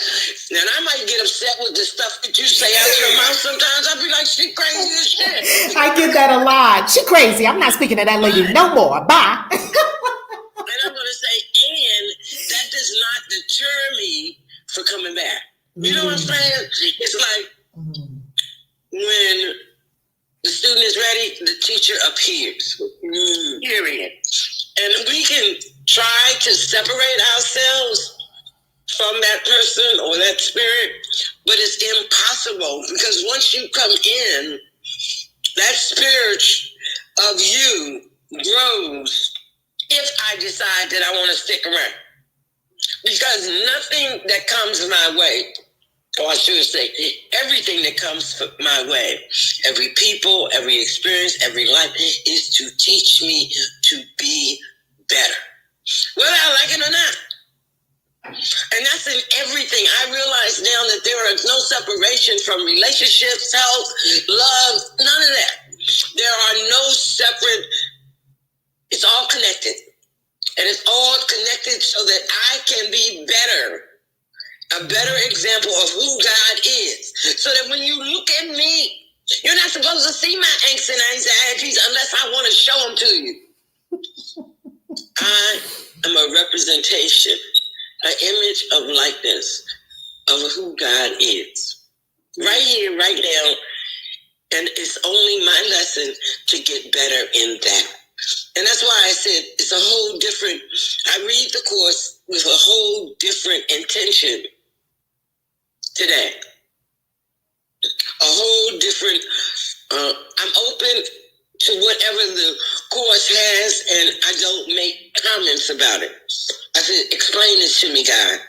Now, I might get upset with the stuff that you say out your mouth sometimes. I'll be like, she crazy as shit. I get that a lot. She crazy. I'm not speaking to that lady no more. Bye. And I'm going to say, and that does not deter me for coming back. You know what I'm saying? It's like when the student is ready, the teacher appears. Period. And we can try to separate ourselves from that person or that spirit, but it's impossible, because once you come in, that spirit of you grows if I decide that I want to stick around. Because nothing that comes my way, or I should say, everything that comes my way, every people, every experience, every life, is to teach me to be better, whether I like it or not. And that's in everything. I realize now that there is no separation from relationships, health, love, none of that. There are no separate, it's all connected. And it's all connected so that I can be better, a better example of who God is. So that when you look at me, you're not supposed to see my angst and anxieties unless I want to show them to you. I am a representation, an image of likeness of who God is. Right here, right now. And it's only my lesson to get better in that. And that's why I said it's a whole different, I read the course with a whole different intention today. A whole different, I'm open to whatever the course has, and I don't make comments about it. I said, explain this to me, God.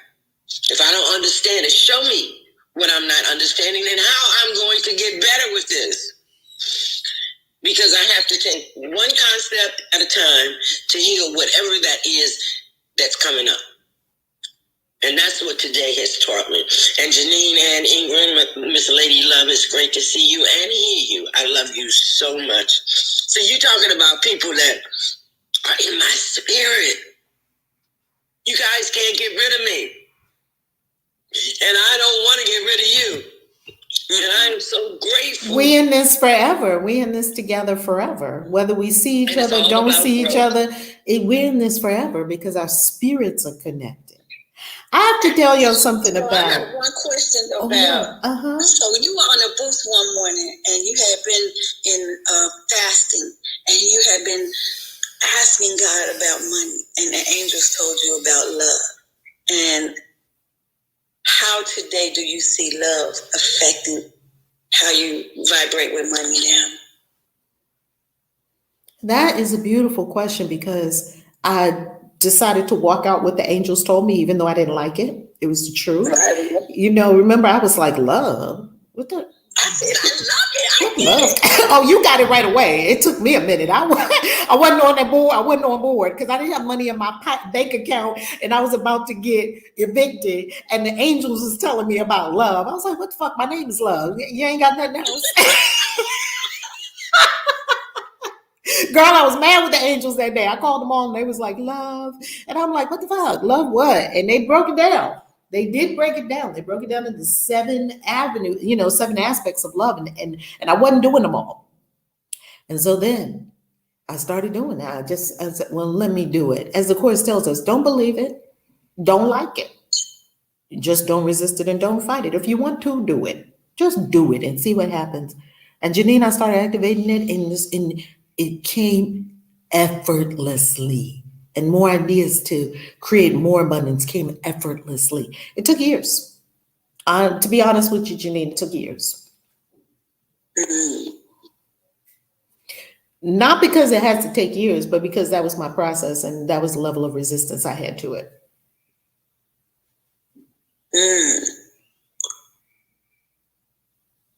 If I don't understand it, show me what I'm not understanding and how I'm going to get better with this. Because I have to take one concept at a time to heal whatever that is that's coming up. And that's what today has taught me. And Janine and Ingrid, Miss Lady Love, it's great to see you and hear you. I love you so much. So you're talking about people that are in my We in this forever. We in this together forever. Whether we see each other, don't see each other, we're in this forever because our spirits are connected. I have to tell you something about. I have one question about. Yeah. So you were on a booth one morning, and you had been in fasting, and you had been asking God about money, and the angels told you about love. And how today do you see love affecting how you vibrate with money now? That is a beautiful question because I decided to walk out what the angels told me, even though I didn't like it. It was the truth. Remember, I was like, love? What the? I said, I love it. Love. Oh, you got it right away. It took me a minute. I wasn't on that board. I wasn't on board because I didn't have money in my bank account and I was about to get evicted. And the angels was telling me about love. I was like, what the fuck? My name is Love. You ain't got nothing else. Girl, I was mad with the angels that day. I called them all and they was like, love. And I'm like, what the fuck? Love what? And they broke it down. They did break it down. They broke it down into 7 avenues, 7 aspects of love. And I wasn't doing them all. And so then I started doing that. I said, well, let me do it. As the Course tells us, don't believe it. Don't like it. Just don't resist it and don't fight it. If you want to do it, just do it and see what happens. And Janine, I started activating it and it came effortlessly. And more ideas to create more abundance came effortlessly. It took years. To be honest with you, Janine, it took years. Not because it has to take years, but because that was my process and that was the level of resistance I had to it.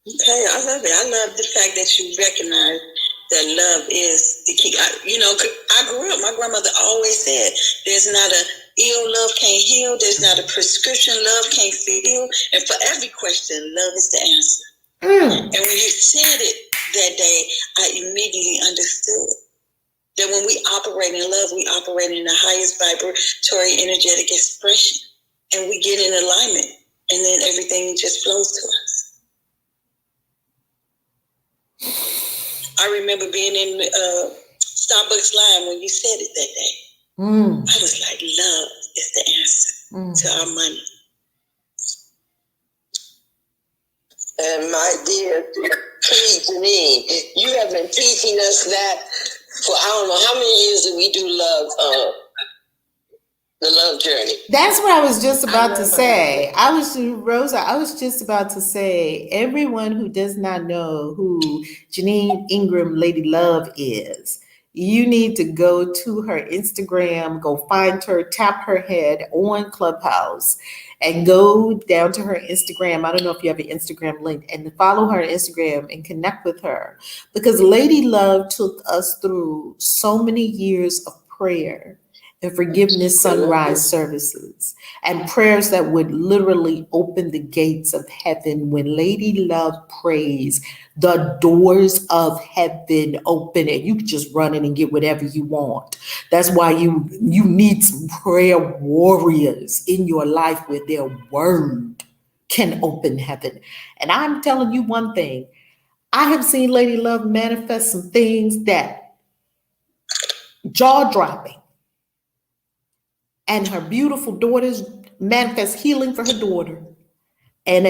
Okay, I love it. I love the fact that you recognize that love is the key. I grew up, my grandmother always said, there's not a ill love can't heal, there's not a prescription love can't feel, and for every question, love is the answer. And when you said it that day, I immediately understood that when we operate in love, we operate in the highest vibratory energetic expression, and we get in alignment, and then everything just flows to us. I remember being in Starbucks line when you said it that day. I was like, love is the answer to our money. And my dear Janine, you have been teaching us that for I don't know how many years that we do love, the love journey. That's what I was just about to say. I was just about to say, everyone who does not know who Janine Ingram Lady Love is, you need to go to her Instagram, go find her, tap her head on Clubhouse, and go down to her Instagram. I don't know if you have an Instagram link, and follow her on Instagram and connect with her. Because Lady Love took us through so many years of prayer and forgiveness sunrise services and prayers that would literally open the gates of heaven. When Lady Love prays, the doors of heaven open and you can just run in and get whatever you want. That's why you need some prayer warriors in your life where their word can open heaven. And I'm telling you one thing, I have seen Lady Love manifest some things that jaw-dropping. And her beautiful daughters manifest healing for her daughter. And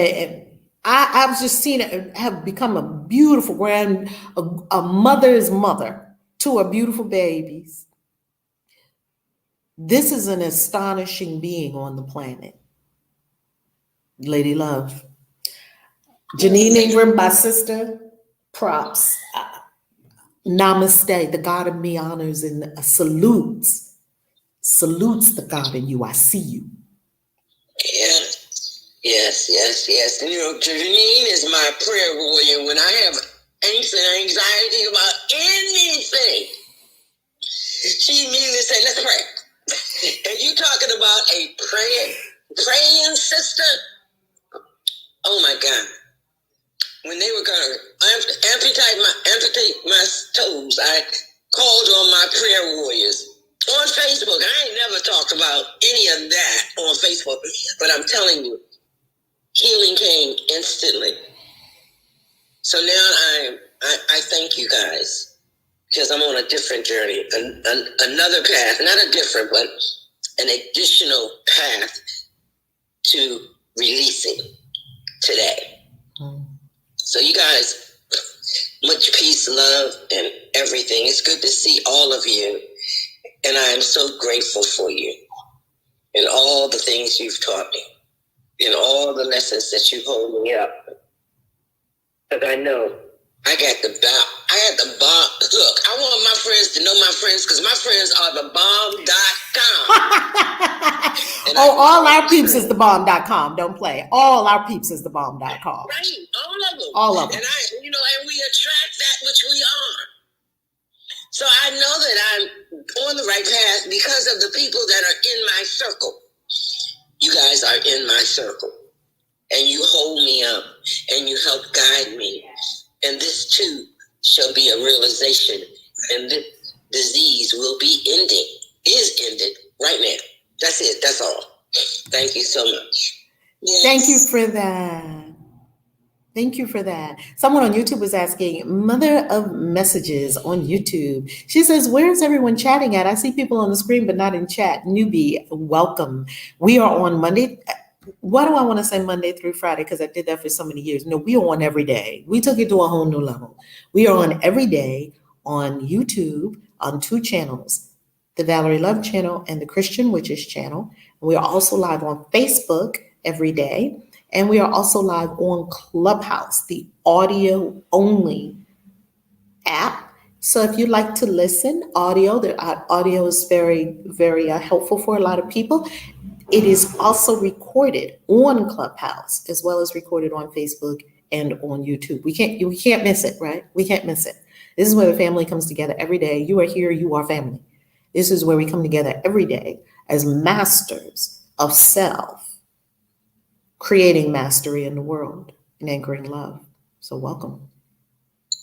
I was just seeing it have become a beautiful a mother's mother to her beautiful babies. This is an astonishing being on the planet. Lady Love. Janine Ingram, my sister, props. Namaste. The God of me honors and salutes the God in you. I see you. Yeah. Yes. And Janine is my prayer warrior. When I have anxiety about anything, she immediately say, let's pray. And you talking about a praying sister? Oh my God. When they were going to amputate my toes, I called on my prayer warriors. On Facebook, I ain't never talked about any of that on Facebook, but I'm telling you, healing came instantly. So now I thank you guys because I'm on a different journey, another path, not a different, but an additional path to releasing today. So you guys, much peace, love, and everything. It's good to see all of you. And I am so grateful for you and all the things you've taught me and all the lessons that you hold me up. Because I know I got the bomb. Look, I want my friends to know my friends because my friends are the bomb.com. All our peeps is the bomb.com. Don't play. All our peeps is the bomb.com. Right, all of them. All of them. And we attract that which we are. So I know that I'm on the right path because of the people that are in my circle. You guys are in my circle. And you hold me up and you help guide me. And this too shall be a realization. And this disease will be is ended right now. That's it. That's all. Thank you so much. Yes. Thank you for that. Thank you for that. Someone on YouTube was asking, Mother of Messages on YouTube. She says, where's everyone chatting at? I see people on the screen, but not in chat. Newbie, welcome. We are on Monday. Why do I want to say Monday through Friday? Because I did that for so many years. No, we are on every day. We took it to a whole new level. We are on every day on YouTube on 2 channels, the Valerie Love channel and the Christian Witches channel. We are also live on Facebook every day. And we are also live on Clubhouse, the audio only app. So if you'd like to listen, audio is very, very helpful for a lot of people. It is also recorded on Clubhouse as well as recorded on Facebook and on YouTube. We can't miss it, right? We can't miss it. This is where the family comes together every day. You are here, you are family. This is where we come together every day as masters of self, creating mastery in the world and anchoring love. So welcome.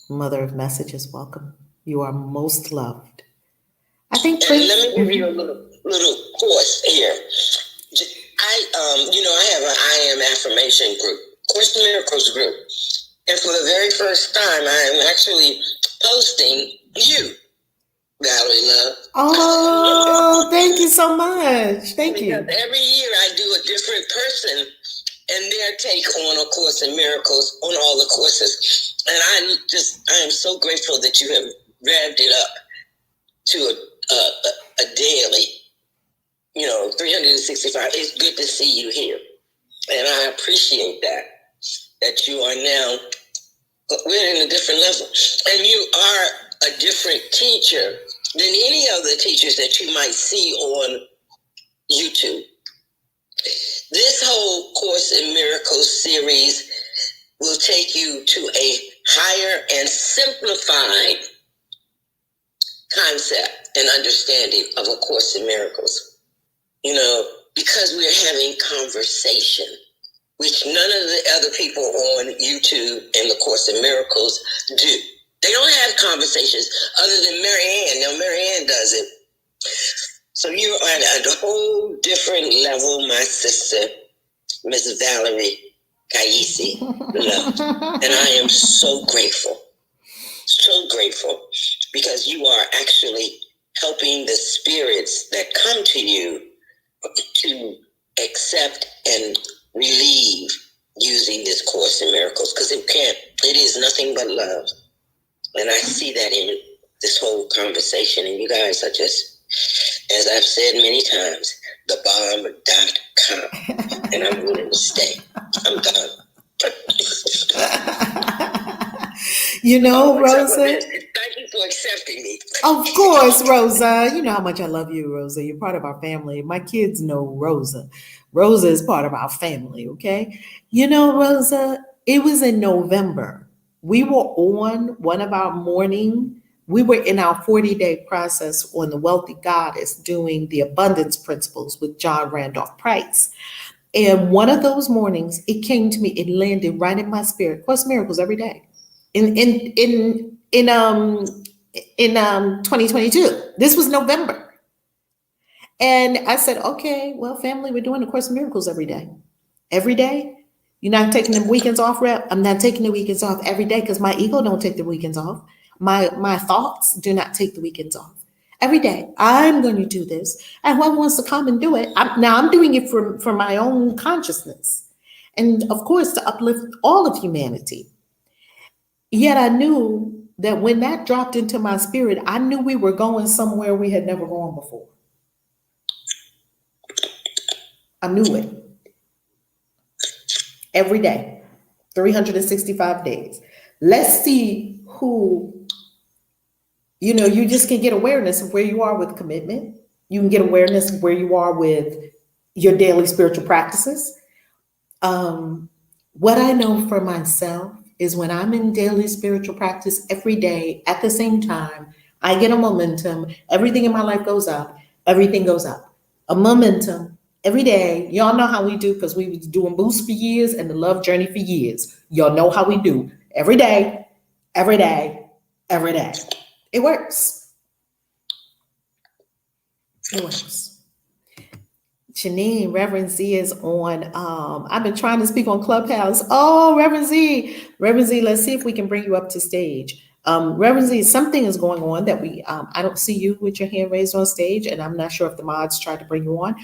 Mother of Messages, welcome. You are most loved. I think. And let me give you a little course here. I have an I Am Affirmation group, Course in Miracles group. And for the very first time, I am actually posting you, Valerie Love. Oh, thank you so much. Thank you. Because every year I do a different person and their take on A Course in Miracles, on all the courses. And I am so grateful that you have revved it up to a daily, 365. It's good to see you here. And I appreciate that you are now, we're in a different level. And you are a different teacher than any of the teachers that you might see on YouTube. This whole Course in Miracles series will take you to a higher and simplified concept and understanding of A Course in Miracles. Because we're having conversation, which none of the other people on YouTube and the Course in Miracles do. They don't have conversations other than Marianne. Now, Marianne does it. So you're at a whole different level, my sister, Miss Valerie Kaisi, and I am so grateful, because you are actually helping the spirits that come to you to accept and relieve using this Course in Miracles, because it is nothing but love. And I see that in this whole conversation, and you guys are just, as I've said many times, the bomb.com, and I'm willing to stay. I'm done. Rosa. Thank you for accepting me. Of course, Rosa. You know how much I love you, Rosa. You're part of our family. My kids know Rosa. Rosa is part of our family, okay? Rosa, it was in November. We were on one of our we were in our 40-day process on the Wealthy Goddess doing the abundance principles with John Randolph Price. And one of those mornings, it came to me, it landed right in my spirit. Course in Miracles every day. In 2022. This was November. And I said, okay, well, family, we're doing A Course in Miracles every day. Every day, You're not taking the weekends off, Rep? I'm not taking the weekends off every day because my ego don't take the weekends off. My thoughts do not take the weekends off. Every day, I'm going to do this. And whoever wants to come and do it, I'm doing it for my own consciousness. And of course, to uplift all of humanity. Yet I knew that when that dropped into my spirit, I knew we were going somewhere we had never gone before. I knew it. Every day, 365 days. Let's see who, you just can get awareness of where you are with commitment. You can get awareness of where you are with your daily spiritual practices. What I know for myself is when I'm in daily spiritual practice every day at the same time, I get a momentum. Everything in my life goes up. Everything goes up. A momentum. Every day, y'all know how we do because we was doing boosts for years and the love journey for years. Y'all know how we do. Every day, every day, every day. It works. It works. Janine, Reverend Z is on. I've been trying to speak on Clubhouse. Oh, Reverend Z, let's see if we can bring you up to stage. Reverend Z, something is going on that I don't see you with your hand raised on stage, and I'm not sure if the mods tried to bring you on.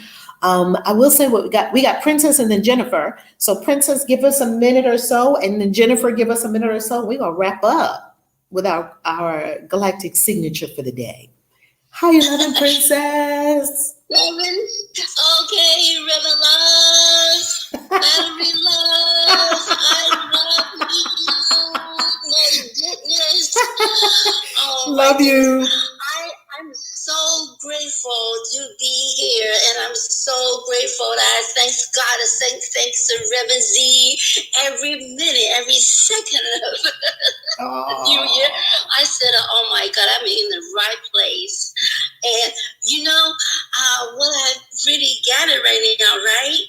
I will say what we got. We got Princess and then Jennifer. So Princess, give us a minute or so, and then Jennifer, give us a minute or so. We're gonna wrap up with our Galactic Signature for the day. How you loving, Princess? Reverend, okay, Reverend Love, Battery Love, I love you, my goodness. Oh, Love you. I'm so grateful to be here, and I'm so grateful that I thank God, thanks to Reverend Z every minute, every second of the new year. I said, oh my God, I'm in the right place. And what I really gathered right now, right?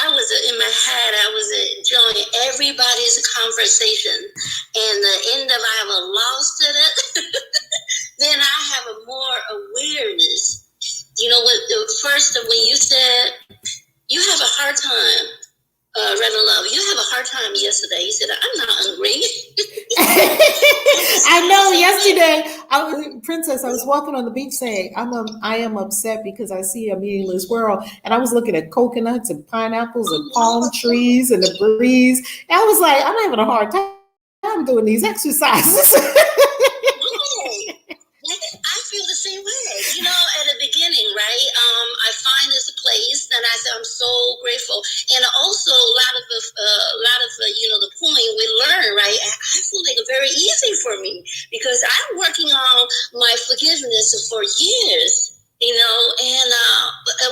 I was in my head, I was enjoying everybody's conversation. And the end of I have lost it, then I have a more awareness. When you said you have a hard time, Reverend Love, you have a hard time yesterday. You said, I'm not hungry. I know yesterday, Princess, I was walking on the beach saying, I am upset because I see a meaningless world. And I was looking at coconuts and pineapples and palm trees and the breeze. And I was like, I'm having a hard time doing these exercises. I feel the same way. At the beginning, right? I find this place, and I said I'm so grateful, and also a lot of the point we learn, right? I feel like it's very easy for me because I'm working on my forgiveness for years. And at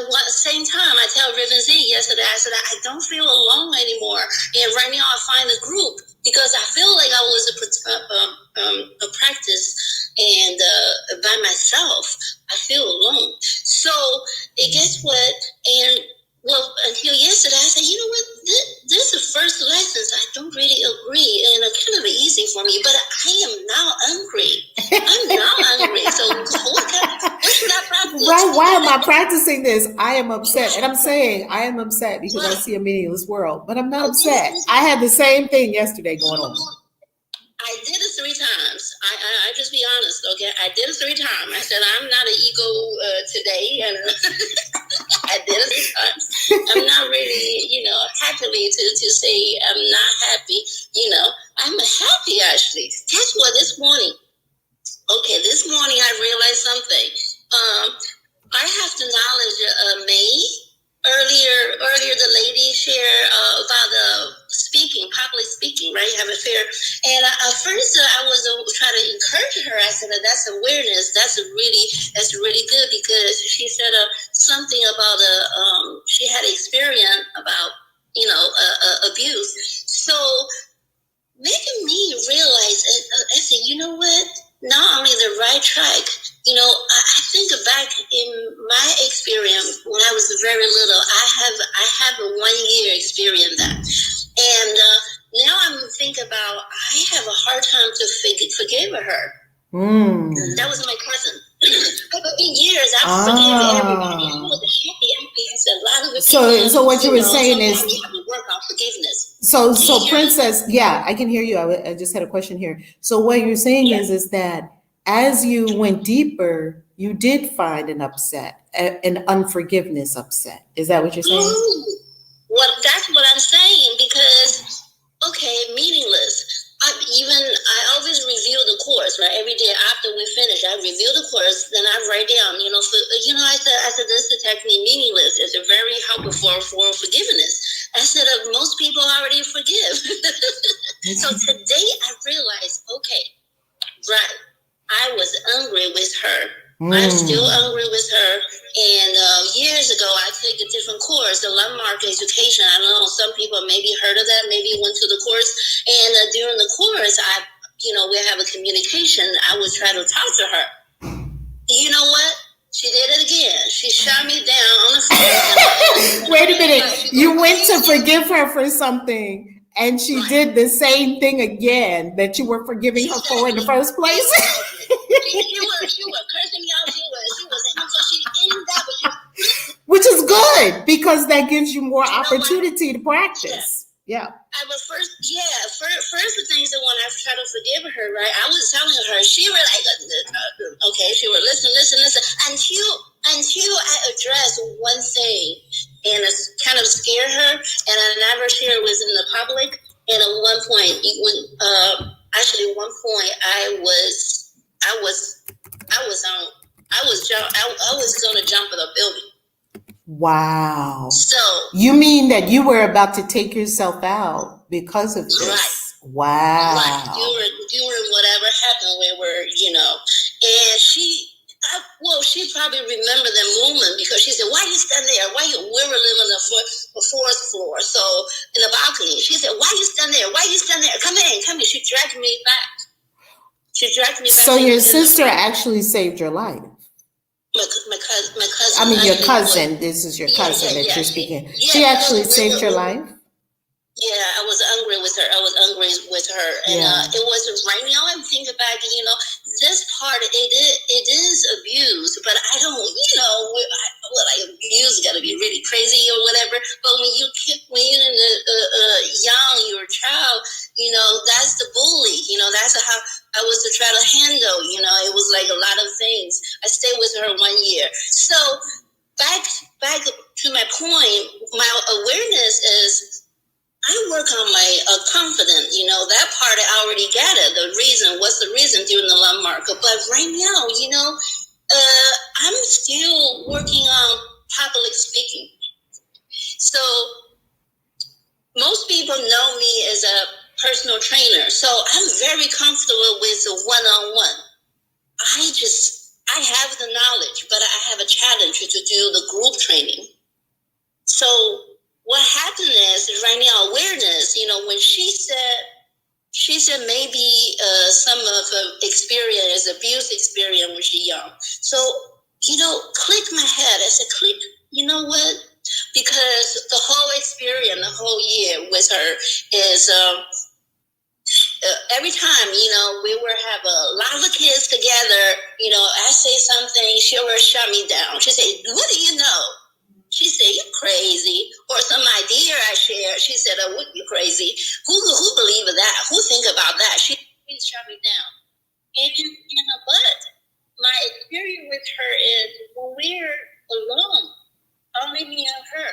the same time, I tell Reverend Z yesterday, I said, I don't feel alone anymore. And right now I find a group because I feel like I was a practice and by myself, I feel alone. So guess what? And until yesterday, I said, you know what? This is the first lessons I don't really agree, and it's kind of easy for me. But I am now hungry. I'm now hungry. So what should I practice? Right? Why am I practicing this? I am upset, and I'm saying I am upset because I see a meaningless world. But I'm not upset. I had the same thing yesterday going on. I did it 3 times. I just be honest, okay? I did it 3 times. I said, I'm not an ego today, and I did it 3 times. I'm not really, happily to say I'm not happy. I'm happy, actually. Guess what? This morning I realized something. I have to acknowledge May. Earlier, the lady shared about public speaking, right? Have a fear. And at first, I was trying to encourage her. I said, that's awareness. That's really good because she said something about she had experience about abuse. So making me realize, I said, you know what? Now I'm in the right track. I think back in my experience when I was very little. I have a 1-year experience that, and now I'm thinking about I have a hard time to forgive her. That was my cousin. For years, I forgave everybody. I was happy. A lot of the so what you were saying is we have to work on forgiveness. So, Can you hear me? Princess, yeah, I can hear you. I just had a question here. So what you're saying is that as you went deeper, you did find an unforgiveness upset. Is that what you're saying? Well, that's what I'm saying, because, okay, meaningless. I always review the course, right? Every day after we finish, I review the course, then I write down, I said this detects me meaningless. It's a very helpful for forgiveness. I said, most people already forgive. So today I realized, okay, right, I was angry with her. I'm still angry with her. And years ago, I took a different course, the landmark education. I don't know, some people maybe heard of that, maybe went to the course. And during the course, we have a communication. I would try to talk to her. You know what? She did it again. She shot me down on the phone. Wait a minute. You went to forgive her for something, and she did the same thing again that you were forgiving her for in the first place. She was cursing me out. She was, so she ended that with which is good, because that gives you more opportunity to practice. Yeah. First the things that when I try to forgive her, right, I was telling her, she was like, okay, she was listen, until I addressed one thing, and it kind of scared her, and I never shared it was in the public. And at one point, I was going to jump in a building. Wow. So you mean that you were about to take yourself out because of this? Right. Wow. Right. During whatever happened, we were, and she probably remember the moment, because she said, "Why you stand there? We were living on the fourth floor, so in the balcony." She said, "Why you stand there? Why you stand there? Come in." She dragged me back. So your sister actually saved your life. My cousin. I mean, your cousin. This is your cousin that you're speaking. She actually saved your life. Yeah, I was angry with her. And it was right now. I'm thinking back. This part it is abuse, but I don't. Abuse got to be really crazy or whatever. But when you're in you're a child. That's the bully. That's how I was to try to handle. It was like a lot of things. I stayed with her 1 year. So back to my point, my awareness is, I work on my confidence, that part I already got it. What's the reason during the landmark? But right now, I'm still working on public speaking. So most people know me as a personal trainer. So I'm very comfortable with the one-on-one. I have the knowledge, but I have a challenge to do the group training. So what happened is right now awareness, when she said maybe some of her experience, abuse experience when she young. So, click my head. I said, click, you know what? Because the whole experience, the whole year with her is every time, we will have a lot of kids together, I say something, she will shut me down. She said, what do you know? She said, you're crazy. Or some idea I share. She said, oh, what, you crazy? Who believe in that? Who think about that? She shut me down. But my experience with her is when we're alone, only me and her.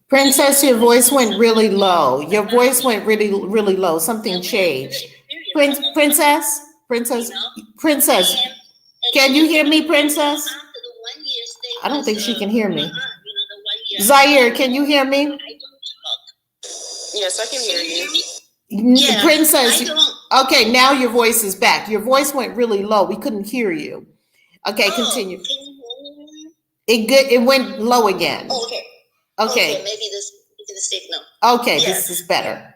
Princess, your voice went really low. Your voice went really, really low. Something changed. Princess, can you hear me, Princess? I don't think she can hear me. Zaire, can you hear me? Yes, I can hear you. Yeah, Princess, okay, now your voice is back. Your voice went really low. We couldn't hear you. Okay, continue. Can you hear me? It went low again. Oh, okay. Okay. Maybe this is the signal. Okay, yeah. This is better.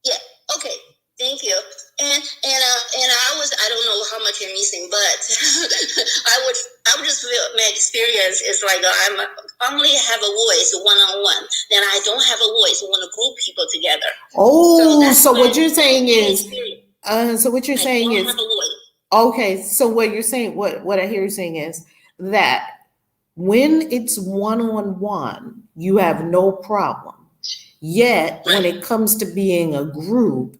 Yeah. Okay. Thank you. And I don't know how much you're missing, but I would just feel my experience is like I only have a voice one-on-one, and I don't have a voice when I group people together. Oh, so what you're saying is, okay. So what you're saying, what I hear you saying is that when it's one-on-one, you have no problem. Yet when it comes to being a group,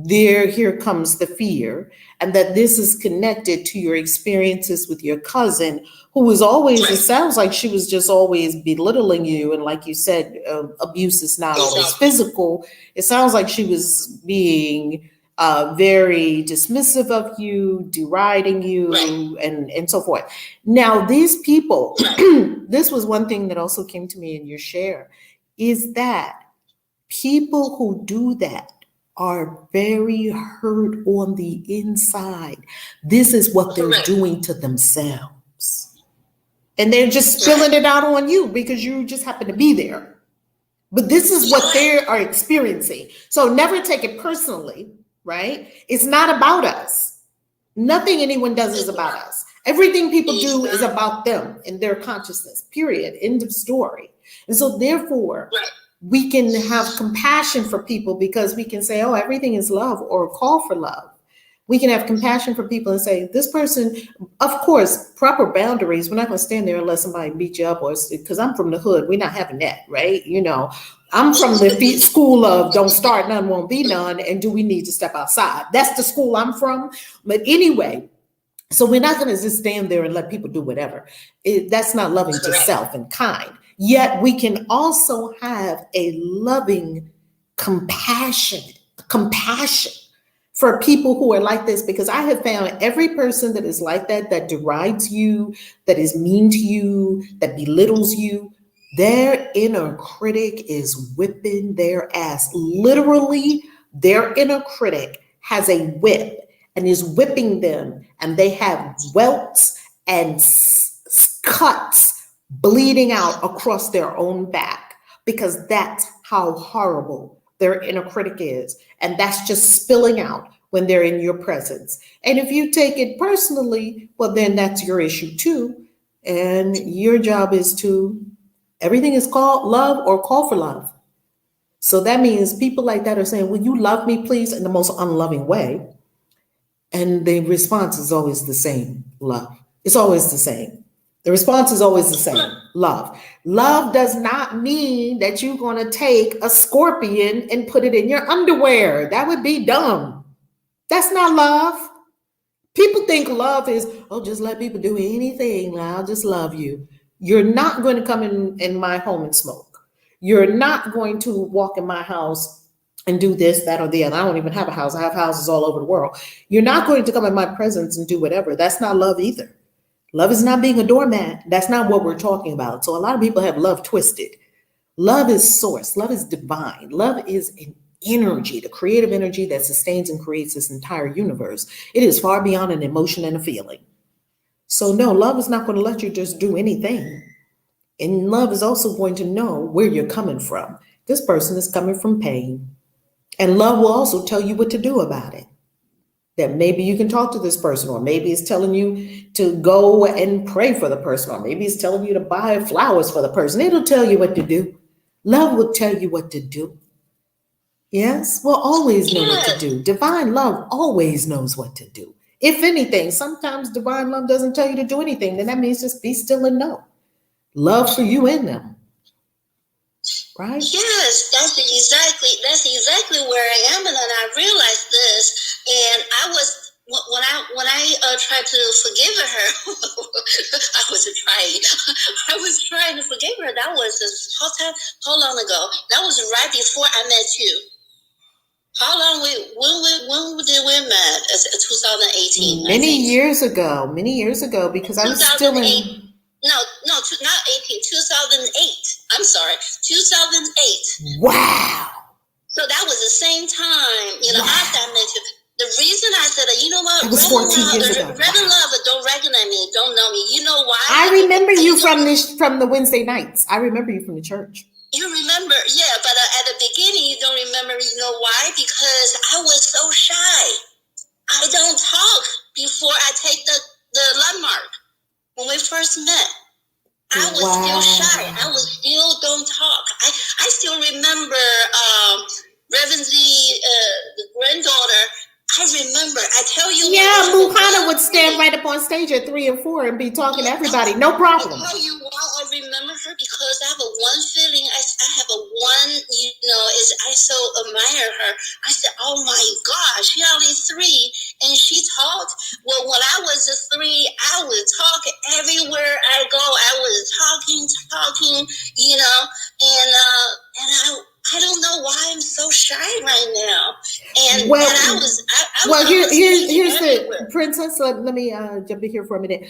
here comes the fear, and that this is connected to your experiences with your cousin, who was always, it sounds like she was just always belittling you. And like you said, abuse is not always physical. It sounds like she was being very dismissive of you, deriding you, and so forth. Now, these people, this was one thing that also came to me in your share, is that people who do that are very hurt on the inside. This is what they're doing to themselves. And they're just spilling it out on you because you just happen to be there. But this is what they are experiencing. So never take it personally, right? It's not about us. Nothing anyone does is about us. Everything people do is about them and their consciousness, period. End of story. And so therefore, we can have compassion for people because we can say, oh, everything is love, or call for love. We can have compassion for people and say, this person, of course, proper boundaries. We're not going to stand there and let somebody beat you up, or because I'm from the hood. We're not having that, right? You know, I'm from the school of don't start none, won't be none. And do we need to step outside? That's the school I'm from. But anyway, so we're not going to just stand there and let people do whatever. That's not loving to self and kind. Yet we can also have a loving compassion for people who are like this, because I have found every person that is like that, that derides you, that is mean to you, that belittles you, their inner critic is whipping their ass. Literally, their inner critic has a whip and is whipping them, and they have welts and cuts bleeding out across their own back, because that's how horrible their inner critic is. And that's just spilling out when they're in your presence. And if you take it personally, well, then that's your issue too. And your job is to, everything is called love or call for love. So that means people like that are saying, will you love me, please, in the most unloving way? And the response is always the same, love. It's always the same. The response is always the same, love. Love does not mean that you're going to take a scorpion and put it in your underwear. That would be dumb. That's not love. People think love is, oh, just let people do anything. I'll just love you. You're not going to come in my home and smoke. You're not going to walk in my house and do this, that, or the other. I don't even have a house. I have houses all over the world. You're not going to come in my presence and do whatever. That's not love either. Love is not being a doormat. That's not what we're talking about. So a lot of people have love twisted. Love is source. Love is divine. Love is an energy, the creative energy that sustains and creates this entire universe. It is far beyond an emotion and a feeling. So no, love is not going to let you just do anything. And love is also going to know where you're coming from. This person is coming from pain. And love will also tell you what to do about it. That maybe you can talk to this person, or maybe it's telling you to go and pray for the person, or maybe it's telling you to buy flowers for the person. It'll tell you what to do. Love will tell you what to do. Yes, we'll always know what to do. Divine love always knows what to do. If anything, sometimes divine love doesn't tell you to do anything, then that means just be still and know. Love for you and them. Right? Yes, that's exactly where I am, and then I realized this, and I was when I tried to forgive her, I was trying to forgive her. That was how long ago? That was right before I met you. How long when did we met? 2018. Many years ago, because I was still in. No, not 18, 2008. I'm sorry, 2008. Wow. So that was the same time, after I met you. The reason I said that, you know what? It was 14 years ago. Rather love, but don't recognize me, don't know me. You know why? I remember you from the Wednesday nights. I remember you from the church. You remember, yeah, but at the beginning, you don't remember. You know why? Because I was so shy. I don't talk before I take the landmark. When we first met, I was still shy. I was still don't talk. I still remember Reverend the granddaughter. I remember. I tell you. Yeah, Muhana would stand right up on stage at 3 and 4 and be talking to everybody. No problem. I tell you why I remember her, because I have a one feeling. I have a one, is I so admire her. I said, oh my gosh, she only 3 and she talked. Well, when I was a 3, I would talk everywhere I go. I was talking, and I don't know why I'm so shy right now. And I was here's the princess. Let me jump in here for a minute.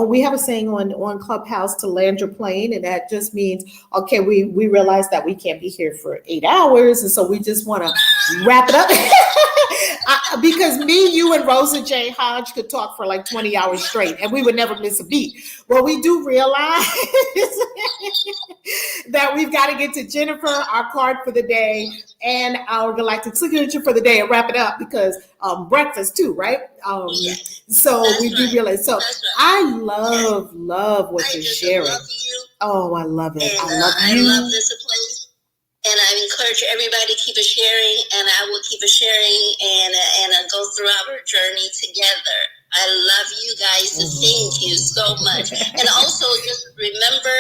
We have a saying on Clubhouse to land your plane, and that just means, okay, we realize that we can't be here for 8 hours, and so we just want to wrap it up. Because me, you, and Rosa J. Hodge could talk for like 20 hours straight, and we would never miss a beat. Well, we do realize that we've got to get to Jennifer, our card for the day, and our Galactic Signature for the day, and wrap it up because breakfast too, right? Yes. So That's we do right. realize. So That's right. I love what you're sharing. Love you. Oh, I love it. And, I love you. I love this place. And I encourage everybody to keep it sharing, and I will keep it sharing and go through our journey together. I love you guys, and thank you so much. And also, just remember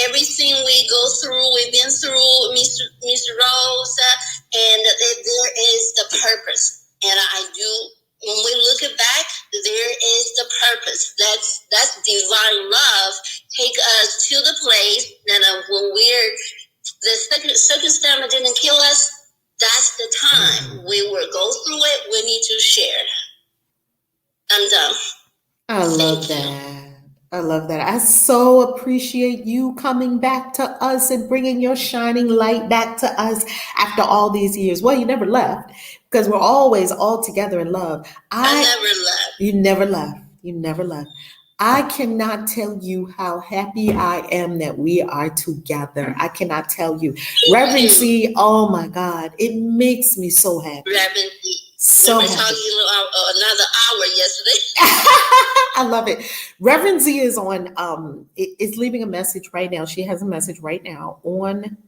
everything we go through, we've been through, Miss Rosa, and there is the purpose. And when we look back, there is the purpose. That's divine love. Take us to the place that when the circumstance didn't kill us, that's the time we will go through it. We need to share. I'm done. I love that. I love that. I so appreciate you coming back to us and bringing your shining light back to us after all these years. Well, you never left because we're always all together in love. I never left. You never left. You never left. I cannot tell you how happy I am that we are together. I cannot tell you. Reverend Z, oh my God, it makes me so happy. Reverend Z. So we were talking another hour yesterday. I love it. Reverend Z is is leaving a message right now. She has a message right now on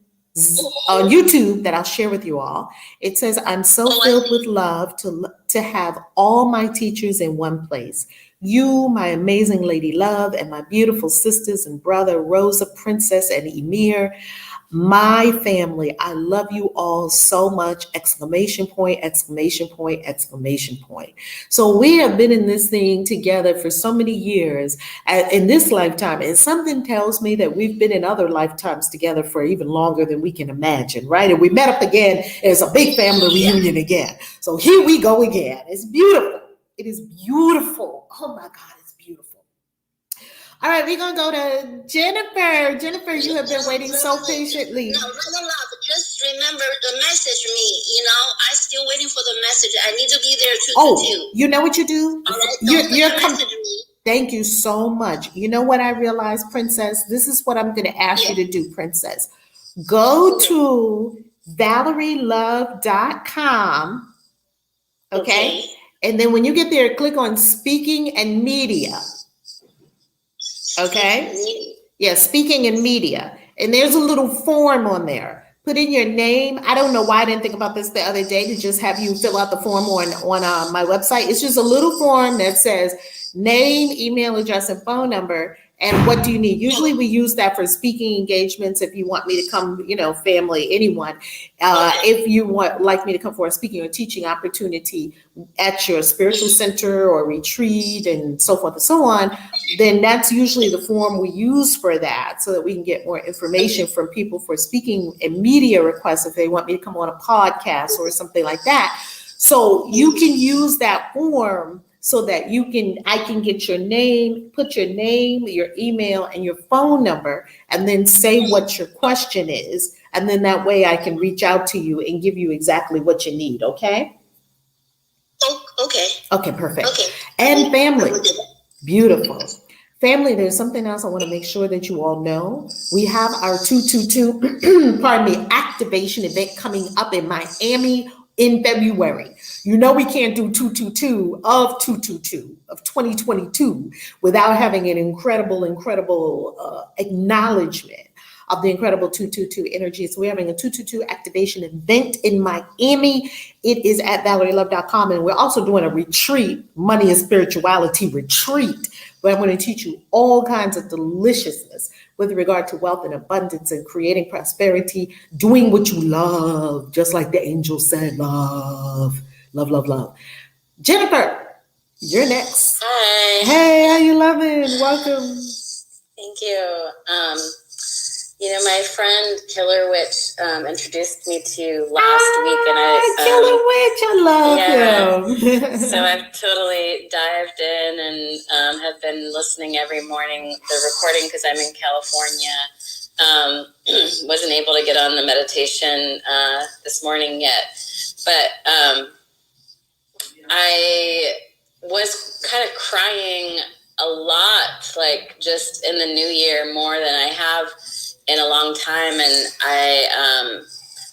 YouTube that I'll share with you all. It says, I'm so filled with love to have all my teachers in one place. You, my amazing lady love, and my beautiful sisters and brother, Rosa, Princess, and Emir, my family. I love you all so much! Exclamation point, exclamation point, exclamation point. So we have been in this thing together for so many years in this lifetime. And something tells me that we've been in other lifetimes together for even longer than we can imagine, right? And we met up again as a big family reunion again. So here we go again. It's beautiful. It is beautiful. Oh my God, it's beautiful. All right, we're going to go to Jennifer. Jennifer, you have been waiting so patiently. No, just remember the message me. I'm still waiting for the message. I need to be there too. Oh, you know what you do? All right, you're Thank you so much. You know what I realized, Princess? This is what I'm going to ask you to do, Princess. Go to ValerieLove.com. Okay? And then when you get there, click on Speaking and Media. Okay? Yeah, Speaking and Media. And there's a little form on there. Put in your name. I don't know why I didn't think about this the other day to just have you fill out the form on my website. It's just a little form that says name, email address, and phone number. And what do you need? Usually we use that for speaking engagements. If you want me to come, family, anyone. If you like me to come for a speaking or teaching opportunity at your spiritual center or retreat and so forth and so on, then that's usually the form we use for that so that we can get more information from people for speaking and media requests if they want me to come on a podcast or something like that. So you can use that form so that I can get your name, put your name, your email, and your phone number, and then say what your question is. And then that way I can reach out to you and give you exactly what you need, okay? Okay. Okay, perfect. Okay. And family, beautiful. Family, there's something else I want to make sure that you all know. We have our 222, activation event coming up in Miami in February. We can't do 222 of 2022 without having an incredible acknowledgement of the incredible 222 energy. So we're having a 222 activation event in Miami. It is at ValerieLove.com. And we're also doing a retreat, money and spirituality retreat but I'm going to teach you all kinds of deliciousness with regard to wealth and abundance and creating prosperity, doing what you love, just like the angel said, love, love, love, love. Jennifer, you're next. Hi. Hey, how you loving? Welcome. Thank you. My friend Killer Witch introduced me to last week, and Killer Witch, I love him. So I've totally dived in and have been listening every morning. The recording, because I'm in California, wasn't able to get on the meditation this morning yet, but I was kind of crying a lot, like just in the new year, more than I have in a long time. And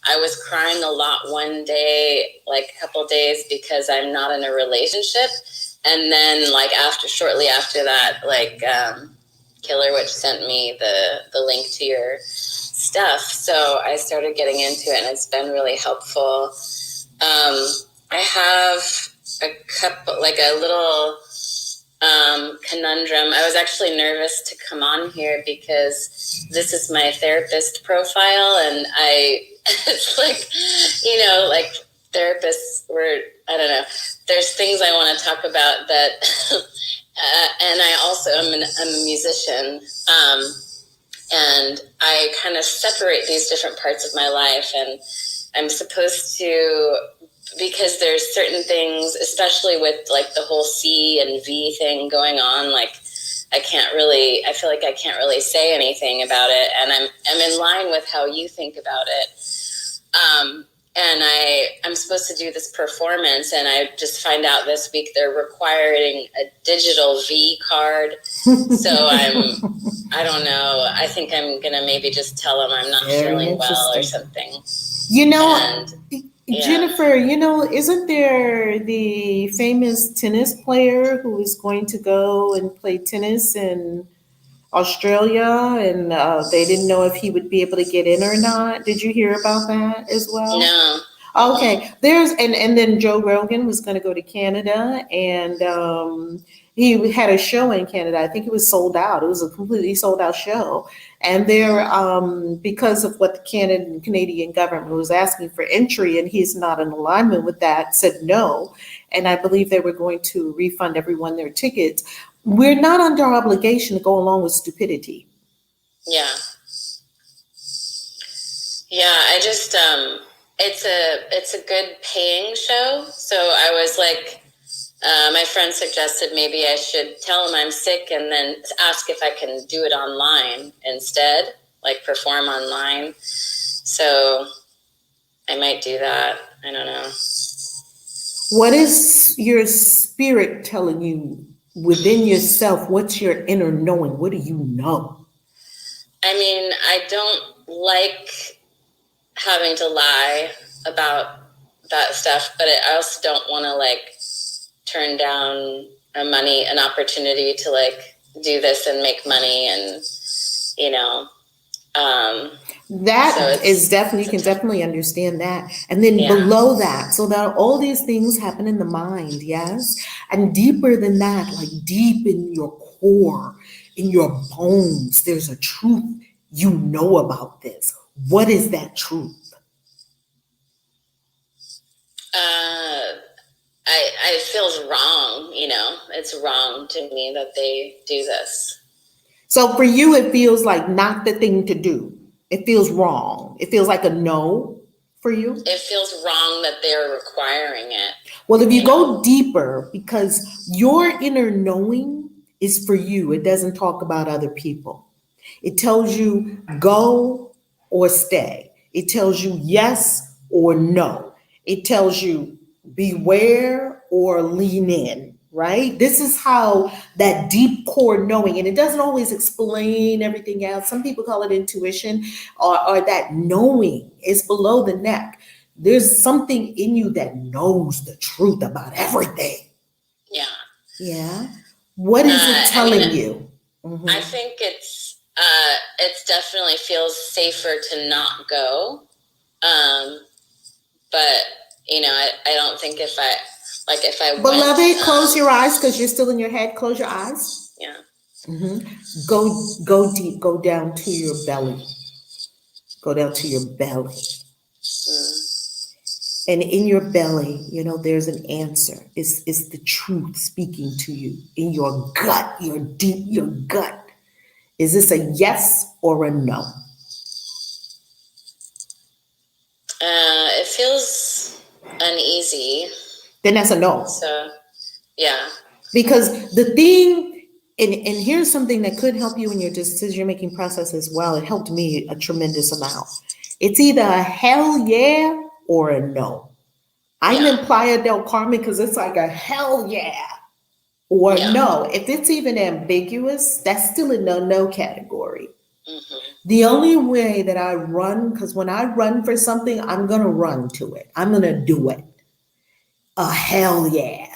I was crying a lot one day, like a couple days, because I'm not in a relationship. And then shortly after that, Killer Witch sent me the link to your stuff. So I started getting into it, and it's been really helpful. I have a little conundrum. I was actually nervous to come on here because this is my therapist profile, and it's therapists were, I don't know, there's things I want to talk about that, and I also am a musician, and I kind of separate these different parts of my life, and I'm supposed to, because there's certain things, especially with the whole C and V thing going on, I feel like I can't really say anything about it, and I'm in line with how you think about it. And I'm supposed to do this performance, and I just find out this week they're requiring a digital V card. So I don't know. I think I'm gonna maybe just tell them I'm not feeling well or something. Jennifer, isn't there the famous tennis player who is going to go and play tennis in Australia, and they didn't know if he would be able to get in or not? Did you hear about that as well? No. Okay, and then Joe Rogan was going to go to Canada, and he had a show in Canada. I think it was sold out. It was a completely sold out show. And they're, because of what the Canadian government was asking for entry, and he's not in alignment with that, said no. And I believe they were going to refund everyone their tickets. We're not under obligation to go along with stupidity. Yeah. Yeah, I just, it's a good paying show. So I was my friend suggested maybe I should tell him I'm sick and then ask if I can do it online instead, perform online. So I might do that. I don't know. What is your spirit telling you within yourself? What's your inner knowing? What do you know? I mean, I don't like having to lie about that stuff, but I also don't want to turn down an opportunity to do this and make money, and that is definitely, you can definitely understand that. And then below that, so that all these things happen in the mind, yes? And deeper than that, deep in your core, in your bones, there's a truth you know about this. What is that truth? It feels wrong, it's wrong to me that they do this. So for you, it feels like not the thing to do. It feels wrong. It feels like a no for you. It feels wrong that they're requiring it. Well, if you go deeper, because your inner knowing is for you, it doesn't talk about other people. It tells you go or stay. It tells you yes or no. It tells you beware or lean in, right? This is how that deep core knowing, and it doesn't always explain everything else. Some people call it intuition, or that knowing is below the neck. There's something in you that knows the truth about everything. Yeah. Yeah. What is it telling you? Mm-hmm. I think it's definitely feels safer to not go. But I don't think if I Beloved, close your eyes, because you're still in your head. Close your eyes. Yeah. Go deep, go down to your belly. Go down to your belly. And in your belly, there's an answer. It's the truth speaking to you in your gut, your gut. Is this a yes or a no? It feels uneasy. Then that's a no. So, yeah. Because the thing, and here's something that could help you in your decision-making process as well. It helped me a tremendous amount. It's either a hell yeah or a no. I can imply adult karma because it's like a hell yeah or no. If it's even ambiguous, that's still in the no category. Mm-hmm. The only way that I run, because when I run for something, I'm going to run to it. I'm going to do it. A hell yeah.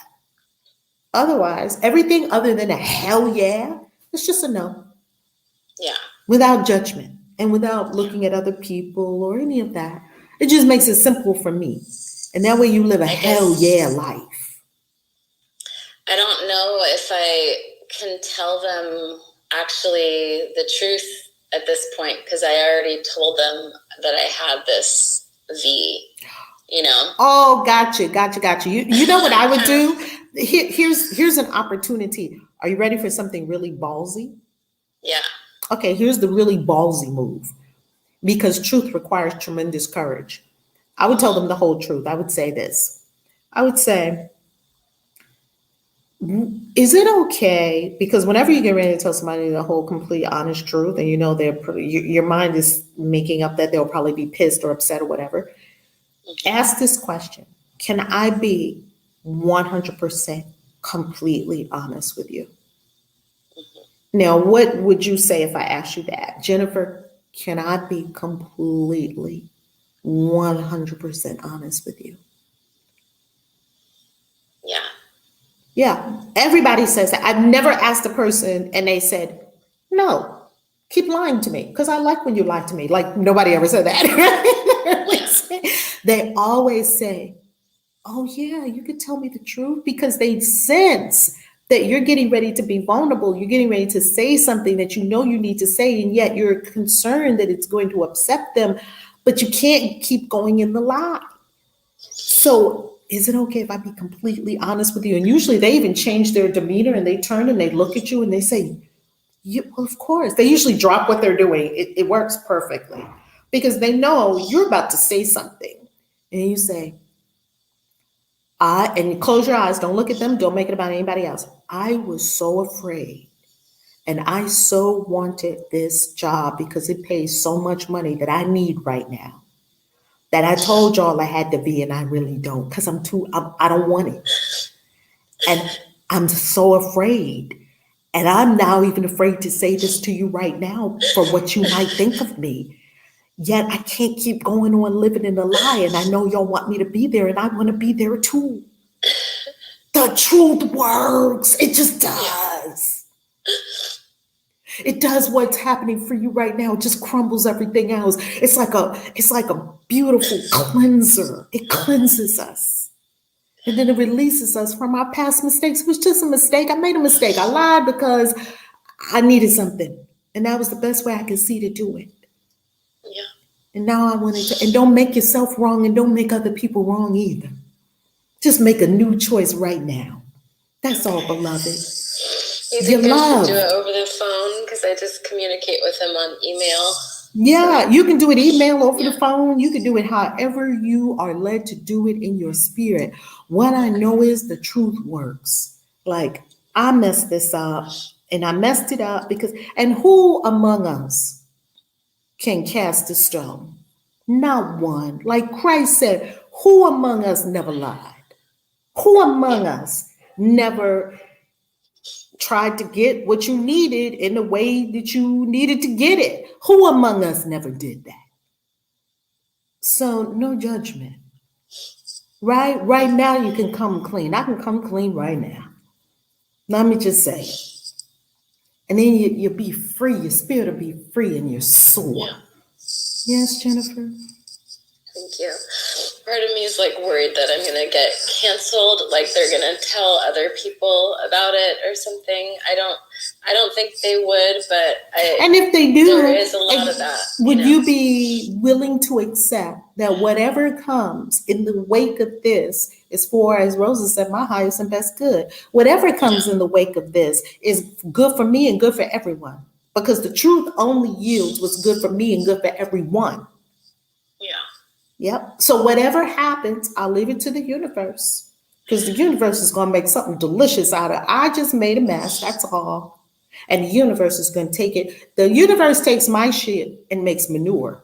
Otherwise, everything other than a hell yeah, it's just a no. Yeah. Without judgment and without looking at other people or any of that. It just makes it simple for me. And that way you live a hell yeah life. I don't know if I can tell them actually the truth at this point, because I already told them that I had this V, Oh, gotcha. You know what I would do? Here's an opportunity. Are you ready for something really ballsy? Yeah. Okay, here's the really ballsy move. Because truth requires tremendous courage. I would tell them the whole truth. I would say this. I would say, is it okay? Because whenever you get ready to tell somebody the whole complete honest truth, and your mind is making up that they'll probably be pissed or upset or whatever, ask this question. Can I be 100% completely honest with you? Now, what would you say if I asked you that? Jennifer, can I be completely 100% honest with you? Yeah. Yeah. Everybody says that. I've never asked a person and they said, no, keep lying to me because I like when you lie to me. Like nobody ever said that. They always say, oh yeah, you could tell me the truth, because they sense that you're getting ready to be vulnerable. You're getting ready to say something that you know you need to say, and yet you're concerned that it's going to upset them, but you can't keep going in the lie. So is it okay if I be completely honest with you? And usually they even change their demeanor and they turn and they look at you and they say, well, of course. They usually drop what they're doing. It works perfectly because they know you're about to say something. And you say, and you close your eyes, don't look at them, don't make it about anybody else. I was so afraid and I so wanted this job because it pays so much money that I need right now, that I told y'all I had to be, and I really don't, because I don't want it. And I'm so afraid. And I'm now even afraid to say this to you right now for what you might think of me. Yet I can't keep going on living in a lie. And I know y'all want me to be there, and I want to be there too. The truth works. It just does. It does what's happening for you right now. It just crumbles everything else. It's like a beautiful cleanser. It cleanses us. And then it releases us from our past mistakes. It was just a mistake. I made a mistake. I lied because I needed something. And that was the best way I could see to do it. Yeah. And now I wanted to, and don't make yourself wrong and don't make other people wrong either. Just make a new choice right now. That's all, beloved. You think I should do it over the phone? Because I just communicate with him on email. Yeah, you can do it email, over the phone. You can do it however you are led to do it in your spirit. What I know is the truth works. Like, I messed this up, and I messed it up because, and who among us can cast a stone? Not one. Like Christ said, who among us never lied? Who among us never tried to get what you needed in the way that you needed to get it? Who among us never did that? So no judgment. Right now you can come clean. I can come clean right now. Let me just say it. And then you'll be free. Your spirit will be free and your soul. Yeah. Yes, Jennifer? Thank you. Part of me is like worried that I'm going to get canceled, like they're going to tell other people about it or something. I don't I don't think they would, but and if they do, there is a lot of that. Would you be willing to accept that whatever comes in the wake of this is for, as Rosa said, my highest and best good? Whatever comes in the wake of this is good for me and good for everyone. Because the truth only yields what's good for me and good for everyone. Yeah. Yep. So whatever happens, I'll leave it to the universe. Because the universe is going to make something delicious out of it. I just made a mess, that's all. And the universe is going to take it. The universe takes my shit and makes manure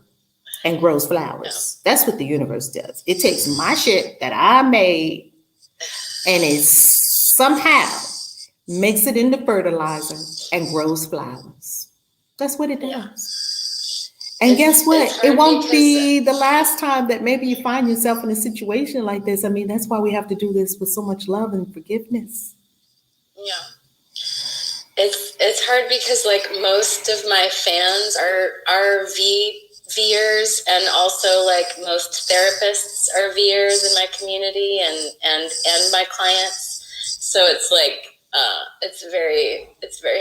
and grows flowers. That's what the universe does. It takes my shit that I made and it somehow makes it into fertilizer and grows flowers. That's what it does. And guess what? It won't be the last time that maybe you find yourself in a situation like this. I mean, that's why we have to do this with so much love and forgiveness. Yeah. It's hard because like most of my fans are Vers, and also like most therapists are Vers in my community and my clients. So it's like it's a very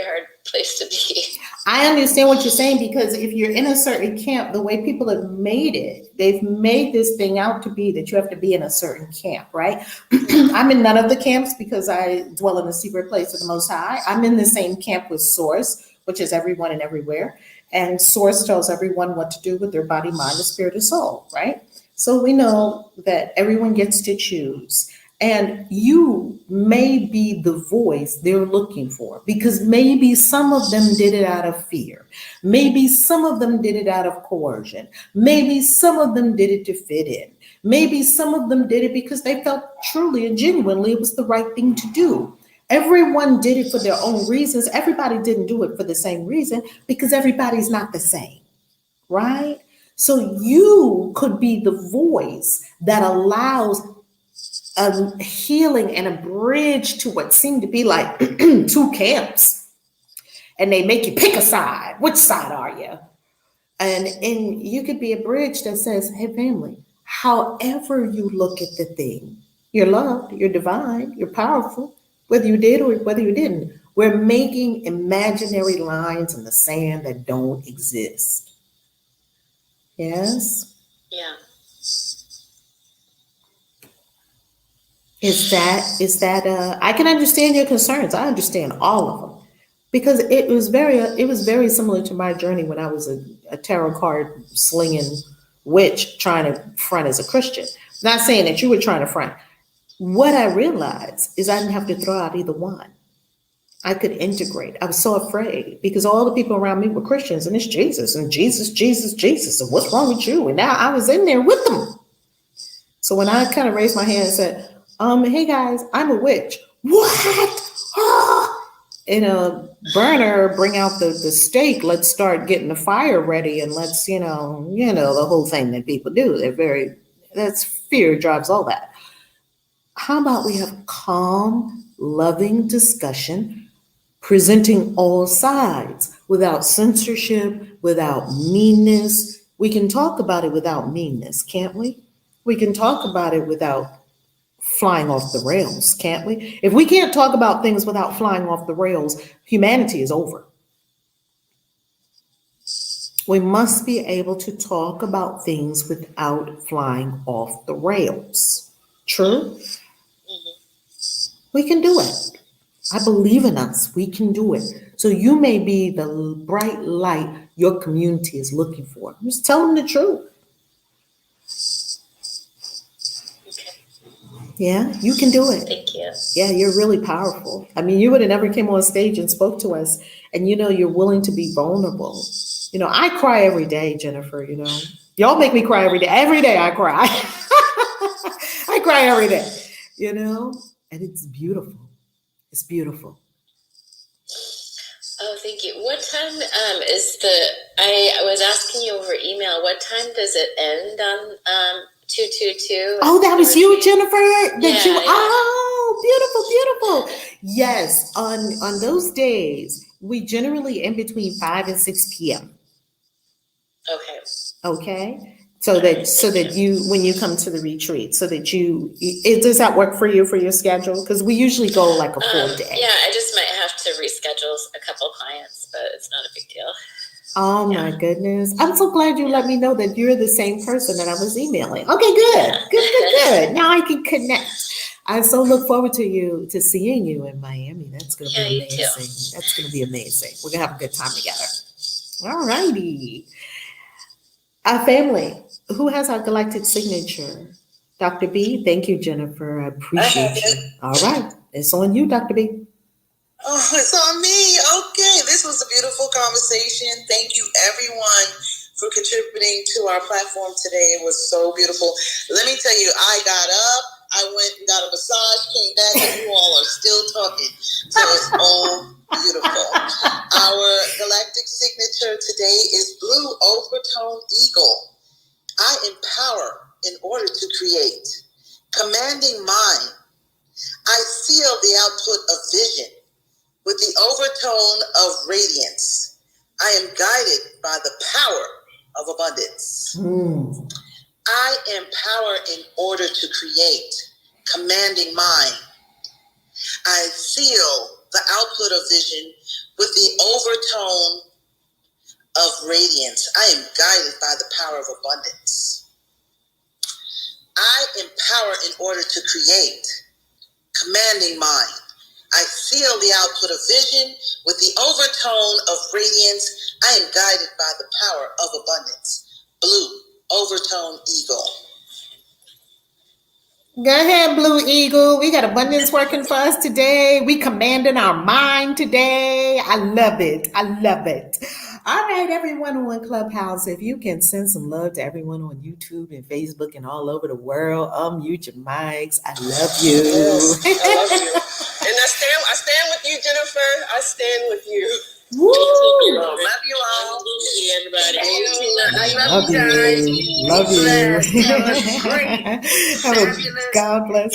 hard place to be. I understand what you're saying, because if you're in a certain camp, the way people have made it, they've made this thing out to be that you have to be in a certain camp, right? I'm in none of the camps because I dwell in the secret place of the Most High. I'm in the same camp with Source, which is everyone and everywhere. And Source tells everyone what to do with their body, mind, and spirit and soul, right? So we know that everyone gets to choose. And you may be the voice they're looking for, because maybe some of them did it out of fear. Maybe some of them did it out of coercion. Maybe some of them did it to fit in. Maybe some of them did it because they felt truly and genuinely it was the right thing to do. Everyone did it for their own reasons. Everybody didn't do it for the same reason, because everybody's not the same, right? So you could be the voice that allows a healing and a bridge to what seemed to be like two camps, and they make you pick a side. Which side are you? And you could be a bridge that says, hey, family, however you look at the thing, you're loved, you're divine, you're powerful, whether you did or whether you didn't. We're making imaginary lines in the sand that don't exist. Yes? Yeah. Is that I can understand your concerns. I understand all of them, because it was very similar to my journey when I was a tarot card slinging witch trying to front as a Christian. Not saying that you were trying to front. What I realized is I didn't have to throw out either one. I could integrate. I was so afraid because all the people around me were Christians, and it's Jesus and Jesus, Jesus, Jesus. And what's wrong with you? And now I was in there with them. So when I kind of raised my hand and said, hey guys, I'm a witch. What? In a burner, bring out the stake. Let's start getting the fire ready, and let's, the whole thing that people do. That's fear drives all that. How about we have calm, loving discussion, presenting all sides without censorship, without meanness. We can talk about it without meanness, can't we? We can talk about it without flying off the rails, can't we? If we can't talk about things without flying off the rails, humanity is over. We must be able to talk about things without flying off the rails. True? We can do it. I believe in us. We can do it. So you may be the bright light your community is looking for. Just tell them the truth. Yeah, you can do it. Thank you. Yeah, you're really powerful. I mean, you would have never came on stage and spoke to us, and you're willing to be vulnerable. I cry every day, Jennifer, Y'all make me cry every day. Every day I cry. I cry every day, and it's beautiful. It's beautiful. Oh, thank you. What time is I was asking you over email, what time does it end on 222? Oh, that was you, Jennifer? Yeah. Oh, beautiful. Yes, on those days, we generally end between 5 and 6 p.m. Okay. So that you, when you come to the retreat, so that does that work for you for your schedule? Because we usually go like a full day. Yeah, I just might have to reschedule a couple clients, but it's not a big deal. Oh my goodness. I'm so glad you let me know that you're the same person that I was emailing. Okay, good. Good. Now I can connect. I so look forward to seeing you in Miami. That's gonna be amazing. That's gonna be amazing. We're gonna have a good time together. All righty. Our family, who has our galactic signature? Dr. B, thank you, Jennifer. I appreciate you. All right, it's on you, Dr. B. Oh, it's on me. Okay, this was a beautiful conversation. Thank you, everyone, for contributing to our platform today. It was so beautiful. Let me tell you, I got up, I went and got a massage, came back, and you all are still talking. So it's all beautiful. Our galactic signature today is blue overtone eagle. I empower in order to create. Commanding mind. I seal the output of vision with the overtone of radiance. I am guided by the power of abundance. I empower in order to create. Commanding mind. I seal the output of vision with the overtone of radiance. I am guided by the power of abundance. I empower in order to create. Commanding mind. I seal the output of vision with the overtone of radiance. I am guided by the power of abundance. Blue, overtone eagle. Go ahead, Blue Eagle. We got abundance working for us today. We commanding our mind today. I love it. All right, everyone on Clubhouse, if you can send some love to everyone on YouTube and Facebook and all over the world, unmute your mics. I love you. Yes, I love you. And I stand with you, Jennifer. I stand with you. Woo! Love you all. Everybody. I love you guys. Love you. That was great. God bless.